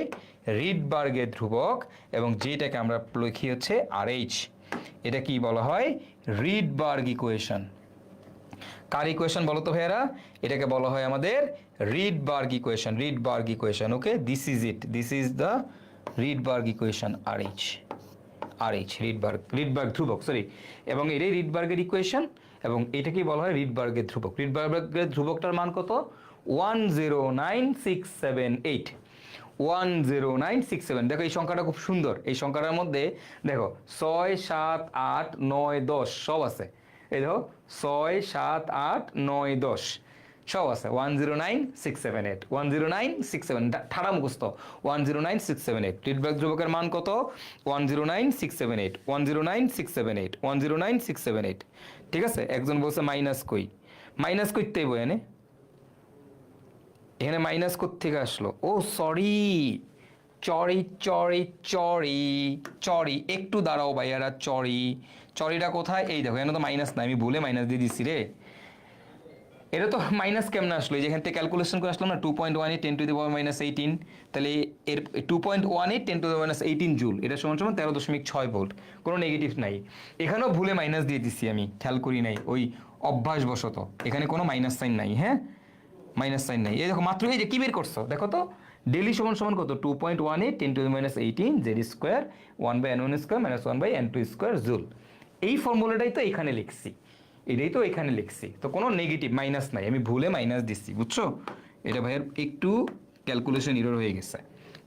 রিডবার্গের ধ্রুবক, এবং যেটাকে আমরা লিখি হচ্ছে RH। এটা কি বলা হয়? Rydberg equation. কার ইকুয়েশন বলো তো ভাইয়ারা? এটাকে বলা হয় আমাদের Rydberg equation. Okay, this is the Rydberg equation, RH, Rydberg ধ্রুবক, সরি। এবং এটাই রিডবার্গের ইকুয়েশন, এবং এটাকেই বলা হয় রিডবার্গের ধ্রুবক। রিডবার্গের ধ্রুবকটার মান কত? 109,678, 10967। দেখো এই সংখ্যাটা খুব সুন্দর। এই সংখ্যাটার মধ্যে দেখো 6, 7, 8, 9, 10 সব আছে। এই দেখো 6, 7, 8, 9, 10 সব আছে। 109,678 ঠাড়া মুখস্থ, 109,678। রিডবার্গ ধ্রুবকের মান কত? 109,678। ঠিক আছে? একজন বলছে মাইনাস কই, মাইনাস করতেই বই এখানে মাইনাস কোত্থেকে আসলো? ও সরি, চরি, একটু দাঁড়াও ভাইয়ারা। চরিটা কোথায়? এই দেখো, এখানে তো মাইনাস না, আমি ভুলে মাইনাস দিয়ে দিচ্ছি রে। এটা তো মাইনাস কেমন আসলো? যেখান থেকে ক্যালকুলেশন করে আসলাম না, 2.18 10 টু দি পাওয়ার -18, তাহলে এর 2.18 10 টু দি পাওয়ার -18 জুল, এটা সমান 13.6 ভোল্ট। কোনো নেগেটিভ নাই। এখানেও ভুলে মাইনাস দিয়ে দিচ্ছি, আমি খেয়াল করি নাই, ওই অভ্যাসবশত। এখানে কোনো মাইনাস সাইন নাই, হ্যাঁ, মাইনাস সাইন নাই। এই দেখো মাত্র, এই যে কি বের করছো দেখো তো, ডেলি সমান কত? 2.18 10 to the -18 Z square 1/n1 square minus 1/n2 square joule. এই ফর্মুলাটাই তো এখানে লিখছি, এটাই তো এখানে লিখছি, তো কোনো নেগেটিভ মাইনাস নাই, আমি ভুলে মাইনাস দিচ্ছি, বুঝছো? এটা ভাইয়ের একটু ক্যালকুলেশন এরর হয়ে গেছে,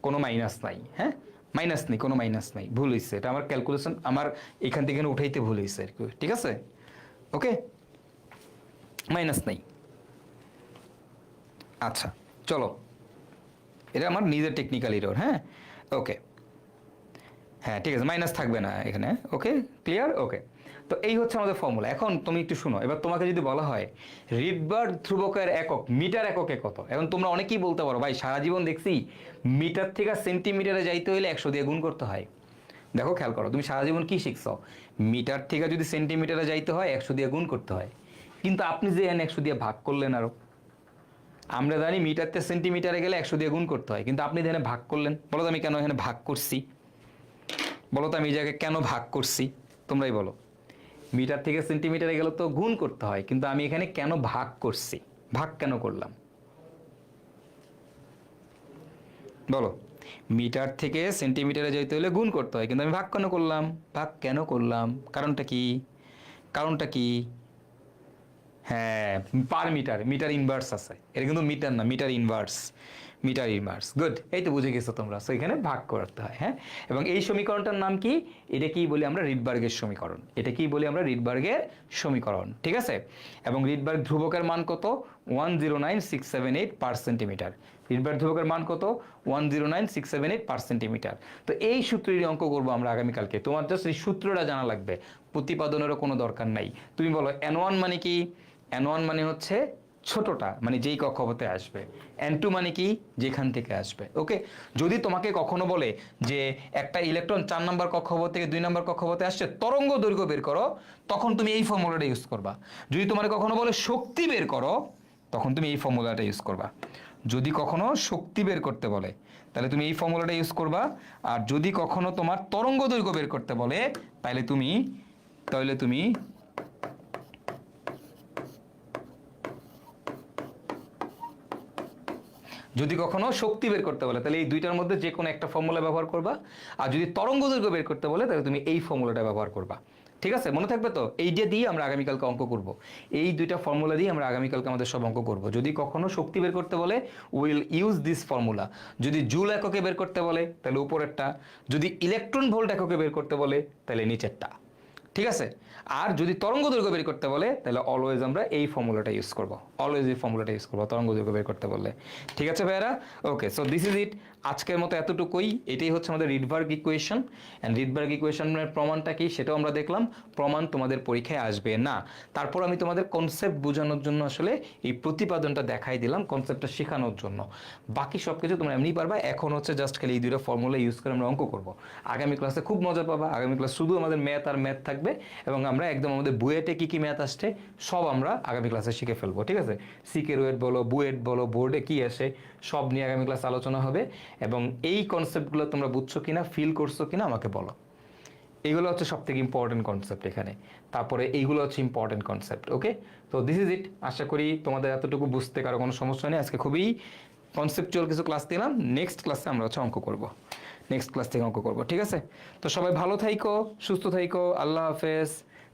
কোনো মাইনাস নাই, হ্যাঁ, মাইনাস নেই, কোনো মাইনাস নাই, ভুল হয়েছে, এটা আমার ক্যালকুলেশন আমার এখান থেকে উঠাইতে ভুল হয়েছে আর কি, ঠিক আছে? ওকে, মাইনাস নেই। আচ্ছা চলো, এটা আমার নিজের টেকনিক্যাল এরর, হ্যাঁ ওকে, হ্যাঁ ঠিক আছে, মাইনাস থাকবে না এখানে, ওকে ক্লিয়ার, ওকে। তো এই হচ্ছে আমাদের ফর্মুলা। এখন তুমি একটু শুনো, এবার তোমাকে যদি বলা হয় রিডবার্গ ধ্রুবকের একক মিটার এককে কত, এখন তোমরা অনেকেই বলতে পারো ভাই সারা জীবন দেখছি মিটার থেকে সেন্টিমিটারে যাইতে হলে 100 দিয়ে গুণ করতে হয়। দেখো খেয়াল করো, তুমি সারা জীবন কি শিখছো, মিটার থেকে যদি সেন্টিমিটারে যাইতে হয় 100 দিয়ে গুণ করতে হয়, কিন্তু আপনি যে এখানে 100 দিয়ে ভাগ করলেন আরো, আমরা জানি মিটার থেকে সেন্টিমিটারে গেলে 100 দিয়ে গুণ করতে হয়, কিন্তু আপনি এখানে ভাগ করলেন, বলো তো আমি কেন এখানে ভাগ করছি, বলো তো আমি এই জায়গায় কেন ভাগ করছি, তোমরাই বলো। মিটার থেকে সেন্টিমিটারে গেলে তো গুণ করতে হয়, কিন্তু আমি এখানে কেন ভাগ করছি, ভাগ কেন করলাম বলো। মিটার থেকে সেন্টিমিটারে যেতে হলে গুণ করতে হয়, কিন্তু আমি ভাগ কেন করলাম, ভাগ কেন করলাম, কারণটা কি, কারণটা কি, হ্যাঁ পার মিটার, মিটার ইনভার্স আছে, এটা কিন্তু মিটার না, metre inverse, metre inverse, good, এই তো বুঝে গেছো তোমরা। সো এখানে ভাগ করতে হয়, হ্যাঁ। এবং এই সমীকরণটার নাম কি, এটা কি বলি আমরা, রিডবার্গের সমীকরণ, এটা কি বলি আমরা, রিডবার্গের সমীকরণ, ঠিক আছে। এবং রিডবার্গ ধ্রুবকের মান কত, 109678 পার সেন্টিমিটার, রিডবার্গ ধ্রুবকের মান কত, 109678 পার সেন্টিমিটার। তো এই সূত্রের অঙ্ক করবো আমরা আগামীকালকে, তোমার জাস্ট এই সূত্রটা জানা লাগবে, প্রতিপাদনেরও কোনো দরকার নাই। তুমি বলো N1 মানে কি, N1 মানে হচ্ছে ছোটটা, মানে যেই কক্ষপথে আসবে, N2 মানে কি, যেখান থেকে আসবে, ওকে। যদি তোমাকে কখনো বলে যে একটা ইলেকট্রন 4 নম্বর কক্ষপথ থেকে 2 নম্বর কক্ষপথে আসছে, তরঙ্গ দৈর্ঘ্য বের করো, তখন তুমি এই ফর্মুলাটা ইউজ করবা। যদি তোমার কখনো বলে শক্তি বের করো, তখন তুমি এই ফর্মুলাটা ইউজ করবা। যদি কখনো শক্তি বের করতে বলে তাহলে তুমি এই ফর্মুলাটা ইউজ করবা, আর যদি কখনো তোমার তরঙ্গ দৈর্ঘ্য বের করতে বলে তাহলে তুমি যদি কখনো শক্তি বের করতে বলে তাহলে এই দুইটার মধ্যে যে কোনো একটা ফর্মুলা ব্যবহার করবা, আর যদি তরঙ্গ দৈর্ঘ্য বের করতে বলে তাহলে তুমি এই ফর্মুলাটা ব্যবহার করবা, ঠিক আছে? মনে থাকবে তো, এই যে দিয়ে আমরা আগামীকালকে অঙ্ক করব, এই দুইটা ফর্মুলা দিয়ে আমরা আগামীকালকে আমাদের সব অঙ্ক করব। যদি কখনো শক্তি বের করতে বলে উইল ইউজ দিস ফর্মুলা, যদি জুল এককে বের করতে বলে তাহলে উপরেরটা, যদি ইলেকট্রন ভোল্ট এককে বের করতে বলে তাহলে নিচেরটা, ঠিক আছে? আর যদি তরঙ্গ দৈর্ঘ্য বের করতে বলে তাহলে অলওয়েজ আমরা এই ফর্মুলাটা ইউজ করব, অলওয়েজ এই ফর্মুলাটা ইউজ করবো তরঙ্গ দৈর্ঘ্য বের করতে বললে, ঠিক আছে ভাইয়ারা? ওকে, সো দিস ইজ ইট, আজকের মতো এতটুকুই। এটাই হচ্ছে আমাদের রিডবার্গ ইকুয়েশন, অ্যান্ড রিডবার্গ ইকুয়েশনের প্রমাণটা কি সেটাও আমরা দেখলাম। প্রমাণ তোমাদের পরীক্ষায় আসবে না, তারপর আমি তোমাদের কনসেপ্ট বোঝানোর জন্য আসলে এই প্রতিপাদনটা দেখাই দিলাম, কনসেপ্টটা শেখানোর জন্য। বাকি সব কিছু তোমরা এমনি পারবা, এখন হচ্ছে জাস্ট খালি এই দুটো ফর্মুলা ইউজ করে আমরা অঙ্ক করবো। আগামী ক্লাসে খুব মজা পাবা, আগামী ক্লাস শুধু আমাদের ম্যাথ আর ম্যাথ থাকবে, এবং আমরা একদম আমাদের বুয়েটে কি কি ম্যাথ আসছে সব আমরা আগামী ক্লাসে শিখে ফেলবো, ঠিক আছে? সিকে রুয়েট বলো, বুয়েট বলো, বোর্ডে কি আসে সব নিয়ে আগামী ক্লাস আলোচনা হবে। এবং এই কনসেপ্টগুলো তোমরা বুঝছো কিনা, ফিল করছো কিনা আমাকে বলো। এইগুলো হচ্ছে সব থেকে ইম্পর্টেন্ট কনসেপ্ট এখানে, তারপরে এইগুলো হচ্ছে ইম্পর্টেন্ট কনসেপ্ট, ওকে? তো দিস ইজ ইট, আশা করি তোমাদের এতটুকু বুঝতে কারো কোনো সমস্যা নেই। আজকে খুবই কনসেপচুয়াল কিছু ক্লাস দিলাম, নেক্সট ক্লাসে আমরা হচ্ছে অঙ্ক করব, নেক্সট ক্লাস থেকে অঙ্ক করব, ঠিক আছে? তো সবাই ভালো থাইকো, সুস্থ থাইকো, আল্লাহ হাফেজ,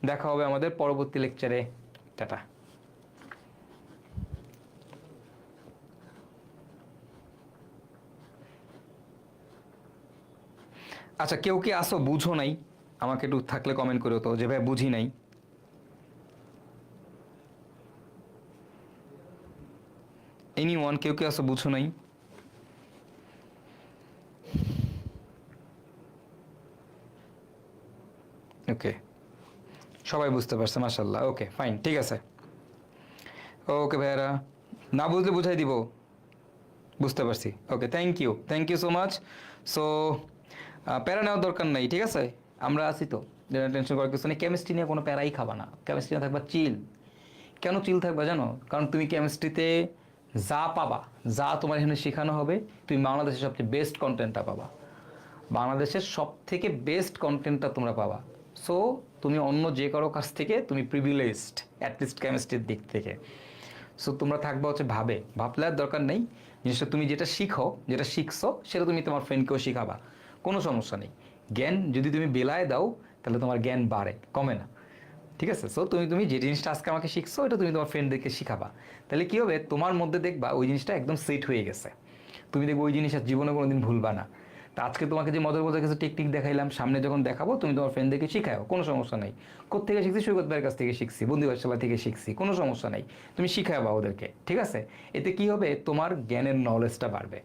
দেখা হবে আমাদের পরবর্তী লেকচারে, টাটা। আচ্ছা, কেউ কি আসো বুঝো নাই, আমাকে একটু থাকলে কমেন্ট করো তো যে ভাই বুঝি নাই। এনিওয়ান, কেউ কি আসো বুঝো নাই? ওকে, সবাই বুঝতে পারছে, মাশাআল্লাহ, ওকে ফাইন, ঠিক আছে। ওকে ভাইয়ারা, না বুঝলে বুঝাই দিব, বুঝতে পারছি, okay, thank you so much. So প্যারা নেওয়ার দরকার নাই, ঠিক আছে? আমরা আছি তো, টেনশন করার কিছু নেই। কেমিস্ট্রি নিয়ে কোনো প্যারাই খাবা না, কেমিস্ট্রি নিয়ে থাকবা চিল। কেন চিল থাকবা জানো? কারণ তুমি কেমিস্ট্রিতে যা পাবা, যা তোমার এখানে শেখানো হবে, তুমি বাংলাদেশের সবচেয়ে বেস্ট কন্টেন্টটা পাবা, বাংলাদেশের সব থেকে বেস্ট কন্টেন্টটা তোমরা পাবা। সো তুমি অন্য যে কারো কাছ থেকে তুমি প্রিভিলেজড, অ্যাটলিস্ট কেমিস্ট্রির দিক থেকে। সো তোমরা থাকবা হচ্ছে ভাবলে আর দরকার নেই, জিনিসটা তুমি যেটা শিখছো সেটা তুমি তোমার ফ্রেন্ডকেও শিখাবা, কোনো সমস্যা নেই। জ্ঞান যদি তুমি বেলায় দাও তাহলে তোমার জ্ঞান বাড়ে, কমে না, ঠিক আছে? সো তুমি যে জিনিসটা আজকে আমাকে শিখছো এটা তুমি তোমার ফ্রেন্ডদেরকে শিখাবা, তাহলে কি হবে, তোমার মধ্যে দেখবা ওই জিনিসটা একদম সেট হয়ে গেছে, তুমি দেখবে ওই জিনিসটা জীবনে কোনোদিন ভুলবা না। তা আজকে তোমাকে যে মজার মজার কিছু টেকনিক দেখাইলাম, সামনে যখন দেখাবো তুমি তোমার ফ্রেন্ডদেরকে শিখাও, কোনো সমস্যা নাই। কোত্থেকে শিখছি? সৈকত ভাইয়ের কাছ থেকে শিখছি, বন্ধু পাঠশালা থেকে শিখছি, কোনো সমস্যা নাই। তুমি শিখাবা ওদেরকে, ঠিক আছে? এতে কি হবে? তোমার জ্ঞানের নলেজটা বাড়বে।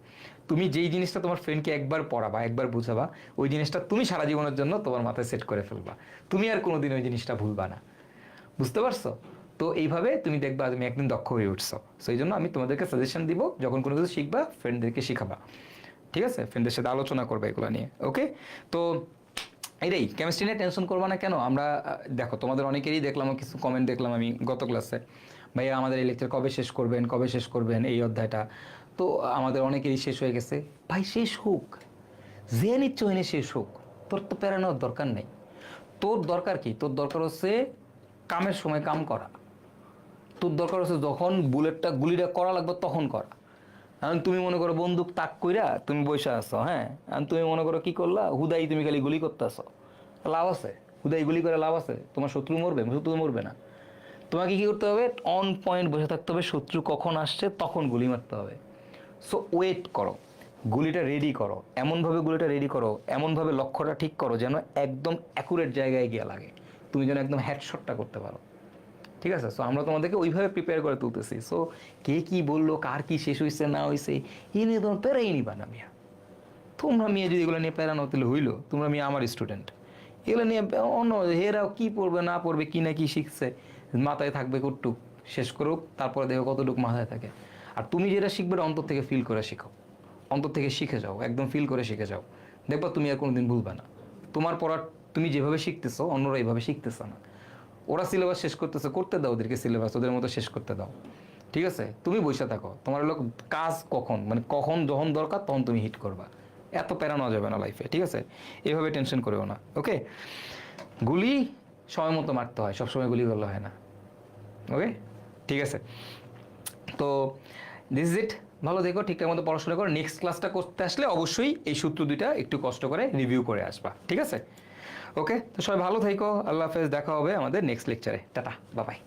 তুমি যেই জিনিসটা তোমার ফ্রেন্ডকে একবার পড়াবা, একবার বুঝাবা, ওই জিনিসটা তুমি সারা জীবনের জন্য তোমার মাথায় সেট করে ফেলবা। তুমি আর কোনোদিন ওই জিনিসটা ভুলবা না। বুঝতে পারছো? তো এইভাবে তুমি দেখবা তুমি একদিন দক্ষ হয়ে উঠছো। সেই জন্য আমি তোমাদেরকে সাজেশন দিব, যখন কোনো কিছু শিখবা ফ্রেন্ডদেরকে শিখাবা, ঠিক আছে? ফ্রেন্ডদের সাথে আলোচনা করবে এগুলো নিয়ে, ওকে? তো এটাই, কেমিস্ট্রি নিয়ে টেনশন করবা না কেন? আমরা দেখো তোমাদের অনেকেরই দেখলাম, কিছু কমেন্ট দেখলাম আমি গত ক্লাসে, ভাইয়া আমাদের এই লেকচার কবে শেষ করবেন, কবে শেষ করবেন এই অধ্যায়টা? তো আমাদের অনেকেরই শেষ হয়ে গেছে। ভাই শেষ হোক, যে নিচ্ছ এনে শেষ হোক, তোর তো পেরানোর দরকার নেই। তোর দরকার কি? তোর দরকার হচ্ছে কামের সময় কাম করা। তোর দরকার হচ্ছে যখন গুলিটা করা লাগবে তখন করা। কারণ তুমি মনে করো বন্দুক তাক কইরা তুমি বসে আছো, হ্যাঁ, আর তুমি মনে করো কি করলা, হুদাই তুমি খালি গুলি করতে আসো, লাভ আছে? হুদাই গুলি করে লাভ আছে? তোমার শত্রু মরবে না। তোমাকে কি করতে হবে? অন পয়েন্ট বসে থাকতে হবে, শত্রু কখন আসছে তখন গুলি মারতে হবে। সো ওয়েট করো, গুলিটা রেডি করো, এমনভাবে গুলিটা রেডি করো, এমনভাবে লক্ষ্যটা ঠিক করো যেন একদম অ্যাকুরেট জায়গায় গিয়ে লাগে, তুমি যেন একদম হেডশটটা করতে পারো, ঠিক আছে? সো আমরা তোমাদেরকে ওইভাবে প্রিপেয়ার করে তুলতেছি। সো কে কি বললো, কার কি শেষ হয়েছে না হয়েছে, এই নিয়ে তোমার প্যারাই নিবা না মিয়া। তোমরা মেয়ে যদি এগুলো নিয়ে প্যারানো তাহলে হইলো, তোমরা মেয়ে আমার স্টুডেন্ট, এগুলো নিয়ে অন্য হেরাও কি পড়বে না পড়বে, কি না কি শিখছে মাথায় থাকবে কটুক, শেষ করুক, তারপরে দেখো কতটুকু মাথায় থাকে। আর তুমি যেটা শিখবে অন্তর থেকে ফিল করে শিখো, অন্তর থেকে শিখে যাও, একদম ফিল করে শিখে যাও, দেখবা তুমি আর কোনোদিন ভুলবে না। তোমার পড়ার তুমি যেভাবে শিখতেছো অন্যরা এইভাবে শিখতেছে না। ওরা সিলেবাস শেষ করতেছে, করতে দাও ওদেরকে সিলেবাস, ওদের মতো শেষ করতে দাও, ঠিক আছে? তুমি বসে থাকো, তোমার লোক কাজ কখন, মানে কখন যখন দরকার তখন তুমি হিট করবা। এত প্যারা নেওয়া যাবে না লাইফে, ঠিক আছে? এভাবে টেনশন করেও না, ওকে? গুলি সময় মতো মারতে হয়, সবসময় গুলি করলে হয় না, ওকে? ঠিক আছে, তো দিস ইজ ইট। ভালো দেখো, ঠিকঠাক মতো পড়াশোনা করো। নেক্সট ক্লাসটা করতে আসলে অবশ্যই এই সূত্র দুইটা একটু কষ্ট করে রিভিউ করে আসবা, ঠিক আছে? ওকে, তো সবাই ভালো থেকো, আল্লাহ হাফেজ, দেখা হবে আমাদের নেক্সট লেকচারে। Tata, bye bye.